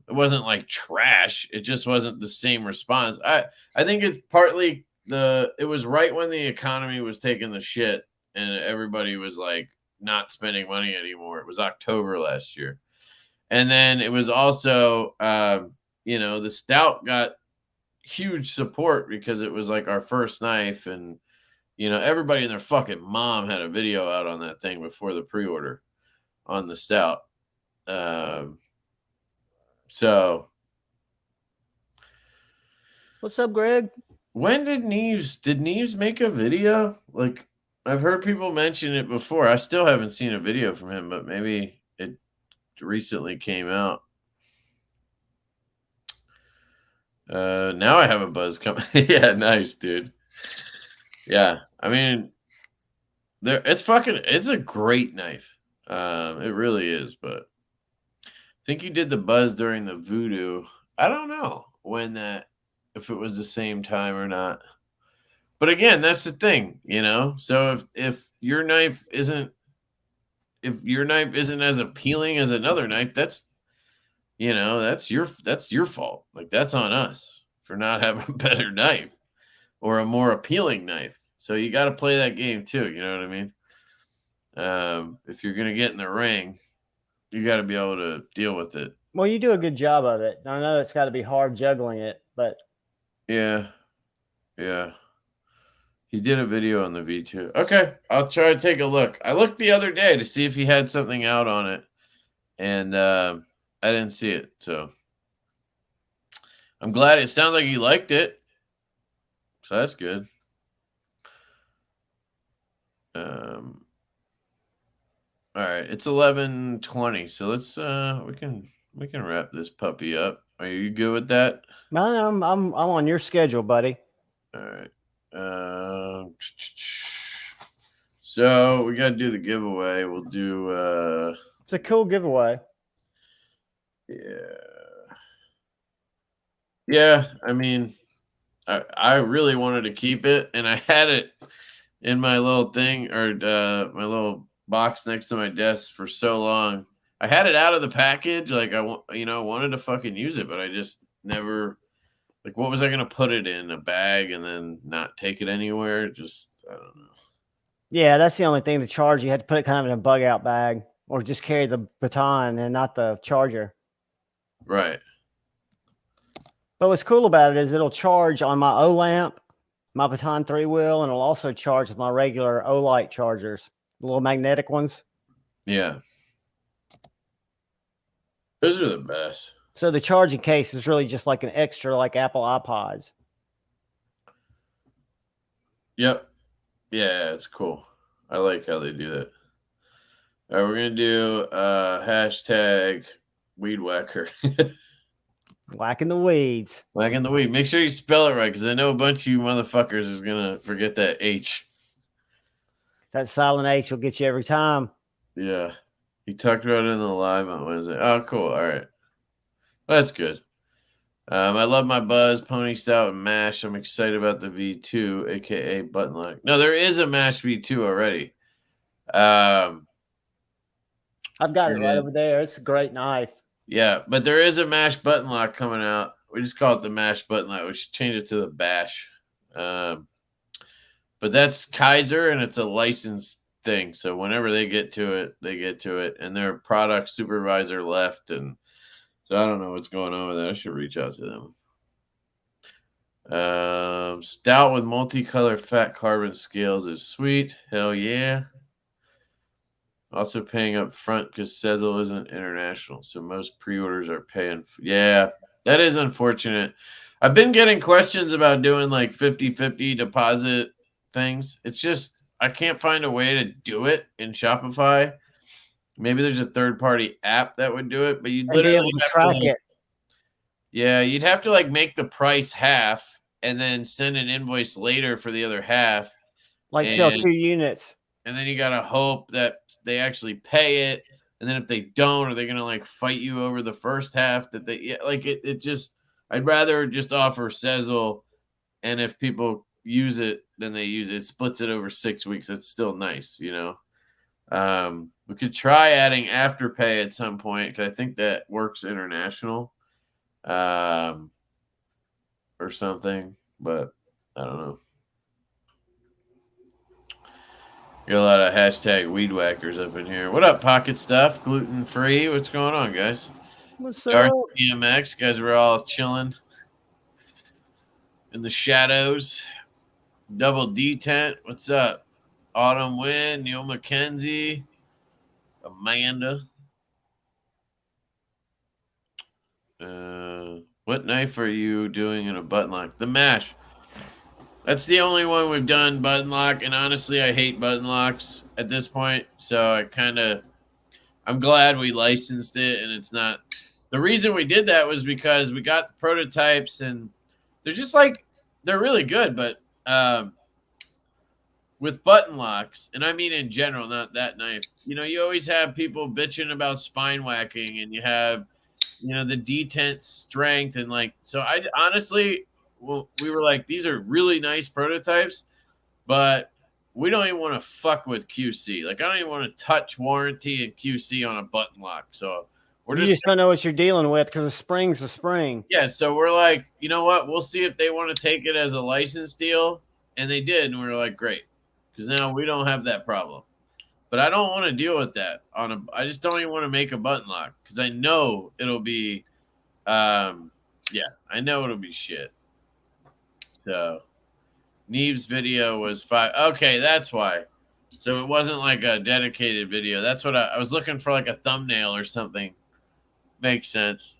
Speaker 1: It wasn't like trash. It just wasn't the same response. I think it's partly it was right when the economy was taking the shit and everybody was not spending money anymore. It was October last year. And then it was also, the Stout got huge support because it was our first knife, and everybody and their fucking mom had a video out on that thing before the pre-order on the Stout. So
Speaker 2: what's up, Greg?
Speaker 1: When did Neves make a video? I've heard people mention it before. I still haven't seen a video from him, but maybe it recently came out. Now I have a buzz coming. Yeah, nice, dude. Yeah, I mean, it's a great knife. It really is, but I think you did the buzz during the Voodoo. I don't know if it was the same time or not. But again, that's the thing, So if your knife isn't as appealing as another knife, that's your fault. That's on us for not having a better knife or a more appealing knife. So you got to play that game too. You know what I mean? If you're gonna get in the ring, you got to be able to deal with it.
Speaker 2: Well, you do a good job of it. I know it's got to be hard juggling it, but
Speaker 1: yeah. He did a video on the V2. Okay, I'll try to take a look. I looked the other day to see if he had something out on it, and I didn't see it. So I'm glad. It sounds like he liked it, so that's good. All right, it's 11:20, so let's we can wrap this puppy up. Are you good with that?
Speaker 2: No, I'm on your schedule, buddy.
Speaker 1: All right. So we got to do the giveaway. We'll do.
Speaker 2: It's a cool giveaway.
Speaker 1: Yeah. I mean, I really wanted to keep it, and I had it in my little thing or my little box next to my desk for so long. I had it out of the package, like I wanted to fucking use it, but I just never. Like, what was I gonna put it in a bag and then not take it anywhere? Just I don't know.
Speaker 2: Yeah, that's the only thing. The charger, you had to put it kind of in a bug out bag, or just carry the baton and not the charger.
Speaker 1: Right.
Speaker 2: But what's cool about it is it'll charge on my O lamp, my baton 3-wheel, and it'll also charge with my regular O light chargers, the little magnetic ones.
Speaker 1: Yeah. Those are the best.
Speaker 2: So the charging case is really just like an extra, like Apple iPods.
Speaker 1: Yep. Yeah, it's cool. I like how they do that. All right, we're gonna do hashtag weed whacker.
Speaker 2: Whacking the weeds.
Speaker 1: Whacking the weed. Make sure you spell it right, because I know a bunch of you motherfuckers is gonna forget that H.
Speaker 2: That silent H will get you every time.
Speaker 1: Yeah. He talked about it in the live on Wednesday. Oh, cool. All right. Well, that's good. I love my Buzz, Pony Stout, and Mash. I'm excited about the V2, aka button lock. No, there is a Mash V2 already.
Speaker 2: I've got it right over there. It's a great knife.
Speaker 1: Yeah, but there is a Mash button lock coming out. We just call it the Mash button lock. We should change it to the Bash. But that's Kaiser, and it's a licensed thing. So whenever they get to it, they get to it. And their product supervisor left, and so I don't know what's going on with that. I should reach out to them. Stout with multicolor fat carbon scales is sweet. Hell yeah. Also paying up front because Sezzle isn't international, so most pre-orders are paying. Yeah, that is unfortunate. I've been getting questions about doing like 50-50 deposit things. It's just I can't find a way to do it in Shopify. Maybe there's a third-party app that would do it, but you'd literally
Speaker 2: be able to track it.
Speaker 1: Yeah, you'd have to like make the price half and then send an invoice later for the other half.
Speaker 2: Like sell 2 units.
Speaker 1: And then you got to hope that they actually pay it. And then if they don't, are they going to like fight you over the first half that they like it just, I'd rather just offer Sezzle. And if people use it, then they use it. It splits it over 6 weeks. That's still nice, you know? We could try adding Afterpay at some point, because I think that works international or something, but I don't know. Got a lot of hashtag weed whackers up in here. What up, Pocket Stuff? Gluten free. What's going on, guys?
Speaker 2: What's up?
Speaker 1: BMX guys, we're all chilling in the shadows. Double D tent. What's up? Autumn Wind, Neil McKenzie, Amanda. What knife are you doing in a button lock? The Mash. That's the only one we've done button lock, and honestly, I hate button locks at this point. So I'm glad we licensed it, and it's not. The reason we did that was because we got the prototypes, and they're just like they're really good, but with button locks, and I mean in general, not that knife. You know, you always have people bitching about spine whacking, and you have, you know, the detent strength, and like so. I honestly. Well, we were like, these are really nice prototypes, but we don't even want to fuck with QC. Like, I don't even want to touch warranty and QC on a button lock. So
Speaker 2: you just don't know what you're dealing with, because a spring's a spring.
Speaker 1: Yeah, so we're like, you know what? We'll see if they want to take it as a license deal. And they did, and we were like, great. Because now we don't have that problem. But I don't want to deal with that. I just don't even want to make a button lock, because I know it'll be, I know it'll be shit. So, Neve's video was 5. Okay, that's why. So it wasn't like a dedicated video. That's what I was looking for, like a thumbnail or something. Makes sense.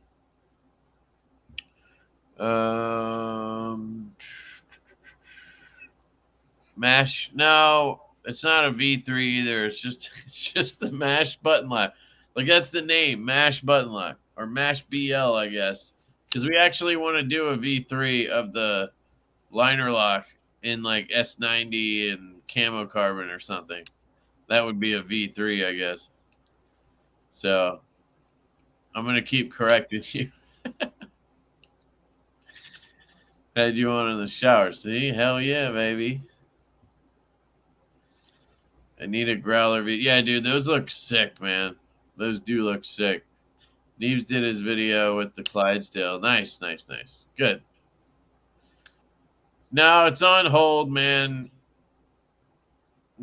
Speaker 1: Mash. No, it's not a V3 either. It's just the Mash button lock. Like, that's the name, Mash button lock, or Mash BL, I guess. Because we actually want to do a V3 of the liner lock in like S90 and camo carbon or something. That would be a V3, I guess. So I'm gonna keep correcting you. Had you on in the shower. See? Hell yeah, baby. I need a growler V. Yeah, dude, those look sick, man. Those do look sick. Neves did his video with the Clydesdale. Nice, nice, nice. Good. No, it's on hold, man.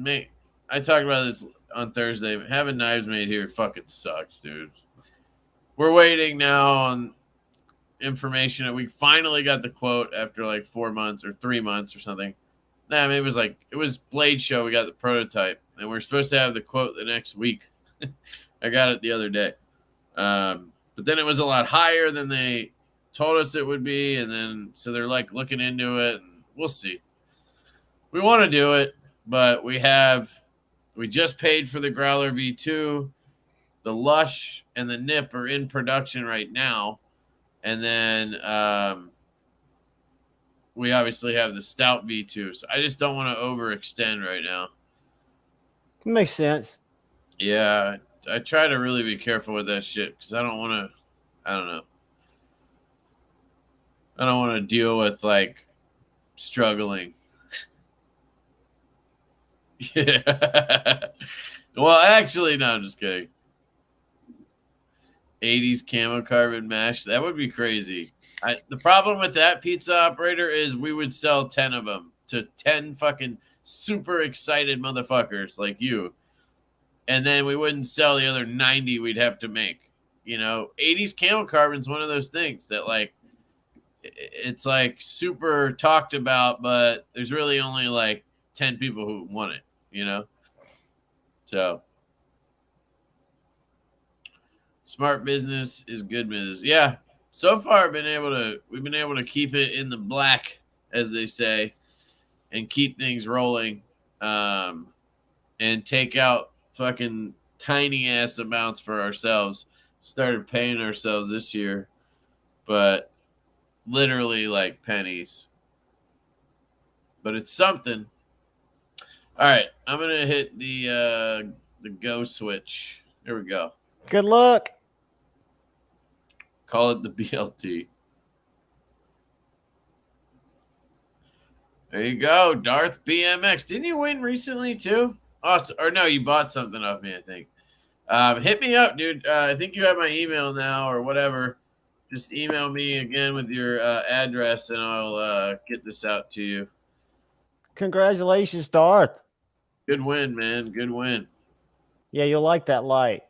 Speaker 1: I talked about this on Thursday. Having knives made here fucking sucks, dude. We're waiting now on information. We finally got the quote after like 4 months or 3 months or something. Nah, maybe it was Blade Show. We got the prototype, and we're supposed to have the quote the next week. I got it the other day, but then it was a lot higher than they told us it would be, and then so they're like looking into it, and we'll see. We want to do it, but we just paid for the Growler V2. The Lush and the Nip are in production right now, and then we obviously have the Stout V2. So I just don't want to overextend right now.
Speaker 2: Makes sense.
Speaker 1: Yeah, I try to really be careful with that shit because I don't want to. I don't know. I don't want to deal with like struggling. Yeah. Well, actually, no, I'm just kidding. 80s camo carbon mash. That would be crazy. The problem with that pizza operator is we would sell 10 of them to 10 fucking super excited motherfuckers like you. And then we wouldn't sell the other 90 we'd have to make. You know, 80s camo carbon's one of those things that like it's like super talked about, but there's really only like 10 people who want it, you know? So smart business is good business. Yeah. So far we've been able to keep it in the black, as they say, and keep things rolling. And take out fucking tiny ass amounts for ourselves. Started paying ourselves this year, but literally like pennies. But it's something. All right, I'm gonna hit the go switch. Here we go.
Speaker 2: Good luck.
Speaker 1: Call it the BLT. There you go, Darth BMX. Didn't you win recently too? Oh, or no, you bought something off me, I think. Hit me up, dude. I think you have my email now or whatever. Just email me again with your address, and I'll get this out to you.
Speaker 2: Congratulations, Darth.
Speaker 1: Good win, man. Good win.
Speaker 2: Yeah, you'll like that light.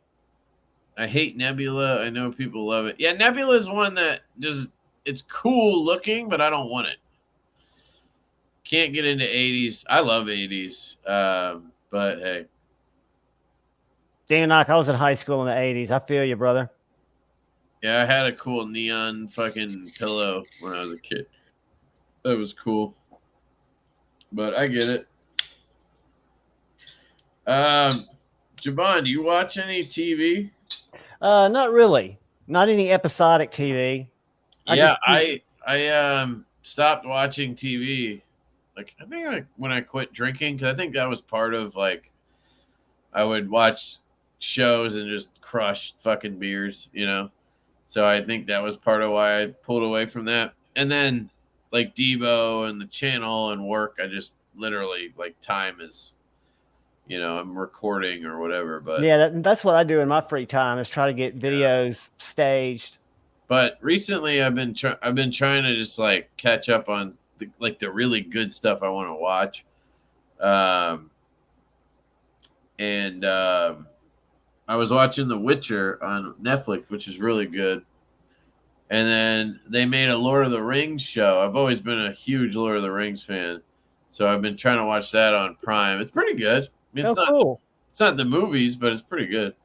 Speaker 1: I hate Nebula. I know people love it. Yeah, Nebula is one that just it's cool looking, but I don't want it. Can't get into 80s. I love 80s. But hey.
Speaker 2: Dan Knock, I was in high school in the 80s. I feel you, brother.
Speaker 1: Yeah, I had a cool neon fucking pillow when I was a kid. That was cool. But I get it. Javon, do you watch any TV?
Speaker 2: Not really. Not any episodic TV.
Speaker 1: I stopped watching TV. Like I think when I quit drinking, because I think that was part of like I would watch shows and just crush fucking beers, you know. So I think that was part of why I pulled away from that. And then like Divo and the channel and work, I just literally like time is, you know, I'm recording or whatever. But
Speaker 2: yeah, that's what I do in my free time is try to get videos staged. But
Speaker 1: recently I've been trying to just like catch up on the really good stuff I want to watch. I was watching The Witcher on Netflix, which is really good. And then they made a Lord of the Rings show. I've always been a huge Lord of the Rings fan. So I've been trying to watch that on Prime. It's pretty good. I mean,
Speaker 2: cool.
Speaker 1: It's not the movies, but it's pretty good.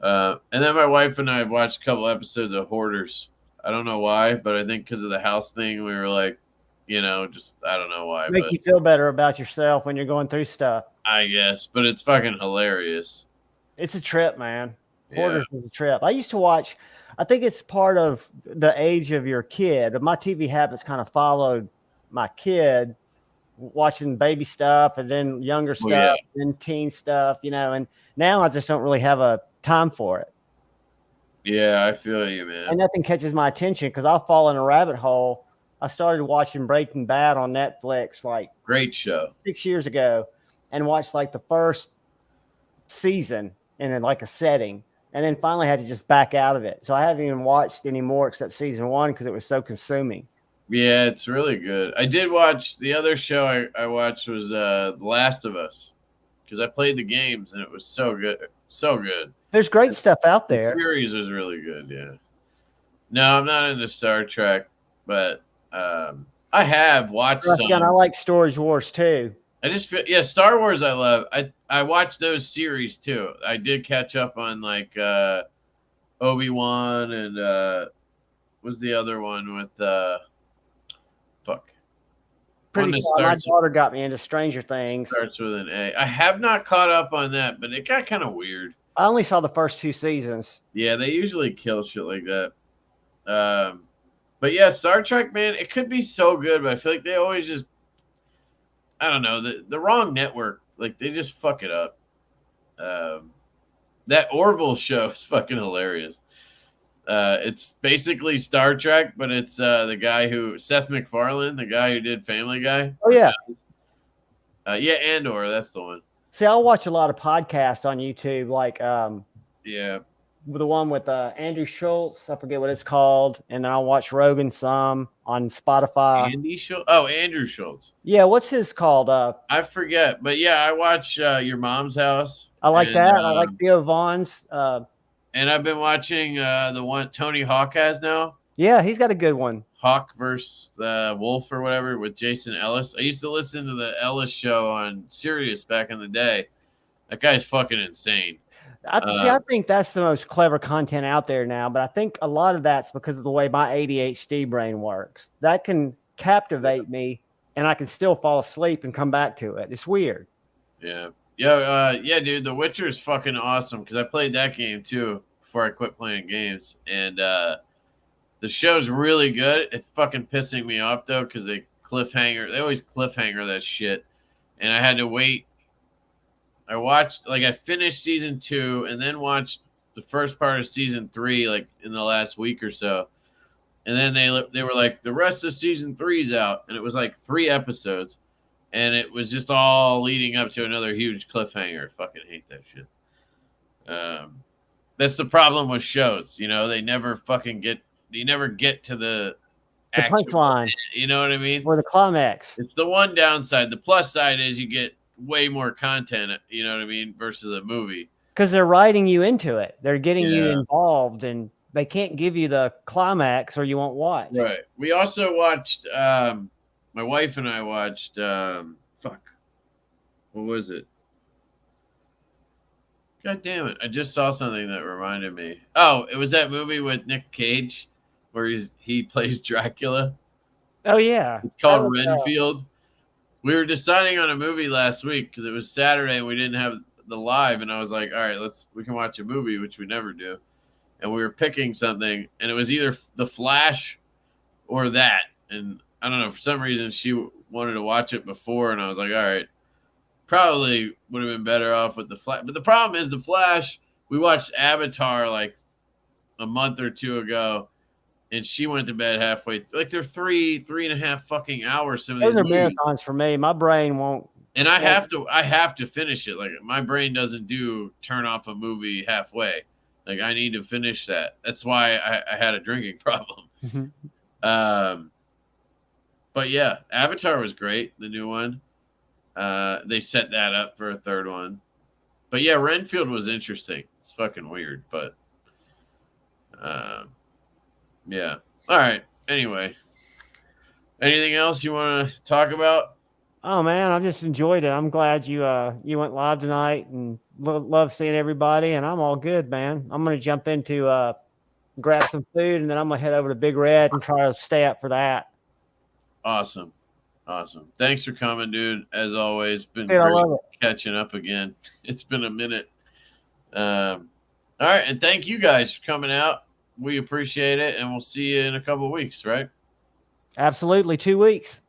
Speaker 1: And then my wife and I have watched a couple episodes of Hoarders. I don't know why, but I think because of the house thing, we were like, you know, just I don't know why.
Speaker 2: Make you feel better about yourself when you're going through stuff.
Speaker 1: I guess, but it's fucking hilarious.
Speaker 2: It's a trip, man. Hoarders is a trip. I used to watch. I think it's part of the age of your kid. My TV habits kind of followed my kid. watching baby stuff and then younger
Speaker 1: Oh,
Speaker 2: stuff,
Speaker 1: yeah.
Speaker 2: and teen stuff, you know, and now I just don't really have a time for it.
Speaker 1: Yeah, I feel you, man.
Speaker 2: And nothing catches my attention because I'll fall in a rabbit hole. I started watching Breaking Bad on Netflix like
Speaker 1: Great show.
Speaker 2: 6 years ago and watched like the first season in like a setting, and then finally had to just back out of it. So I haven't even watched any more except season 1 because it was so consuming.
Speaker 1: Yeah, it's really good. I did watch the other show I watched was The Last of Us, because I played the games and it was so good. So good.
Speaker 2: There's great stuff out
Speaker 1: The
Speaker 2: there.
Speaker 1: series was really good, yeah. No, I'm not into Star Trek, but I have watched some.
Speaker 2: I like Storage Wars too.
Speaker 1: I just feel, yeah, Star Wars I love. I watched those series too. I did catch up on like Obi-Wan and what's the other one with fuck.
Speaker 2: Pretty sure my daughter got me into Stranger Things.
Speaker 1: Starts with an A. I have not caught up on that, but it got kind of weird.
Speaker 2: I only saw the first 2 seasons.
Speaker 1: Yeah, they usually kill shit like that. But yeah, Star Trek, man, it could be so good, but I feel like they always just, I don't know, the wrong network. Like they just fuck it up. That Orville show is fucking hilarious. It's basically Star Trek, but it's the guy who Seth MacFarlane, the guy who did Family Guy.
Speaker 2: Oh yeah,
Speaker 1: yeah, Andor, that's the one.
Speaker 2: See, I'll watch a lot of podcasts on YouTube, like
Speaker 1: yeah,
Speaker 2: the one with Andrew Schultz. I forget what it's called, and then I'll watch Rogan some on Spotify.
Speaker 1: Andy Schultz? Oh, Andrew Schultz.
Speaker 2: Yeah, what's his called?
Speaker 1: I forget, but yeah, I watch Your Mom's House.
Speaker 2: I like that. I like Theo Vaughn's.
Speaker 1: And I've been watching the one Tony Hawk has now.
Speaker 2: Yeah, he's got a good one.
Speaker 1: Hawk versus Wolf or whatever with Jason Ellis. I used to listen to the Ellis show on Sirius back in the day. That guy's fucking insane.
Speaker 2: I think that's the most clever content out there now, but I think a lot of that's because of the way my ADHD brain works. That can captivate me, and I can still fall asleep and come back to it. It's weird.
Speaker 1: Yeah. Yeah, dude, The Witcher is fucking awesome because I played that game too before I quit playing games. And the show's really good. It's fucking pissing me off though because they always cliffhanger that shit. And I had to wait. I finished season 2 and then watched the first part of season 3 like in the last week or so. And then they were like, the rest of season 3's out. And it was like 3 episodes. And it was just all leading up to another huge cliffhanger. Fucking hate that shit. That's the problem with shows. You know, they never get to the
Speaker 2: punchline.
Speaker 1: You know what I mean?
Speaker 2: Or the climax.
Speaker 1: It's the one downside. The plus side is you get way more content, you know what I mean, versus a movie. Because
Speaker 2: they're writing you into it. They're getting you involved, and they can't give you the climax or you won't watch.
Speaker 1: Right. We also watched my wife and I watched what was it? God damn it. I just saw something that reminded me. Oh, it was that movie with Nick Cage where he plays Dracula.
Speaker 2: Oh yeah.
Speaker 1: It's called Renfield. We were deciding on a movie last week because it was Saturday and we didn't have the live, and I was like, all right, we can watch a movie, which we never do. And we were picking something, and it was either The Flash or that. And I don't know, for some reason she wanted to watch it before, and I was like, all right, probably would have been better off with The Flash. But the problem is The Flash, we watched Avatar like a month or 2 ago, and she went to bed halfway. Like they're 3.5 fucking hours. Some of
Speaker 2: those are marathons for me. My brain won't.
Speaker 1: And I have to finish it. Like my brain doesn't turn off a movie halfway. Like I need to finish that. That's why I had a drinking problem. But yeah, Avatar was great. The new one. They set that up for a third one. But yeah, Renfield was interesting. It's fucking weird, but yeah. All right. Anyway, anything else you want to talk about?
Speaker 2: Oh man, I just enjoyed it. I'm glad you went live tonight, and love seeing everybody. And I'm all good, man. I'm gonna jump into grab some food, and then I'm gonna head over to Big Red and try to stay up for that.
Speaker 1: Awesome. Thanks for coming, dude. As always, been great catching up again. It's been a minute. All right, and thank you guys for coming out. We appreciate it, and we'll see you in a couple of weeks, right?
Speaker 2: Absolutely, 2 weeks.